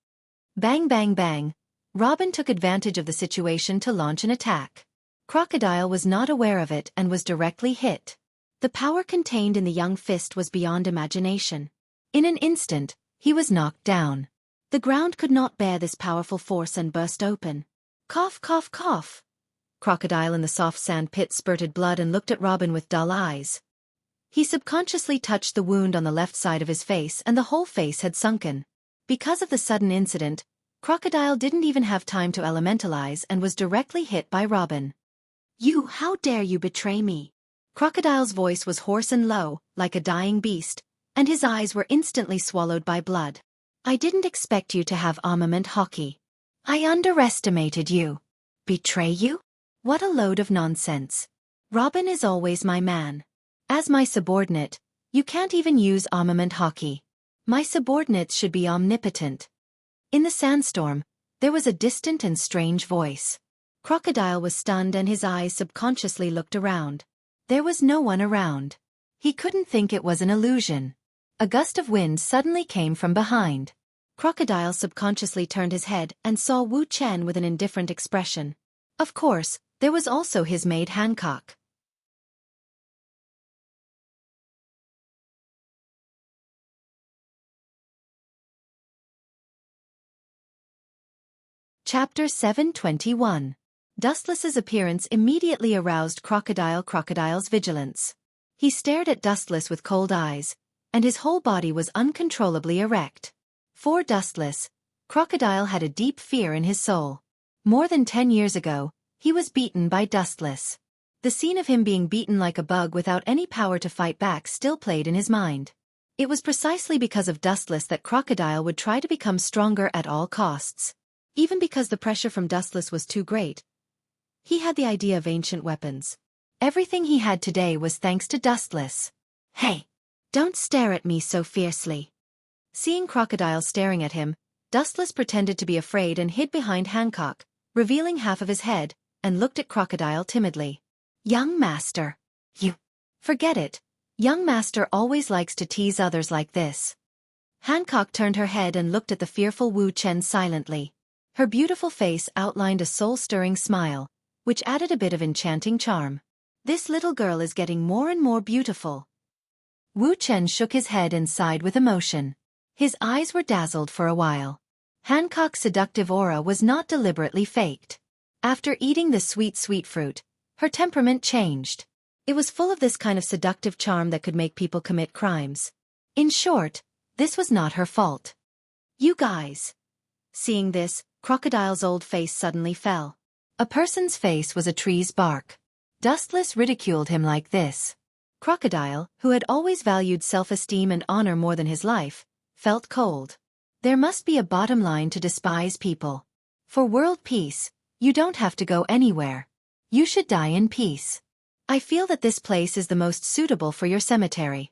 Bang bang bang. Robin took advantage of the situation to launch an attack. Crocodile was not aware of it and was directly hit. The power contained in the young fist was beyond imagination. In an instant, he was knocked down. The ground could not bear this powerful force and burst open. Cough cough cough. Crocodile in the soft sand pit spurted blood and looked at Robin with dull eyes. He subconsciously touched the wound on the left side of his face and the whole face had sunken. Because of the sudden incident, Crocodile didn't even have time to elementalize and was directly hit by Robin. You, how dare you betray me? Crocodile's voice was hoarse and low, like a dying beast, and his eyes were instantly swallowed by blood. I didn't expect you to have armament hockey. I underestimated you. Betray you? What a load of nonsense. Robin is always my man. As my subordinate, you can't even use armament hockey. My subordinates should be omnipotent. In the sandstorm, there was a distant and strange voice. Crocodile was stunned and his eyes subconsciously looked around. There was no one around. He couldn't think it was an illusion. A gust of wind suddenly came from behind. Crocodile subconsciously turned his head and saw Wu Chen with an indifferent expression. Of course, there was also his maid Hancock. Chapter 721. Dustless's appearance immediately aroused Crocodile's vigilance. He stared at Dustless with cold eyes, and his whole body was uncontrollably erect. For Dustless, Crocodile had a deep fear in his soul. More than 10 years ago, he was beaten by Dustless. The scene of him being beaten like a bug without any power to fight back still played in his mind. It was precisely because of Dustless that Crocodile would try to become stronger at all costs. Even because the pressure from Dustless was too great, he had the idea of ancient weapons. Everything he had today was thanks to Dustless. Hey! Don't stare at me so fiercely. Seeing Crocodile staring at him, Dustless pretended to be afraid and hid behind Hancock, revealing half of his head, and looked at Crocodile timidly. Young master. You. Forget it. Young master always likes to tease others like this. Hancock turned her head and looked at the fearful Wu Chen silently. Her beautiful face outlined a soul-stirring smile, which added a bit of enchanting charm. This little girl is getting more and more beautiful. Wu Chen shook his head and sighed with emotion. His eyes were dazzled for a while. Hancock's seductive aura was not deliberately faked. After eating the sweet fruit, her temperament changed. It was full of this kind of seductive charm that could make people commit crimes. In short, this was not her fault. You guys. Seeing this, Crocodile's old face suddenly fell. A person's face was a tree's bark. Dustless ridiculed him like this. Crocodile, who had always valued self-esteem and honor more than his life, felt cold. There must be a bottom line to despise people. For world peace, you don't have to go anywhere. You should die in peace. I feel that this place is the most suitable for your cemetery.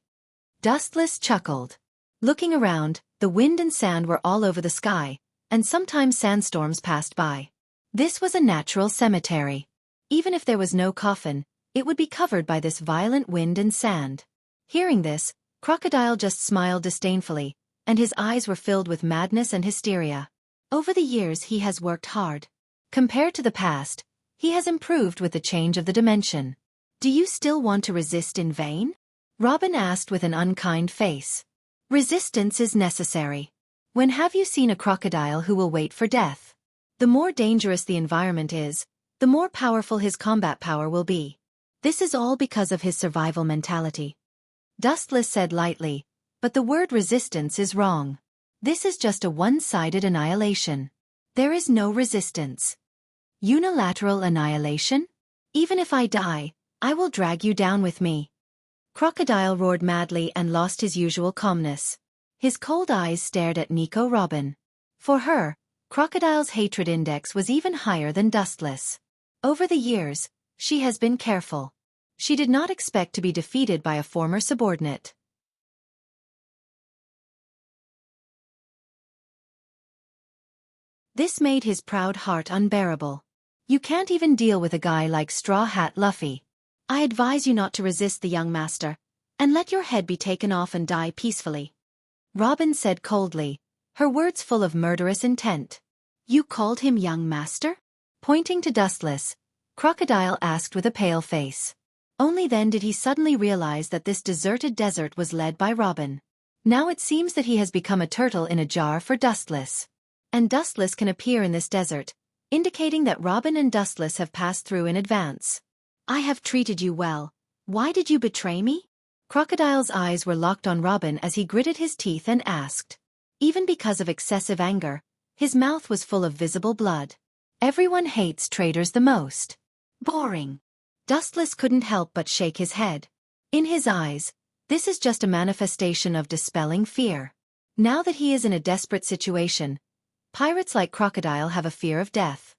Dustless chuckled. Looking around, the wind and sand were all over the sky, and sometimes sandstorms passed by. This was a natural cemetery. Even if there was no coffin, it would be covered by this violent wind and sand. Hearing this, Crocodile just smiled disdainfully, and his eyes were filled with madness and hysteria. Over the years he has worked hard. Compared to the past, He has improved with the change of the dimension. Do you still want to resist in vain? Robin asked with an unkind face. Resistance is necessary. When have you seen a crocodile who will wait for death? The more dangerous the environment is, the more powerful his combat power will be. This is all because of his survival mentality. Dustless said lightly, but the word resistance is wrong. This is just a one-sided annihilation. There is no resistance. Unilateral annihilation? Even if I die, I will drag you down with me. Crocodile roared madly and lost his usual calmness. His cold eyes stared at Nico Robin. For her, Crocodile's hatred index was even higher than Dustless. Over the years, she has been careful. She did not expect to be defeated by a former subordinate. This made his proud heart unbearable. You can't even deal with a guy like Straw Hat Luffy. I advise you not to resist the young master, and let your head be taken off and die peacefully. Robin said coldly, her words full of murderous intent. You called him young master? Pointing to Dustless, Crocodile asked with a pale face. Only then did he suddenly realize that this deserted desert was led by Robin. Now it seems that he has become a turtle in a jar for Dustless. And Dustless can appear in this desert, indicating that Robin and Dustless have passed through in advance. I have treated you well. Why did you betray me? Crocodile's eyes were locked on Robin as he gritted his teeth and asked. Even because of excessive anger, his mouth was full of visible blood. Everyone hates traitors the most. Boring. Dustless couldn't help but shake his head. In his eyes, this is just a manifestation of dispelling fear. Now that he is in a desperate situation, pirates like Crocodile have a fear of death.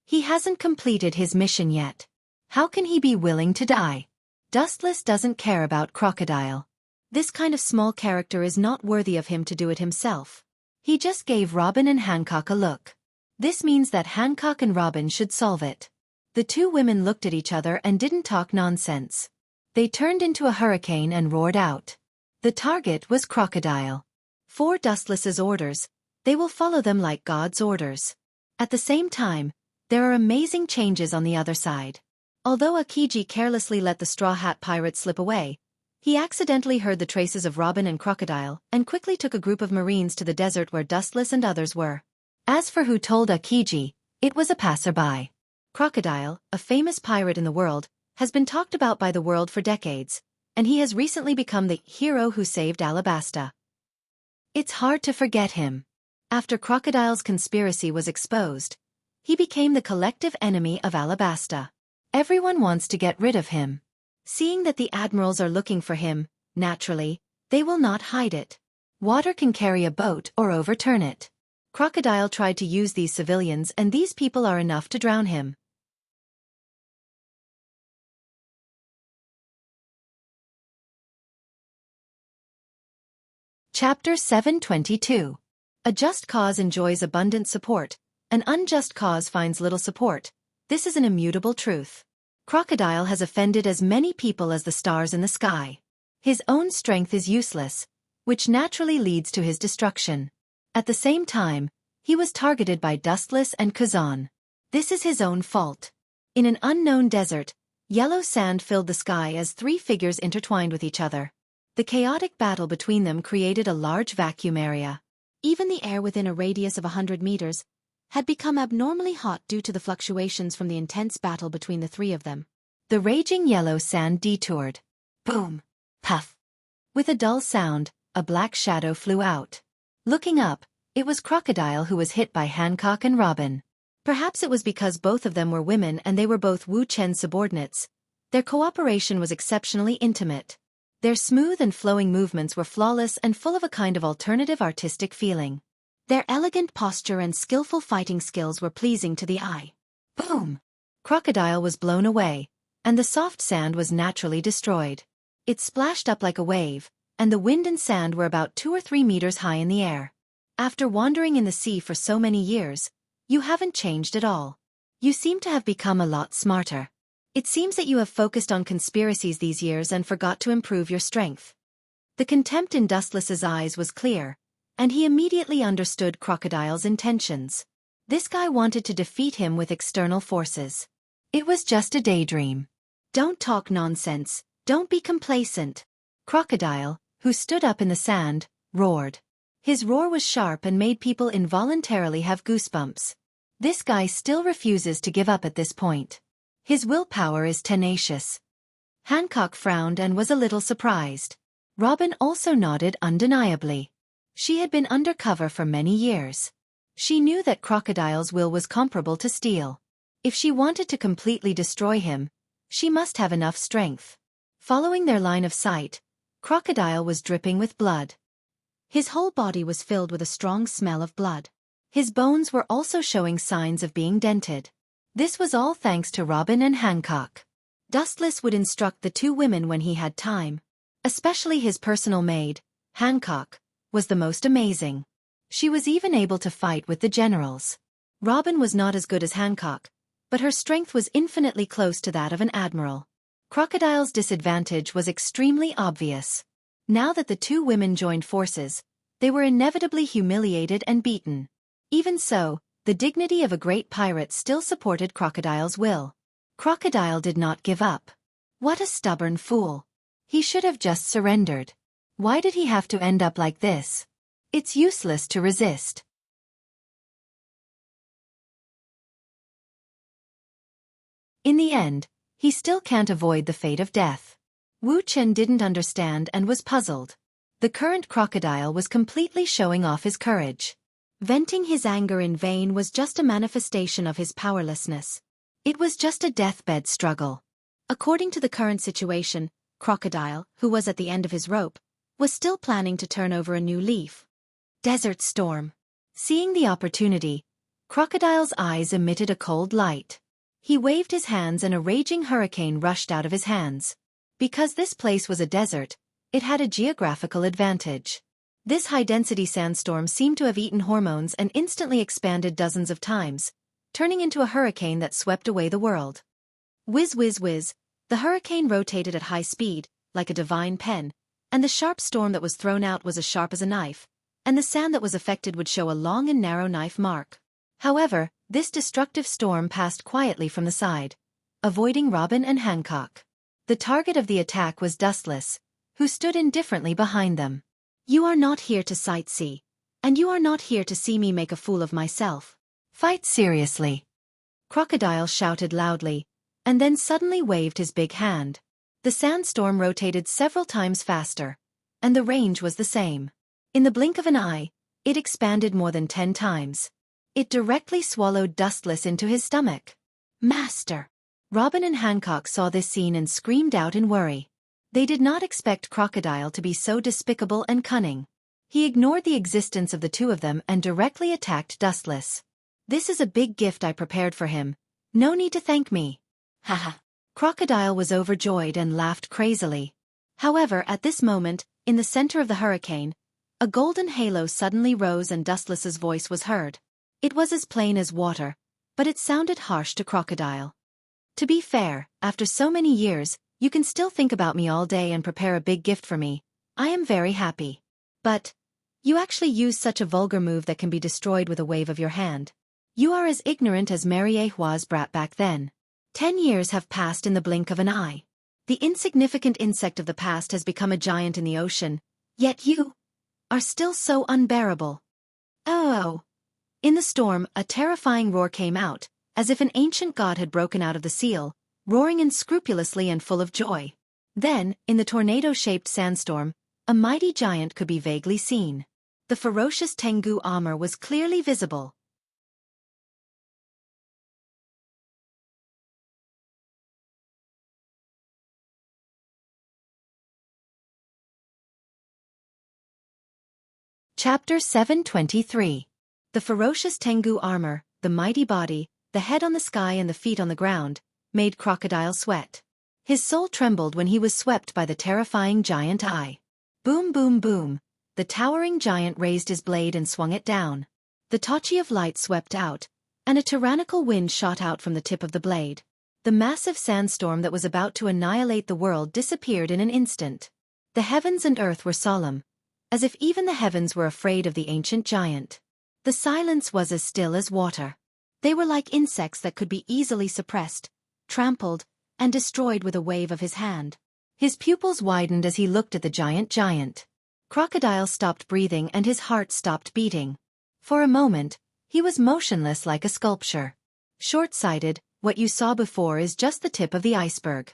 He hasn't completed his mission yet. How can he be willing to die? Dustless doesn't care about Crocodile. This kind of small character is not worthy of him to do it himself. He just gave Robin and Hancock a look. This means that Hancock and Robin should solve it. The two women looked at each other and didn't talk nonsense. They turned into a hurricane and roared out. The target was Crocodile. For Dustless's orders, they will follow them like God's orders. At the same time, there are amazing changes on the other side. Although Akiji carelessly let the Straw Hat Pirate slip away, he accidentally heard the traces of Robin and Crocodile and quickly took a group of Marines to the desert where Dustless and others were. As for who told Akiji, it was a passerby. Crocodile, a famous pirate in the world, has been talked about by the world for decades, and he has recently become the hero who saved Alabasta. It's hard to forget him. After Crocodile's conspiracy was exposed, he became the collective enemy of Alabasta. Everyone wants to get rid of him. Seeing that the admirals are looking for him, naturally, they will not hide it. Water can carry a boat or overturn it. Crocodile tried to use these civilians and these people are enough to drown him. Chapter 722. A just cause enjoys abundant support, an unjust cause finds little support. This is an immutable truth. Crocodile has offended as many people as the stars in the sky. His own strength is useless, which naturally leads to his destruction. At the same time, he was targeted by Dustless and Kazan. This is his own fault. In an unknown desert, yellow sand filled the sky as three figures intertwined with each other. The chaotic battle between them created a large vacuum area. Even the air within a radius of 100 meters had become abnormally hot due to the fluctuations from the intense battle between the three of them. The raging yellow sand detoured. Boom! Puff! With a dull sound, a black shadow flew out. Looking up, it was Crocodile who was hit by Hancock and Robin. Perhaps it was because both of them were women and they were both Wu Chen's subordinates. Their cooperation was exceptionally intimate. Their smooth and flowing movements were flawless and full of a kind of alternative artistic feeling. Their elegant posture and skillful fighting skills were pleasing to the eye. Boom! Crocodile was blown away, and the soft sand was naturally destroyed. It splashed up like a wave, and the wind and sand were about 2 or 3 meters high in the air. After wandering in the sea for so many years, you haven't changed at all. You seem to have become a lot smarter. It seems that you have focused on conspiracies these years and forgot to improve your strength. The contempt in Dustless's eyes was clear, and he immediately understood Crocodile's intentions. This guy wanted to defeat him with external forces. It was just a daydream. Don't talk nonsense, don't be complacent. Crocodile, who stood up in the sand, roared. His roar was sharp and made people involuntarily have goosebumps. This guy still refuses to give up at this point. His willpower is tenacious. Hancock frowned and was a little surprised. Robin also nodded undeniably. She had been undercover for many years. She knew that Crocodile's will was comparable to steel. If she wanted to completely destroy him, she must have enough strength. Following their line of sight, Crocodile was dripping with blood. His whole body was filled with a strong smell of blood. His bones were also showing signs of being dented. This was all thanks to Robin and Hancock. Dustless would instruct the two women when he had time. Especially his personal maid, Hancock, was the most amazing. She was even able to fight with the generals. Robin was not as good as Hancock, but her strength was infinitely close to that of an admiral. Crocodile's disadvantage was extremely obvious. Now that the two women joined forces, they were inevitably humiliated and beaten. Even so, the dignity of a great pirate still supported Crocodile's will. Crocodile did not give up. What a stubborn fool. He should have just surrendered. Why did he have to end up like this? It's useless to resist. In the end, he still can't avoid the fate of death. Wuxia didn't understand and was puzzled. The current crocodile was completely showing off his courage. Venting his anger in vain was just a manifestation of his powerlessness. It was just a deathbed struggle. According to the current situation, Crocodile, who was at the end of his rope, was still planning to turn over a new leaf. Desert storm. Seeing the opportunity, Crocodile's eyes emitted a cold light. He waved his hands and a raging hurricane rushed out of his hands. Because this place was a desert, it had a geographical advantage. This high-density sandstorm seemed to have eaten hormones and instantly expanded dozens of times, turning into a hurricane that swept away the world. Whiz whiz whiz, the hurricane rotated at high speed, like a divine pen, and the sharp storm that was thrown out was as sharp as a knife, and the sand that was affected would show a long and narrow knife mark. However, this destructive storm passed quietly from the side, avoiding Robin and Hancock. The target of the attack was Dustless, who stood indifferently behind them. You are not here to sightsee, and you are not here to see me make a fool of myself. Fight seriously. Crocodile shouted loudly, and then suddenly waved his big hand. The sandstorm rotated several times faster, and the range was the same. In the blink of an eye, it expanded more than 10 times. It directly swallowed Dustless into his stomach. Master! Robin and Hancock saw this scene and screamed out in worry. They did not expect Crocodile to be so despicable and cunning. He ignored the existence of the two of them and directly attacked Dustless. This is a big gift I prepared for him. No need to thank me. Haha. Crocodile was overjoyed and laughed crazily. However, at this moment, in the center of the hurricane, a golden halo suddenly rose and Dustless's voice was heard. It was as plain as water, but it sounded harsh to Crocodile. To be fair, after so many years, you can still think about me all day and prepare a big gift for me. I am very happy. But you actually use such a vulgar move that can be destroyed with a wave of your hand. You are as ignorant as Mary Hua's brat back then. 10 years have passed in the blink of an eye. The insignificant insect of the past has become a giant in the ocean, yet you are still so unbearable. Oh! In the storm, a terrifying roar came out, as if an ancient god had broken out of the seal, roaring unscrupulously and full of joy. Then, in the tornado-shaped sandstorm, a mighty giant could be vaguely seen. The ferocious Tengu armor was clearly visible. Chapter 723. The ferocious Tengu armor, the mighty body, the head on the sky and the feet on the ground, made Crocodile sweat. His soul trembled when he was swept by the terrifying giant eye. Boom boom boom, the towering giant raised his blade and swung it down. The tachi of light swept out, and a tyrannical wind shot out from the tip of the blade. The massive sandstorm that was about to annihilate the world disappeared in an instant. The heavens and earth were solemn, as if even the heavens were afraid of the ancient giant. The silence was as still as water. They were like insects that could be easily suppressed, trampled, and destroyed with a wave of his hand. His pupils widened as he looked at the giant. Crocodile stopped breathing and his heart stopped beating. For a moment, he was motionless like a sculpture. Short-sighted, what you saw before is just the tip of the iceberg.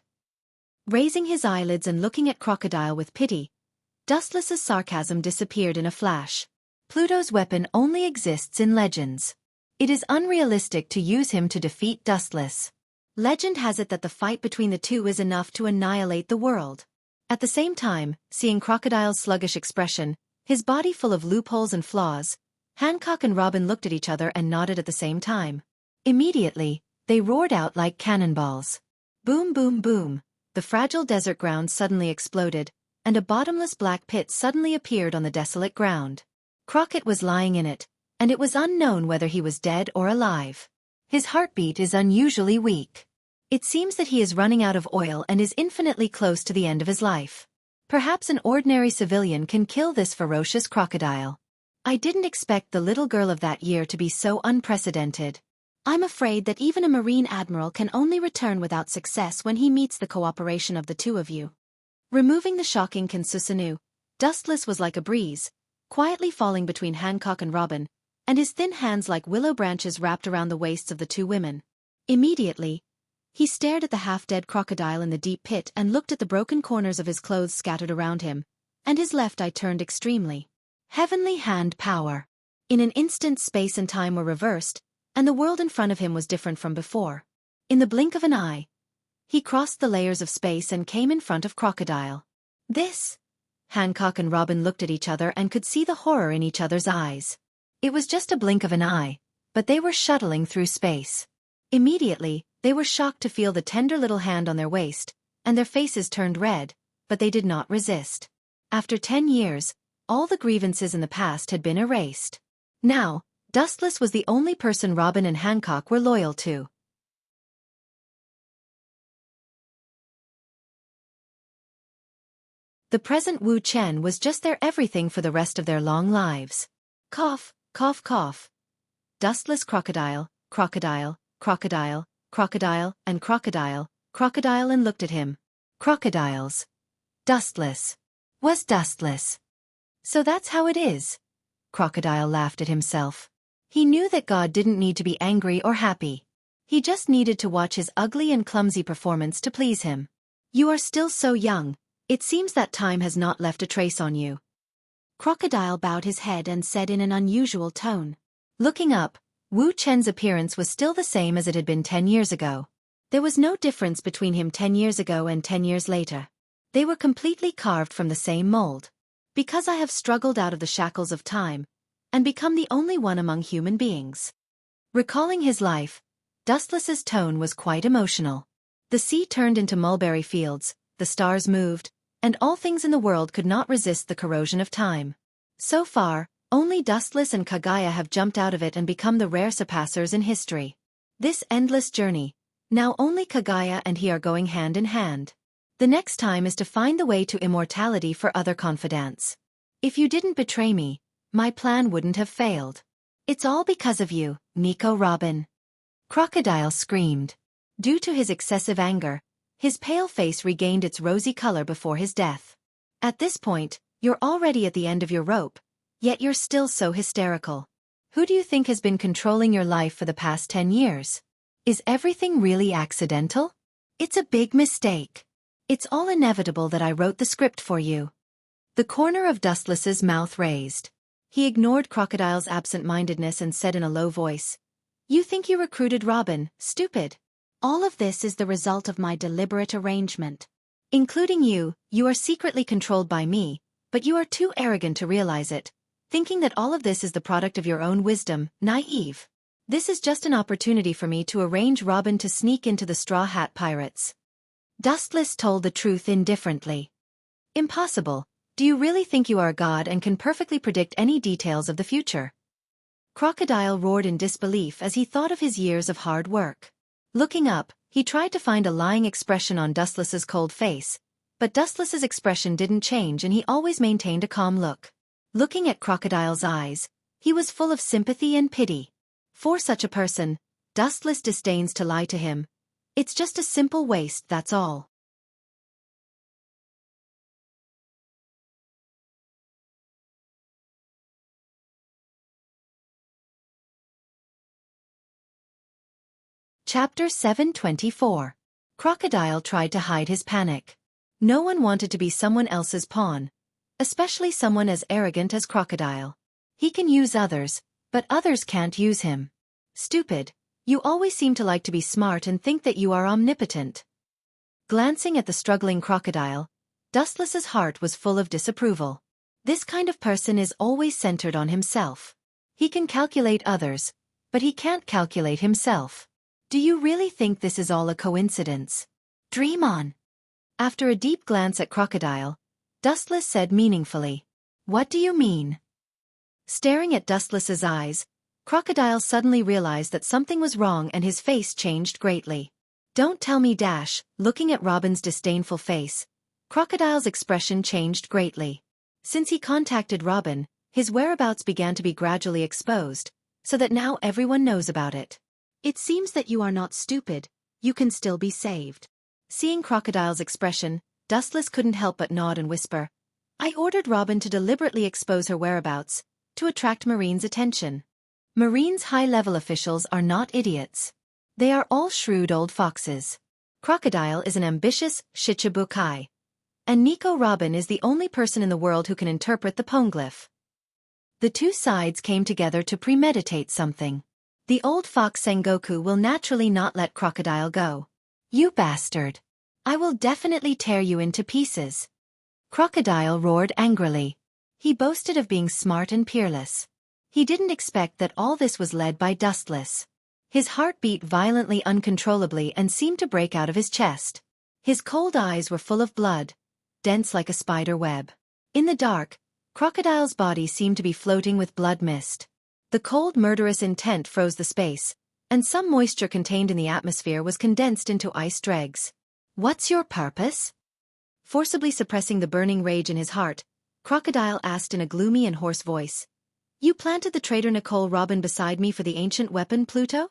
Raising his eyelids and looking at Crocodile with pity, Dustless's sarcasm disappeared in a flash. Pluto's weapon only exists in legends. It is unrealistic to use him to defeat Dustless. Legend has it that the fight between the two is enough to annihilate the world. At the same time, seeing Crocodile's sluggish expression, his body full of loopholes and flaws, Hancock and Robin looked at each other and nodded at the same time. Immediately, they roared out like cannonballs. Boom, boom, boom. The fragile desert ground suddenly exploded, and a bottomless black pit suddenly appeared on the desolate ground. Crockett was lying in it, and it was unknown whether he was dead or alive. His heartbeat is unusually weak. It seems that he is running out of oil and is infinitely close to the end of his life. Perhaps an ordinary civilian can kill this ferocious crocodile. I didn't expect the little girl of that year to be so unprecedented. I'm afraid that even a Marine Admiral can only return without success when he meets the cooperation of the two of you. Removing the shocking Kinsusanu, Dustless was like a breeze, quietly falling between Hancock and Robin, and his thin hands like willow branches wrapped around the waists of the two women. Immediately, he stared at the half-dead crocodile in the deep pit and looked at the broken corners of his clothes scattered around him, and his left eye turned extremely. Heavenly hand power. In an instant space and time were reversed, and the world in front of him was different from before. In the blink of an eye, he crossed the layers of space and came in front of Crocodile. This? Hancock and Robin looked at each other and could see the horror in each other's eyes. It was just a blink of an eye, but they were shuttling through space. Immediately, they were shocked to feel the tender little hand on their waist, and their faces turned red, but they did not resist. After 10 years, all the grievances in the past had been erased. Now, Dustless was the only person Robin and Hancock were loyal to. The present Wu Chen was just their everything for the rest of their long lives. Cough, cough, cough. Dustless crocodile, crocodile, crocodile, crocodile, and crocodile, crocodile and looked at him. Crocodiles. Dustless. Was Dustless. So that's how it is. Crocodile laughed at himself. He knew that God didn't need to be angry or happy. He just needed to watch his ugly and clumsy performance to please him. You are still so young. It seems that time has not left a trace on you. Crocodile bowed his head and said in an unusual tone. Looking up, Wu Chen's appearance was still the same as it had been 10 years ago. There was no difference between him 10 years ago and 10 years later. They were completely carved from the same mold. Because I have struggled out of the shackles of time, and become the only one among human beings. Recalling his life, Dustless's tone was quite emotional. The sea turned into mulberry fields, the stars moved, and all things in the world could not resist the corrosion of time. So far, only Dustless and Kagaya have jumped out of it and become the rare surpassers in history. This endless journey, now only Kagaya and he are going hand in hand. The next time is to find the way to immortality for other confidants. If you didn't betray me, my plan wouldn't have failed. It's all because of you, Nico Robin. Crocodile screamed. Due to his excessive anger, his pale face regained its rosy color before his death. At this point, you're already at the end of your rope, yet you're still so hysterical. Who do you think has been controlling your life for the past 10 years? Is everything really accidental? It's a big mistake. It's all inevitable that I wrote the script for you. The corner of Dustless's mouth raised. He ignored Crocodile's absent-mindedness and said in a low voice, You think you recruited Robin, stupid. All of this is the result of my deliberate arrangement. Including you, you are secretly controlled by me, but you are too arrogant to realize it, thinking that all of this is the product of your own wisdom, naive. This is just an opportunity for me to arrange Robin to sneak into the Straw Hat Pirates. Dustless told the truth indifferently. Impossible. Do you really think you are a god and can perfectly predict any details of the future? Crocodile roared in disbelief as he thought of his years of hard work. Looking up, he tried to find a lying expression on Dustless's cold face, but Dustless's expression didn't change and he always maintained a calm look. Looking at Crocodile's eyes, he was full of sympathy and pity. For such a person, Dustless disdains to lie to him, It's just a simple waste, that's all. Chapter 724. Crocodile tried to hide his panic. No one wanted to be someone else's pawn, especially someone as arrogant as Crocodile. He can use others, but others can't use him. Stupid, you always seem to like to be smart and think that you are omnipotent. Glancing at the struggling Crocodile, Dustless's heart was full of disapproval. This kind of person is always centered on himself. He can calculate others, but he can't calculate himself. Do you really think this is all a coincidence? Dream on. After a deep glance at Crocodile, Dustless said meaningfully, "What do you mean?" Staring at Dustless's eyes, Crocodile suddenly realized that something was wrong and his face changed greatly. "Don't tell me dash." Looking at Robin's disdainful face, Crocodile's expression changed greatly. Since he contacted Robin, his whereabouts began to be gradually exposed, so that now everyone knows about it. "It seems that you are not stupid, you can still be saved." Seeing Crocodile's expression, Dustless couldn't help but nod and whisper, "I ordered Robin to deliberately expose her whereabouts, to attract Marine's attention." Marine's high-level officials are not idiots. They are all shrewd old foxes. Crocodile is an ambitious Shichibukai, and Nico Robin is the only person in the world who can interpret the poneglyph. The two sides came together to premeditate something. The old fox Sengoku will naturally not let Crocodile go. "You bastard! I will definitely tear you into pieces." Crocodile roared angrily. He boasted of being smart and peerless. He didn't expect that all this was led by Dustless. His heart beat violently uncontrollably and seemed to break out of his chest. His cold eyes were full of blood, dense like a spider web. In the dark, Crocodile's body seemed to be floating with blood mist. The cold murderous intent froze the space, and some moisture contained in the atmosphere was condensed into ice dregs. "What's your purpose?" Forcibly suppressing the burning rage in his heart, Crocodile asked in a gloomy and hoarse voice. "You planted the traitor Nicole Robin beside me for the ancient weapon Pluto?"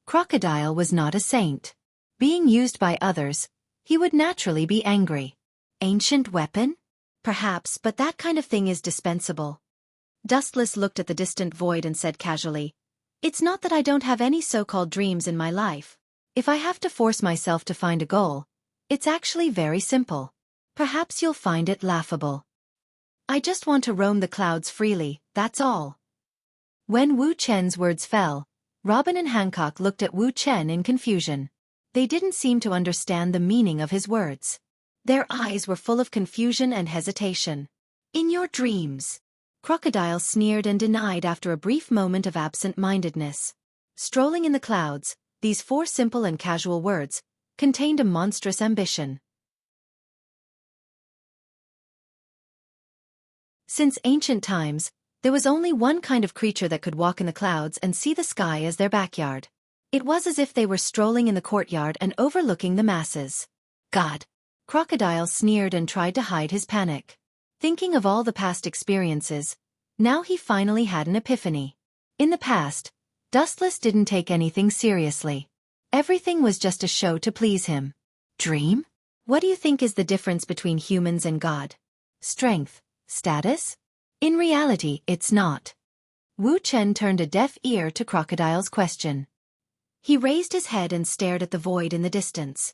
Crocodile was not a saint. Being used by others, he would naturally be angry. Ancient weapon? Perhaps, but that kind of thing is dispensable. Dustless looked at the distant void and said casually, "It's not that I don't have any so-called dreams in my life. If I have to force myself to find a goal, it's actually very simple. Perhaps you'll find it laughable. I just want to roam the clouds freely, that's all." When Wu Chen's words fell, Robin and Hancock looked at Wu Chen in confusion. They didn't seem to understand the meaning of his words. Their eyes were full of confusion and hesitation. "In your dreams," Crocodile sneered and denied after a brief moment of absent-mindedness. Strolling in the clouds, these four simple and casual words contained a monstrous ambition. Since ancient times, there was only one kind of creature that could walk in the clouds and see the sky as their backyard. It was as if they were strolling in the courtyard and overlooking the masses. "God!" Crocodile sneered and tried to hide his panic. Thinking of all the past experiences, now he finally had an epiphany. In the past, Dustless didn't take anything seriously. Everything was just a show to please him. Dream? What do you think is the difference between humans and God? Strength? Status? In reality, it's not. Wu Chen turned a deaf ear to Crocodile's question. He raised his head and stared at the void in the distance.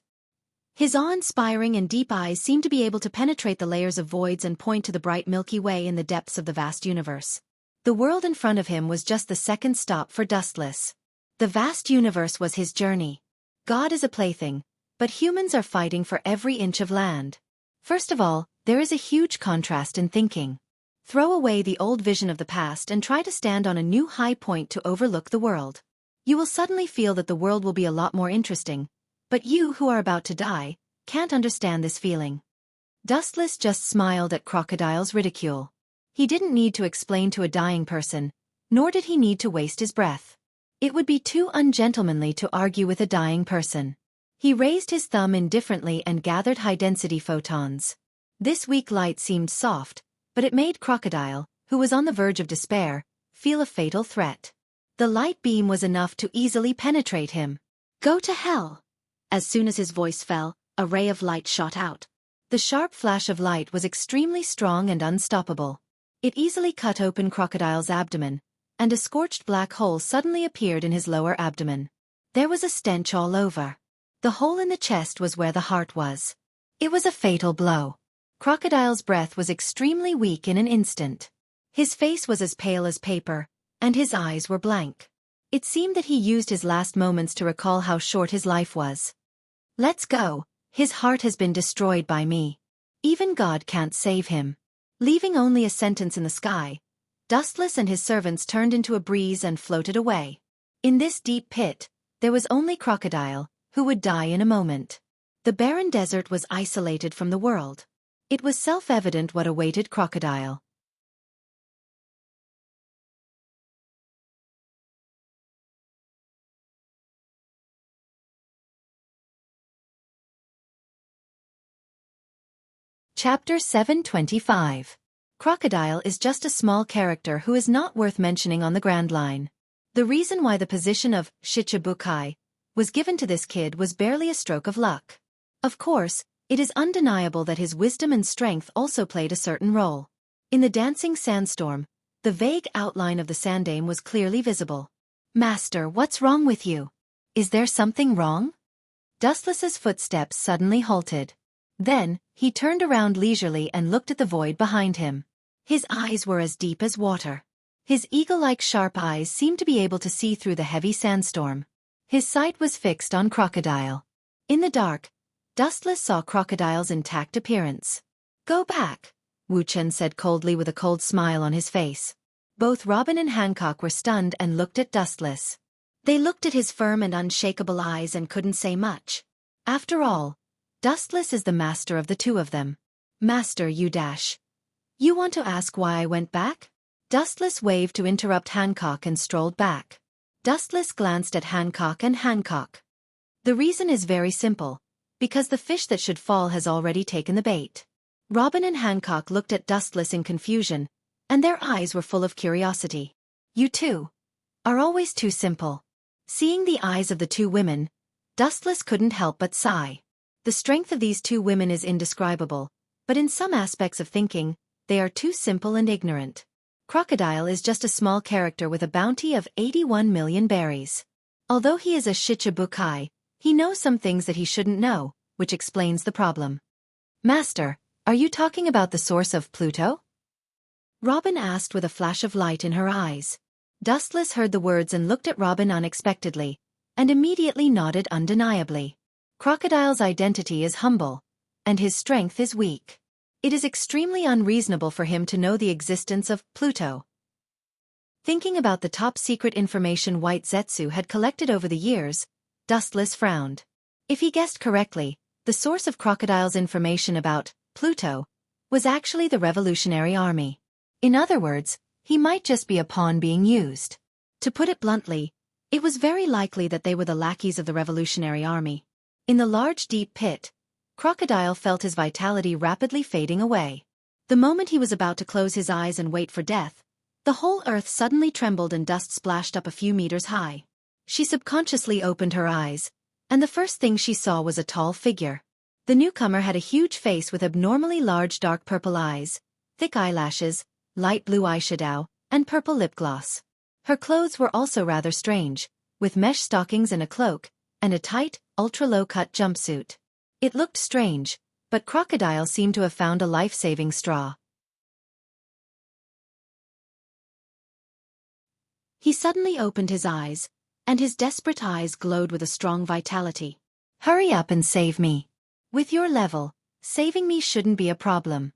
His awe-inspiring and deep eyes seemed to be able to penetrate the layers of voids and point to the bright Milky Way in the depths of the vast universe. The world in front of him was just the second stop for Dustless. The vast universe was his journey. God is a plaything, but humans are fighting for every inch of land. First of all, there is a huge contrast in thinking. Throw away the old vision of the past and try to stand on a new high point to overlook the world. You will suddenly feel that the world will be a lot more interesting. But you who are about to die, can't understand this feeling. Dustless just smiled at Crocodile's ridicule. He didn't need to explain to a dying person, nor did he need to waste his breath. It would be too ungentlemanly to argue with a dying person. He raised his thumb indifferently and gathered high-density photons. This weak light seemed soft, but it made Crocodile, who was on the verge of despair, feel a fatal threat. The light beam was enough to easily penetrate him. "Go to hell!" As soon as his voice fell, a ray of light shot out. The sharp flash of light was extremely strong and unstoppable. It easily cut open Crocodile's abdomen, and a scorched black hole suddenly appeared in his lower abdomen. There was a stench all over. The hole in the chest was where the heart was. It was a fatal blow. Crocodile's breath was extremely weak in an instant. His face was as pale as paper, and his eyes were blank. It seemed that he used his last moments to recall how short his life was. Let's go. His heart has been destroyed by me. Even God can't save him. Leaving only a sentence in the sky, Dustless and his servants turned into a breeze and floated away. In this deep pit, there was only Crocodile, who would die in a moment. The barren desert was isolated from the world. It was self-evident what awaited Crocodile. Chapter 725. Crocodile is just a small character who is not worth mentioning on the Grand Line. The reason why the position of Shichibukai was given to this kid was barely a stroke of luck. Of course, it is undeniable that his wisdom and strength also played a certain role. In the dancing sandstorm, the vague outline of the Sandame was clearly visible. "Master, what's wrong with you? Is there something wrong?" Dustless's footsteps suddenly halted. Then, he turned around leisurely and looked at the void behind him. His eyes were as deep as water. His eagle-like sharp eyes seemed to be able to see through the heavy sandstorm. His sight was fixed on Crocodile. In the dark, Dustless saw Crocodile's intact appearance. "Go back," Wuxia said coldly with a cold smile on his face. Both Robin and Hancock were stunned and looked at Dustless. They looked at his firm and unshakable eyes and couldn't say much. After all, Dustless is the master of the two of them. "Master, you dash. You want to ask why I went back?" Dustless waved to interrupt Hancock and strolled back. Dustless glanced at Hancock and Hancock. "The reason is very simple. Because the fish that should fall has already taken the bait." Robin and Hancock looked at Dustless in confusion, and their eyes were full of curiosity. "You two are always too simple." Seeing the eyes of the two women, Dustless couldn't help but sigh. The strength of these two women is indescribable, but in some aspects of thinking, they are too simple and ignorant. Crocodile is just a small character with a bounty of 81 million berries. Although he is a Shichibukai, he knows some things that he shouldn't know, which explains the problem. "Master, are you talking about the source of Pluto?" Robin asked with a flash of light in her eyes. Dustless heard the words and looked at Robin unexpectedly, and immediately nodded undeniably. Crocodile's identity is humble, and his strength is weak. It is extremely unreasonable for him to know the existence of Pluto. Thinking about the top-secret information White Zetsu had collected over the years, Dustless frowned. If he guessed correctly, the source of Crocodile's information about Pluto was actually the Revolutionary Army. In other words, he might just be a pawn being used. To put it bluntly, it was very likely that they were the lackeys of the Revolutionary Army. In the large deep pit, Crocodile felt his vitality rapidly fading away. The moment he was about to close his eyes and wait for death, the whole earth suddenly trembled and dust splashed up a few meters high. She subconsciously opened her eyes, and the first thing she saw was a tall figure. The newcomer had a huge face with abnormally large dark purple eyes, thick eyelashes, light blue eyeshadow, and purple lip gloss. Her clothes were also rather strange, with mesh stockings and a cloak, and a tight, ultra-low-cut jumpsuit. It looked strange, but Crocodile seemed to have found a life-saving straw. He suddenly opened his eyes, and his desperate eyes glowed with a strong vitality. "Hurry up and save me. With your level, saving me shouldn't be a problem."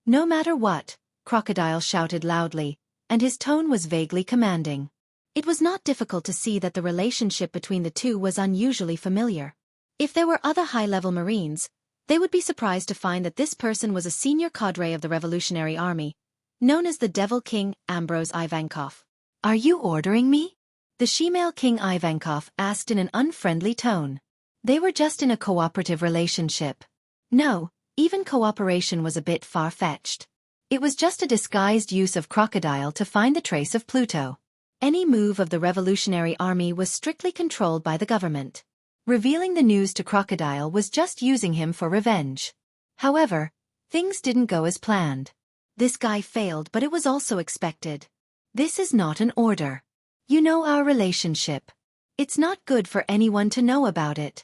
"No matter what," Crocodile shouted loudly, and his tone was vaguely commanding. It was not difficult to see that the relationship between the two was unusually familiar. If there were other high-level Marines, they would be surprised to find that this person was a senior cadre of the Revolutionary Army, known as the Devil King Ambrose Ivankov. "Are you ordering me?" the Shemale King Ivankov asked in an unfriendly tone. They were just in a cooperative relationship. No, even cooperation was a bit far-fetched. It was just a disguised use of Crocodile to find the trace of Pluto. Any move of the Revolutionary Army was strictly controlled by the government. Revealing the news to Crocodile was just using him for revenge. However, things didn't go as planned. This guy failed, but it was also expected. This is not an order. You know our relationship. It's not good for anyone to know about it.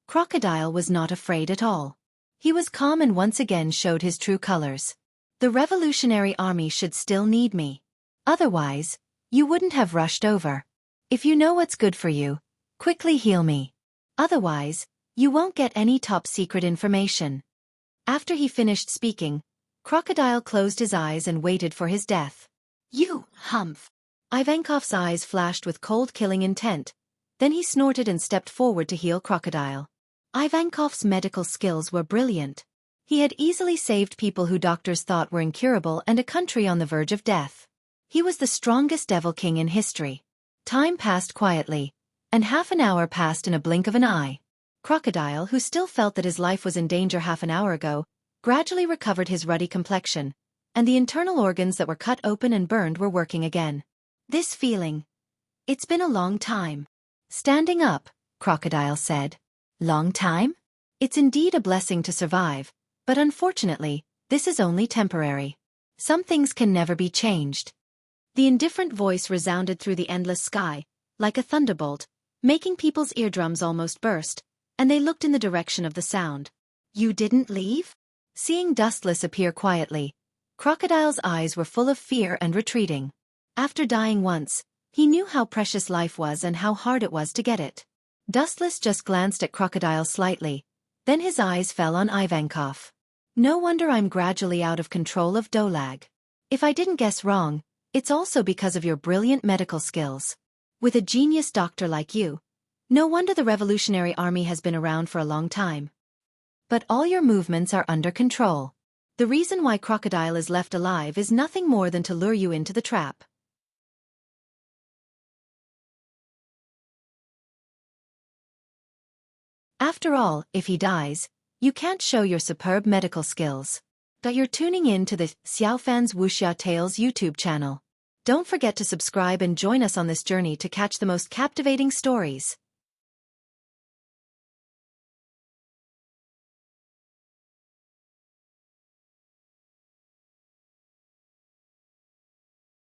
Crocodile was not afraid at all. He was calm and once again showed his true colors. The Revolutionary Army should still need me. Otherwise, you wouldn't have rushed over. If you know what's good for you, quickly heal me. Otherwise, you won't get any top-secret information. After he finished speaking, Crocodile closed his eyes and waited for his death. You, humph! Ivankov's eyes flashed with cold killing intent. Then he snorted and stepped forward to heal Crocodile. Ivankov's medical skills were brilliant. He had easily saved people who doctors thought were incurable and a country on the verge of death. He was the strongest Devil King in history. Time passed quietly, and half an hour passed in a blink of an eye. Crocodile, who still felt that his life was in danger half an hour ago, gradually recovered his ruddy complexion, and the internal organs that were cut open and burned were working again. This feeling. It's been a long time. Standing up, Crocodile said. Long time? It's indeed a blessing to survive, but unfortunately, this is only temporary. Some things can never be changed. The indifferent voice resounded through the endless sky, like a thunderbolt, making people's eardrums almost burst, and they looked in the direction of the sound. You didn't leave? Seeing Dustless appear quietly, Crocodile's eyes were full of fear and retreating. After dying once, he knew how precious life was and how hard it was to get it. Dustless just glanced at Crocodile slightly, then his eyes fell on Ivankov. No wonder I'm gradually out of control of Dolag. If I didn't guess wrong, it's also because of your brilliant medical skills. With a genius doctor like you, no wonder the Revolutionary Army has been around for a long time. But all your movements are under control. The reason why Crocodile is left alive is nothing more than to lure you into the trap. After all, if he dies, you can't show your superb medical skills. But you're tuning in to the Xiaofan's Wuxia Tales YouTube channel. Don't forget to subscribe and join us on this journey to catch the most captivating stories.